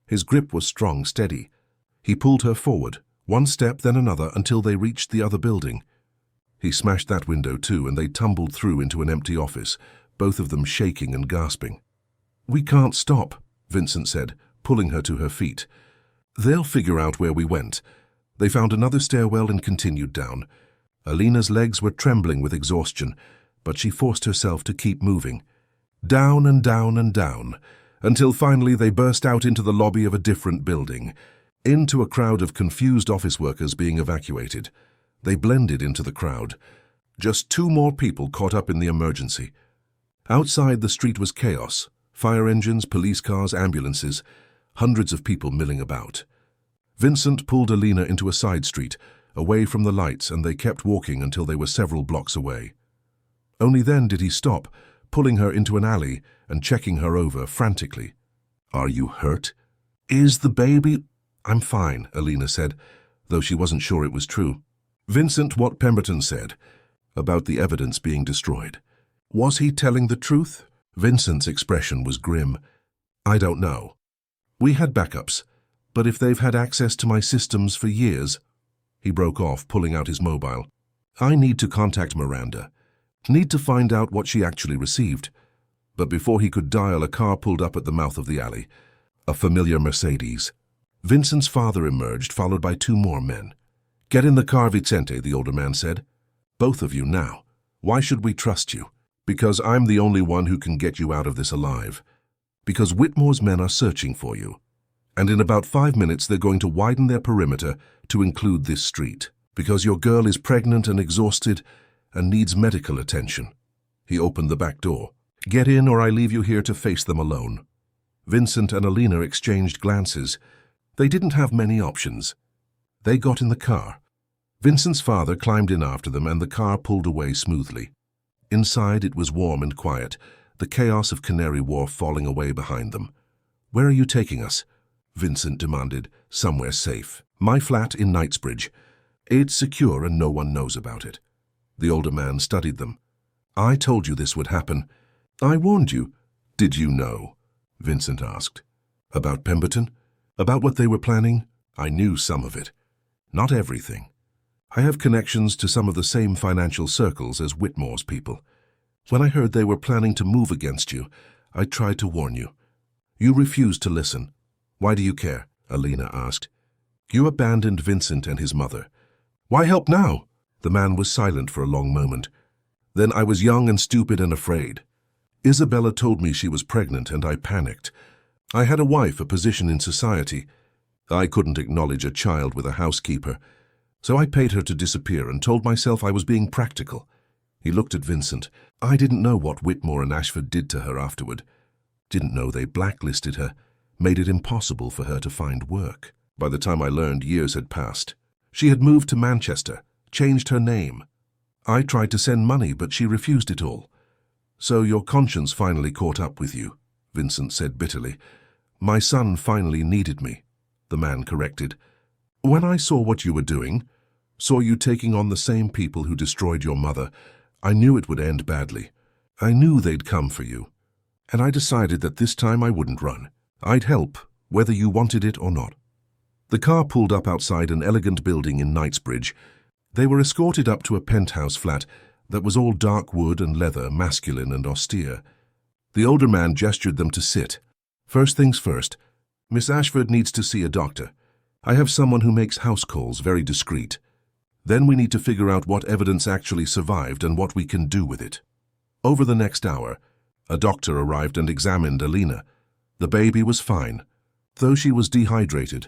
His grip was strong, steady. He pulled her forward, one step, then another, until they reached the other building. He smashed that window too, and they tumbled through into an empty office, both of them shaking and gasping. "We can't stop," Vincent said, pulling her to her feet. "They'll figure out where we went." They found another stairwell and continued down. Alina's legs were trembling with exhaustion, but she forced herself to keep moving. Down and down and down, until finally they burst out into the lobby of a different building, into a crowd of confused office workers being evacuated. They blended into the crowd. Just 2 more people caught up in the emergency. Outside, the street was chaos. Fire engines, police cars, ambulances, hundreds of people milling about. Vincent pulled Alina into a side street, away from the lights, and they kept walking until they were several blocks away. Only then did he stop, pulling her into an alley and checking her over frantically. "Are you hurt? Is the baby—" "I'm fine," Alina said, though she wasn't sure it was true. "Vincent, what Pemberton said about the evidence being destroyed. Was he telling the truth? Vincent's expression was grim. I don't know. We had backups, but if they've had access to my systems for years... He broke off, pulling out his mobile. I need to contact Miranda. Need to find out what she actually received. But before he could dial, a car pulled up at the mouth of the alley. A familiar Mercedes. Vincent's father emerged, followed by 2 more men. Get in the car, Vicente, the older man said. Both of you now. Why should we trust you? Because I'm the only one who can get you out of this alive. Because Whitmore's men are searching for you. And in about 5 minutes they're going to widen their perimeter to include this street. Because your girl is pregnant and exhausted and needs medical attention. He opened the back door. Get in or I leave you here to face them alone. Vincent and Alina exchanged glances. They didn't have many options. They got in the car. Vincent's father climbed in after them and the car pulled away smoothly. Inside it was warm and quiet, the chaos of Canary Wharf falling away behind them. Where are you taking us? Vincent demanded. Somewhere safe. My flat in Knightsbridge. It's secure and no one knows about it. The older man studied them. I told you this would happen. I warned you. Did you know? Vincent asked. About Pemberton? About what they were planning? I knew some of it. Not everything. I have connections to some of the same financial circles as Whitmore's people. When I heard they were planning to move against you, I tried to warn you. You refused to listen. Why do you care? Alina asked. You abandoned Vincent and his mother. Why help now? The man was silent for a long moment. Then I was young and stupid and afraid. Isabella told me she was pregnant and I panicked. I had a wife, a position in society. I couldn't acknowledge a child with a housekeeper. So I paid her to disappear and told myself I was being practical. He looked at Vincent. I didn't know what Whitmore and Ashford did to her afterward. Didn't know they blacklisted her, made it impossible for her to find work. By the time I learned, years had passed. She had moved to Manchester, changed her name. I tried to send money, but she refused it all. So your conscience finally caught up with you, Vincent said bitterly. My son finally needed me, the man corrected. When I saw what you were doing, saw you taking on the same people who destroyed your mother, I knew it would end badly. I knew they'd come for you. And I decided that this time I wouldn't run. I'd help, whether you wanted it or not. The car pulled up outside an elegant building in Knightsbridge. They were escorted up to a penthouse flat that was all dark wood and leather, masculine and austere. The older man gestured them to sit. First things first, Miss Ashford needs to see a doctor. I have someone who makes house calls, very discreet. Then we need to figure out what evidence actually survived and what we can do with it. Over the next hour, a doctor arrived and examined Alina. The baby was fine, though she was dehydrated,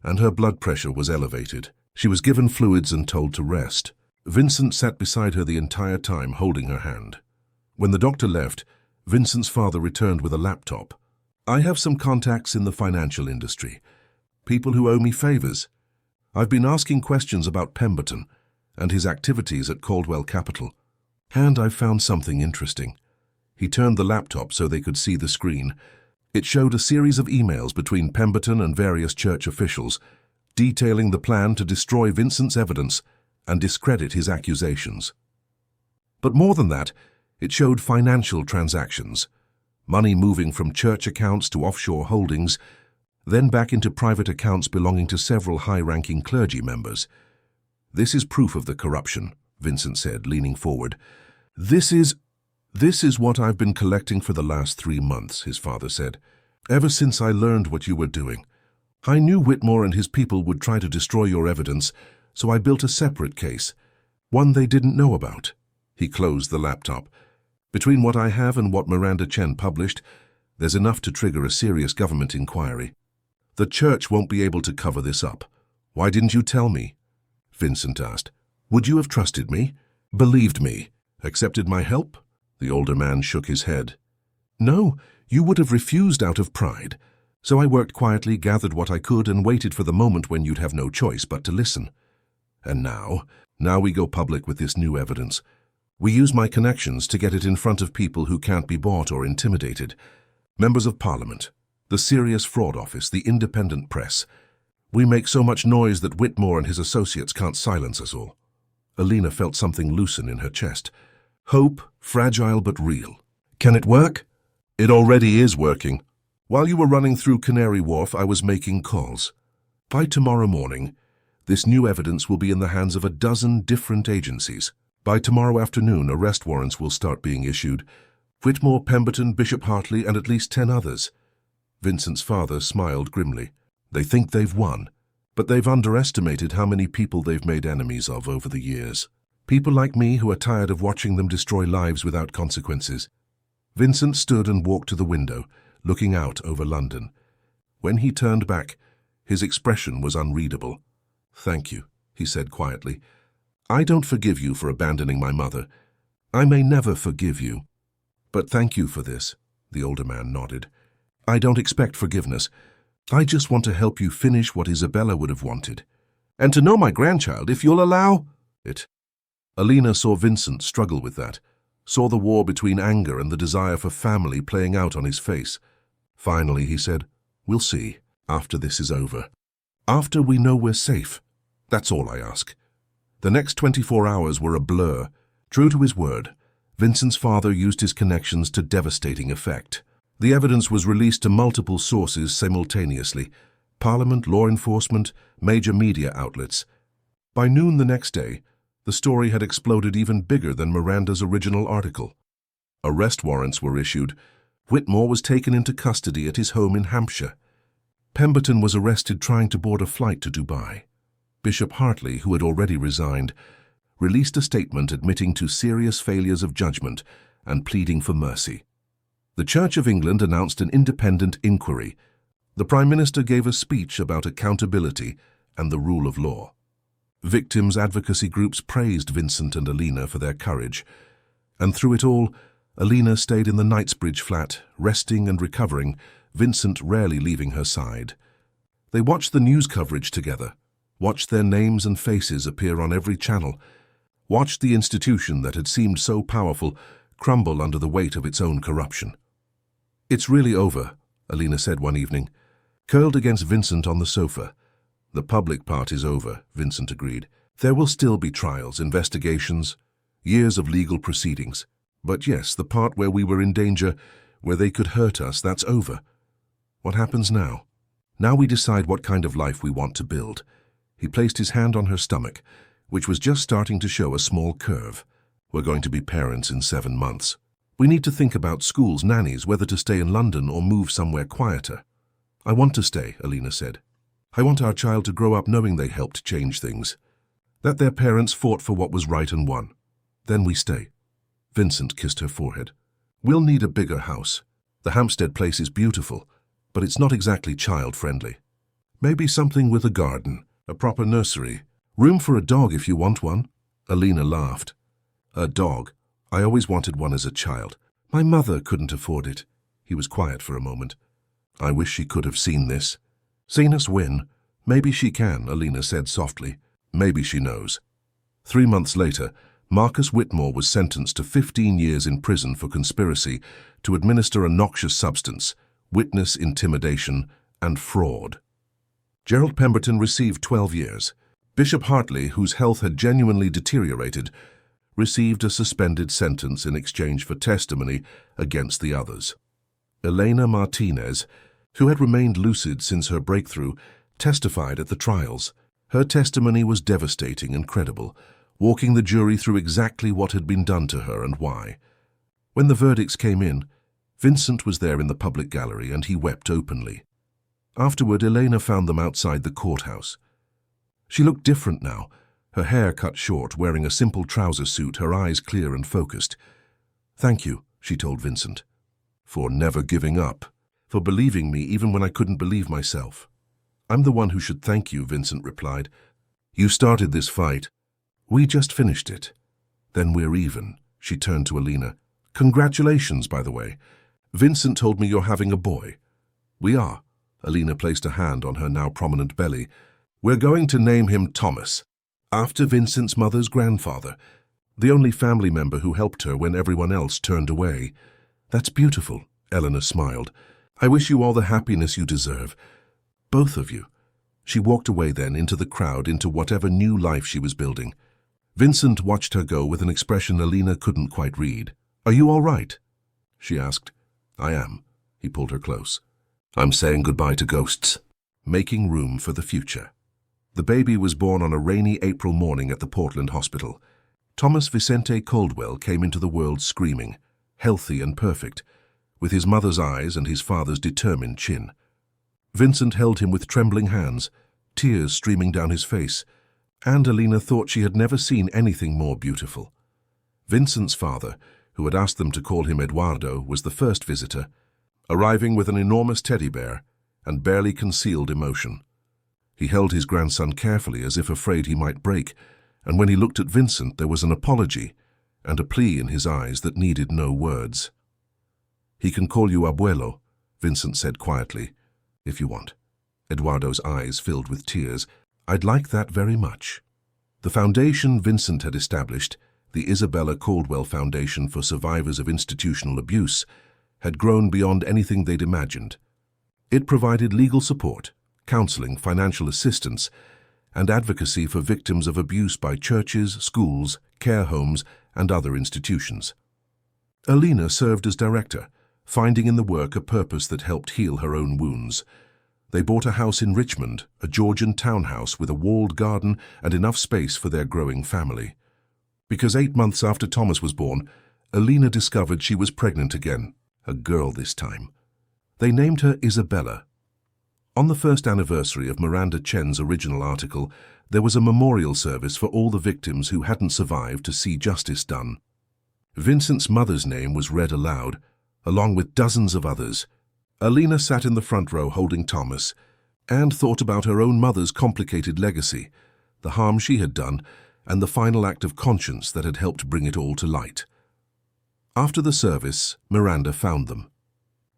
and her blood pressure was elevated. She was given fluids and told to rest. Vincent sat beside her the entire time, holding her hand. When the doctor left, Vincent's father returned with a laptop. I have some contacts in the financial industry. People who owe me favors. I've been asking questions about Pemberton and his activities at Caldwell Capital. And I've found something interesting. He turned the laptop so they could see the screen. It showed a series of emails between Pemberton and various church officials, detailing the plan to destroy Vincent's evidence and discredit his accusations. But more than that, it showed financial transactions, money moving from church accounts to offshore holdings, then back into private accounts belonging to several high-ranking clergy members. This is proof of the corruption, Vincent said, leaning forward. This is what I've been collecting for the last 3 months, his father said. Ever since I learned what you were doing. I knew Whitmore and his people would try to destroy your evidence, so I built a separate case, one they didn't know about. He closed the laptop. Between what I have and what Miranda Chen published, there's enough to trigger a serious government inquiry. The church won't be able to cover this up. Why didn't you tell me? Vincent asked. Would you have trusted me? Believed me? Accepted my help? The older man shook his head. No, you would have refused out of pride. So I worked quietly, gathered what I could, and waited for the moment when you'd have no choice but to listen. And now we go public with this new evidence. We use my connections to get it in front of people who can't be bought or intimidated. Members of Parliament, the Serious Fraud Office, the independent press. We make so much noise that Whitmore and his associates can't silence us all. Alina felt something loosen in her chest. Hope, fragile but real. Can it work? It already is working. While you were running through Canary Wharf, I was making calls. By tomorrow morning, this new evidence will be in the hands of a dozen different agencies. By tomorrow afternoon, arrest warrants will start being issued. Whitmore, Pemberton, Bishop Hartley, and at least 10 others. Vincent's father smiled grimly. They think they've won, but they've underestimated how many people they've made enemies of over the years. People like me who are tired of watching them destroy lives without consequences. Vincent stood and walked to the window, looking out over London. When he turned back, his expression was unreadable. "Thank you," he said quietly. "I don't forgive you for abandoning my mother. I may never forgive you. But thank you for this," the older man nodded. "I don't expect forgiveness. I just want to help you finish what Isabella would have wanted. And to know my grandchild, if you'll allow it." Alina saw Vincent struggle with that, saw the war between anger and the desire for family playing out on his face. Finally, he said, "We'll see, after this is over. After we know we're safe. That's all I ask." The next 24 hours were a blur. True to his word, Vincent's father used his connections to devastating effect. The evidence was released to multiple sources simultaneously: Parliament, law enforcement, major media outlets. By noon the next day, the story had exploded even bigger than Miranda's original article. Arrest warrants were issued. Whitmore was taken into custody at his home in Hampshire. Pemberton was arrested trying to board a flight to Dubai. Bishop Hartley, who had already resigned, released a statement admitting to serious failures of judgment and pleading for mercy. The Church of England announced an independent inquiry. The Prime Minister gave a speech about accountability and the rule of law. Victims' advocacy groups praised Vincent and Alina for their courage. And through it all, Alina stayed in the Knightsbridge flat, resting and recovering, Vincent rarely leaving her side. They watched the news coverage together, watched their names and faces appear on every channel, watched the institution that had seemed so powerful crumble under the weight of its own corruption. "It's really over," Alina said one evening, curled against Vincent on the sofa. "The public part is over," Vincent agreed. "There will still be trials, investigations, years of legal proceedings. But yes, the part where we were in danger, where they could hurt us, that's over. What happens now? Now we decide what kind of life we want to build." He placed his hand on her stomach, which was just starting to show a small curve. "We're going to be parents in 7 months. We need to think about schools, nannies, whether to stay in London or move somewhere quieter." "I want to stay," Alina said. "I want our child to grow up knowing they helped change things, that their parents fought for what was right and won. Then we stay." Vincent kissed her forehead. "We'll need a bigger house. The Hampstead place is beautiful, but it's not exactly child-friendly. Maybe something with a garden, a proper nursery, room for a dog if you want one." Alina laughed. "A dog? I always wanted one as a child. My mother couldn't afford it." He was quiet for a moment. "I wish she could have seen this." "Seen us win? Maybe she can," Alina said softly. "Maybe she knows." 3 months later, Marcus Whitmore was sentenced to 15 years in prison for conspiracy to administer a noxious substance, witness intimidation, and fraud. Gerald Pemberton received 12 years. Bishop Hartley, whose health had genuinely deteriorated, received a suspended sentence in exchange for testimony against the others. Elena Martinez, who had remained lucid since her breakthrough, testified at the trials. Her testimony was devastating and credible, walking the jury through exactly what had been done to her and why. When the verdicts came in, Vincent was there in the public gallery and he wept openly. Afterward, Elena found them outside the courthouse. She looked different now, her hair cut short, wearing a simple trouser suit, her eyes clear and focused. "Thank you," she told Vincent, "for never giving up, for believing me even when I couldn't believe myself." "I'm the one who should thank you," Vincent replied. "You started this fight. We just finished it. Then we're even." She turned to Alina. "Congratulations, by the way. Vincent told me you're having a boy." "We are." Alina placed a hand on her now prominent belly. "We're going to name him Thomas, after Vincent's mother's grandfather, the only family member who helped her when everyone else turned away." "That's beautiful," Eleanor smiled. "I wish you all the happiness you deserve. Both of you." She walked away then into the crowd, into whatever new life she was building. Vincent watched her go with an expression Alina couldn't quite read. "Are you all right?" she asked. "I am." He pulled her close. "I'm saying goodbye to ghosts, making room for the future." The baby was born on a rainy April morning at the Portland hospital. Thomas Vicente Caldwell came into the world screaming, healthy and perfect, with his mother's eyes and his father's determined chin. Vincent held him with trembling hands, tears streaming down his face, and Alina thought she had never seen anything more beautiful. Vincent's father, who had asked them to call him Eduardo, was the first visitor, arriving with an enormous teddy bear and barely concealed emotion. He held his grandson carefully as if afraid he might break, and when he looked at Vincent there was an apology and a plea in his eyes that needed no words. "He can call you Abuelo," Vincent said quietly, "if you want." Eduardo's eyes filled with tears. "I'd like that very much." The foundation Vincent had established, the Isabella Caldwell Foundation for Survivors of Institutional Abuse, had grown beyond anything they'd imagined. It provided legal support, counseling, financial assistance, and advocacy for victims of abuse by churches, schools, care homes, and other institutions. Alina served as director, finding in the work a purpose that helped heal her own wounds. They bought a house in Richmond, a Georgian townhouse with a walled garden and enough space for their growing family. Because 8 months after Thomas was born, Alina discovered she was pregnant again, a girl this time. They named her Isabella. On the first anniversary of Miranda Chen's original article, there was a memorial service for all the victims who hadn't survived to see justice done. Vincent's mother's name was read aloud, along with dozens of others. Alina sat in the front row holding Thomas and thought about her own mother's complicated legacy, the harm she had done, and the final act of conscience that had helped bring it all to light. After the service, Miranda found them.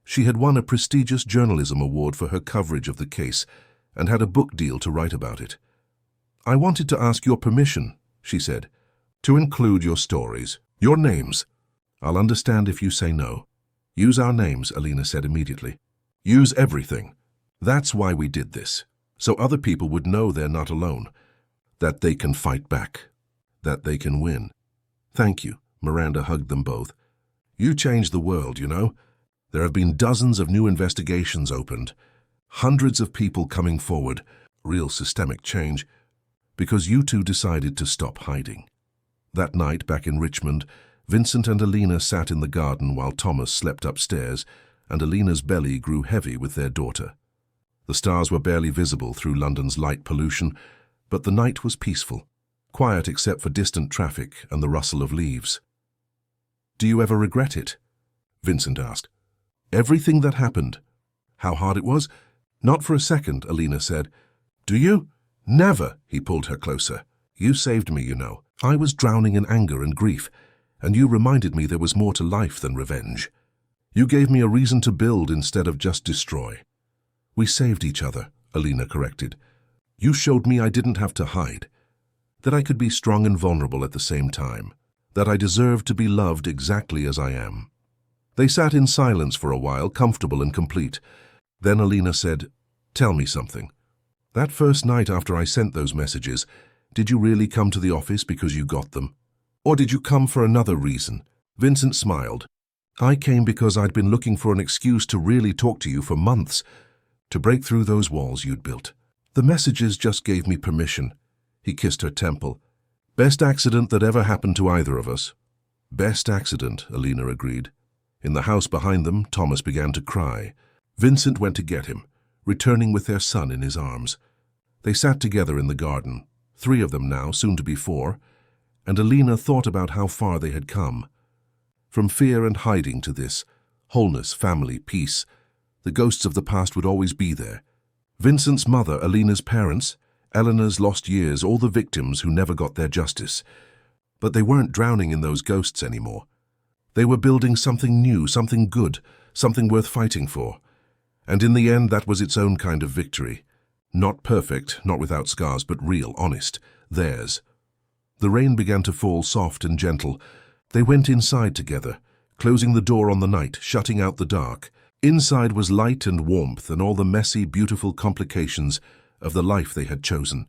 She had won a prestigious journalism award for her coverage of the case and had a book deal to write about it. "I wanted to ask your permission," she said, "to include your stories, your names. I'll understand if you say no." "Use our names," Alina said immediately. "Use everything. That's why we did this, so other people would know they're not alone, that they can fight back, that they can win." "Thank you," Miranda hugged them both. "You changed the world, you know. There have been dozens of new investigations opened, hundreds of people coming forward, real systemic change, because you two decided to stop hiding." That night, back in Richmond, Vincent and Alina sat in the garden while Thomas slept upstairs, and Alina's belly grew heavy with their daughter. The stars were barely visible through London's light pollution, but the night was peaceful, quiet except for distant traffic and the rustle of leaves. "Do you ever regret it?" Vincent asked. "Everything that happened. How hard it was?" "Not for a second," Alina said. "Do you?" "Never," he pulled her closer. "You saved me, you know. I was drowning in anger and grief, and you reminded me there was more to life than revenge. You gave me a reason to build instead of just destroy." "We saved each other," Alina corrected. "You showed me I didn't have to hide, that I could be strong and vulnerable at the same time, that I deserved to be loved exactly as I am." They sat in silence for a while, comfortable and complete. Then Alina said, "Tell me something. That first night after I sent those messages, did you really come to the office because you got them? Or did you come for another reason?" Vincent smiled. "I came because I'd been looking for an excuse to really talk to you for months, to break through those walls you'd built. The messages just gave me permission." He kissed her temple. "Best accident that ever happened to either of us." "Best accident," Alina agreed. In the house behind them, Thomas began to cry. Vincent went to get him, returning with their son in his arms. They sat together in the garden, 3 of them now, soon to be 4, and Alina thought about how far they had come. From fear and hiding to this, wholeness, family, peace. The ghosts of the past would always be there. Vincent's mother, Alina's parents, Eleanor's lost years, all the victims who never got their justice. But they weren't drowning in those ghosts anymore. They were building something new, something good, something worth fighting for. And in the end, that was its own kind of victory. Not perfect, not without scars, but real, honest, theirs. The rain began to fall soft and gentle. They went inside together, closing the door on the night, shutting out the dark. Inside was light and warmth and all the messy, beautiful complications of the life they had chosen.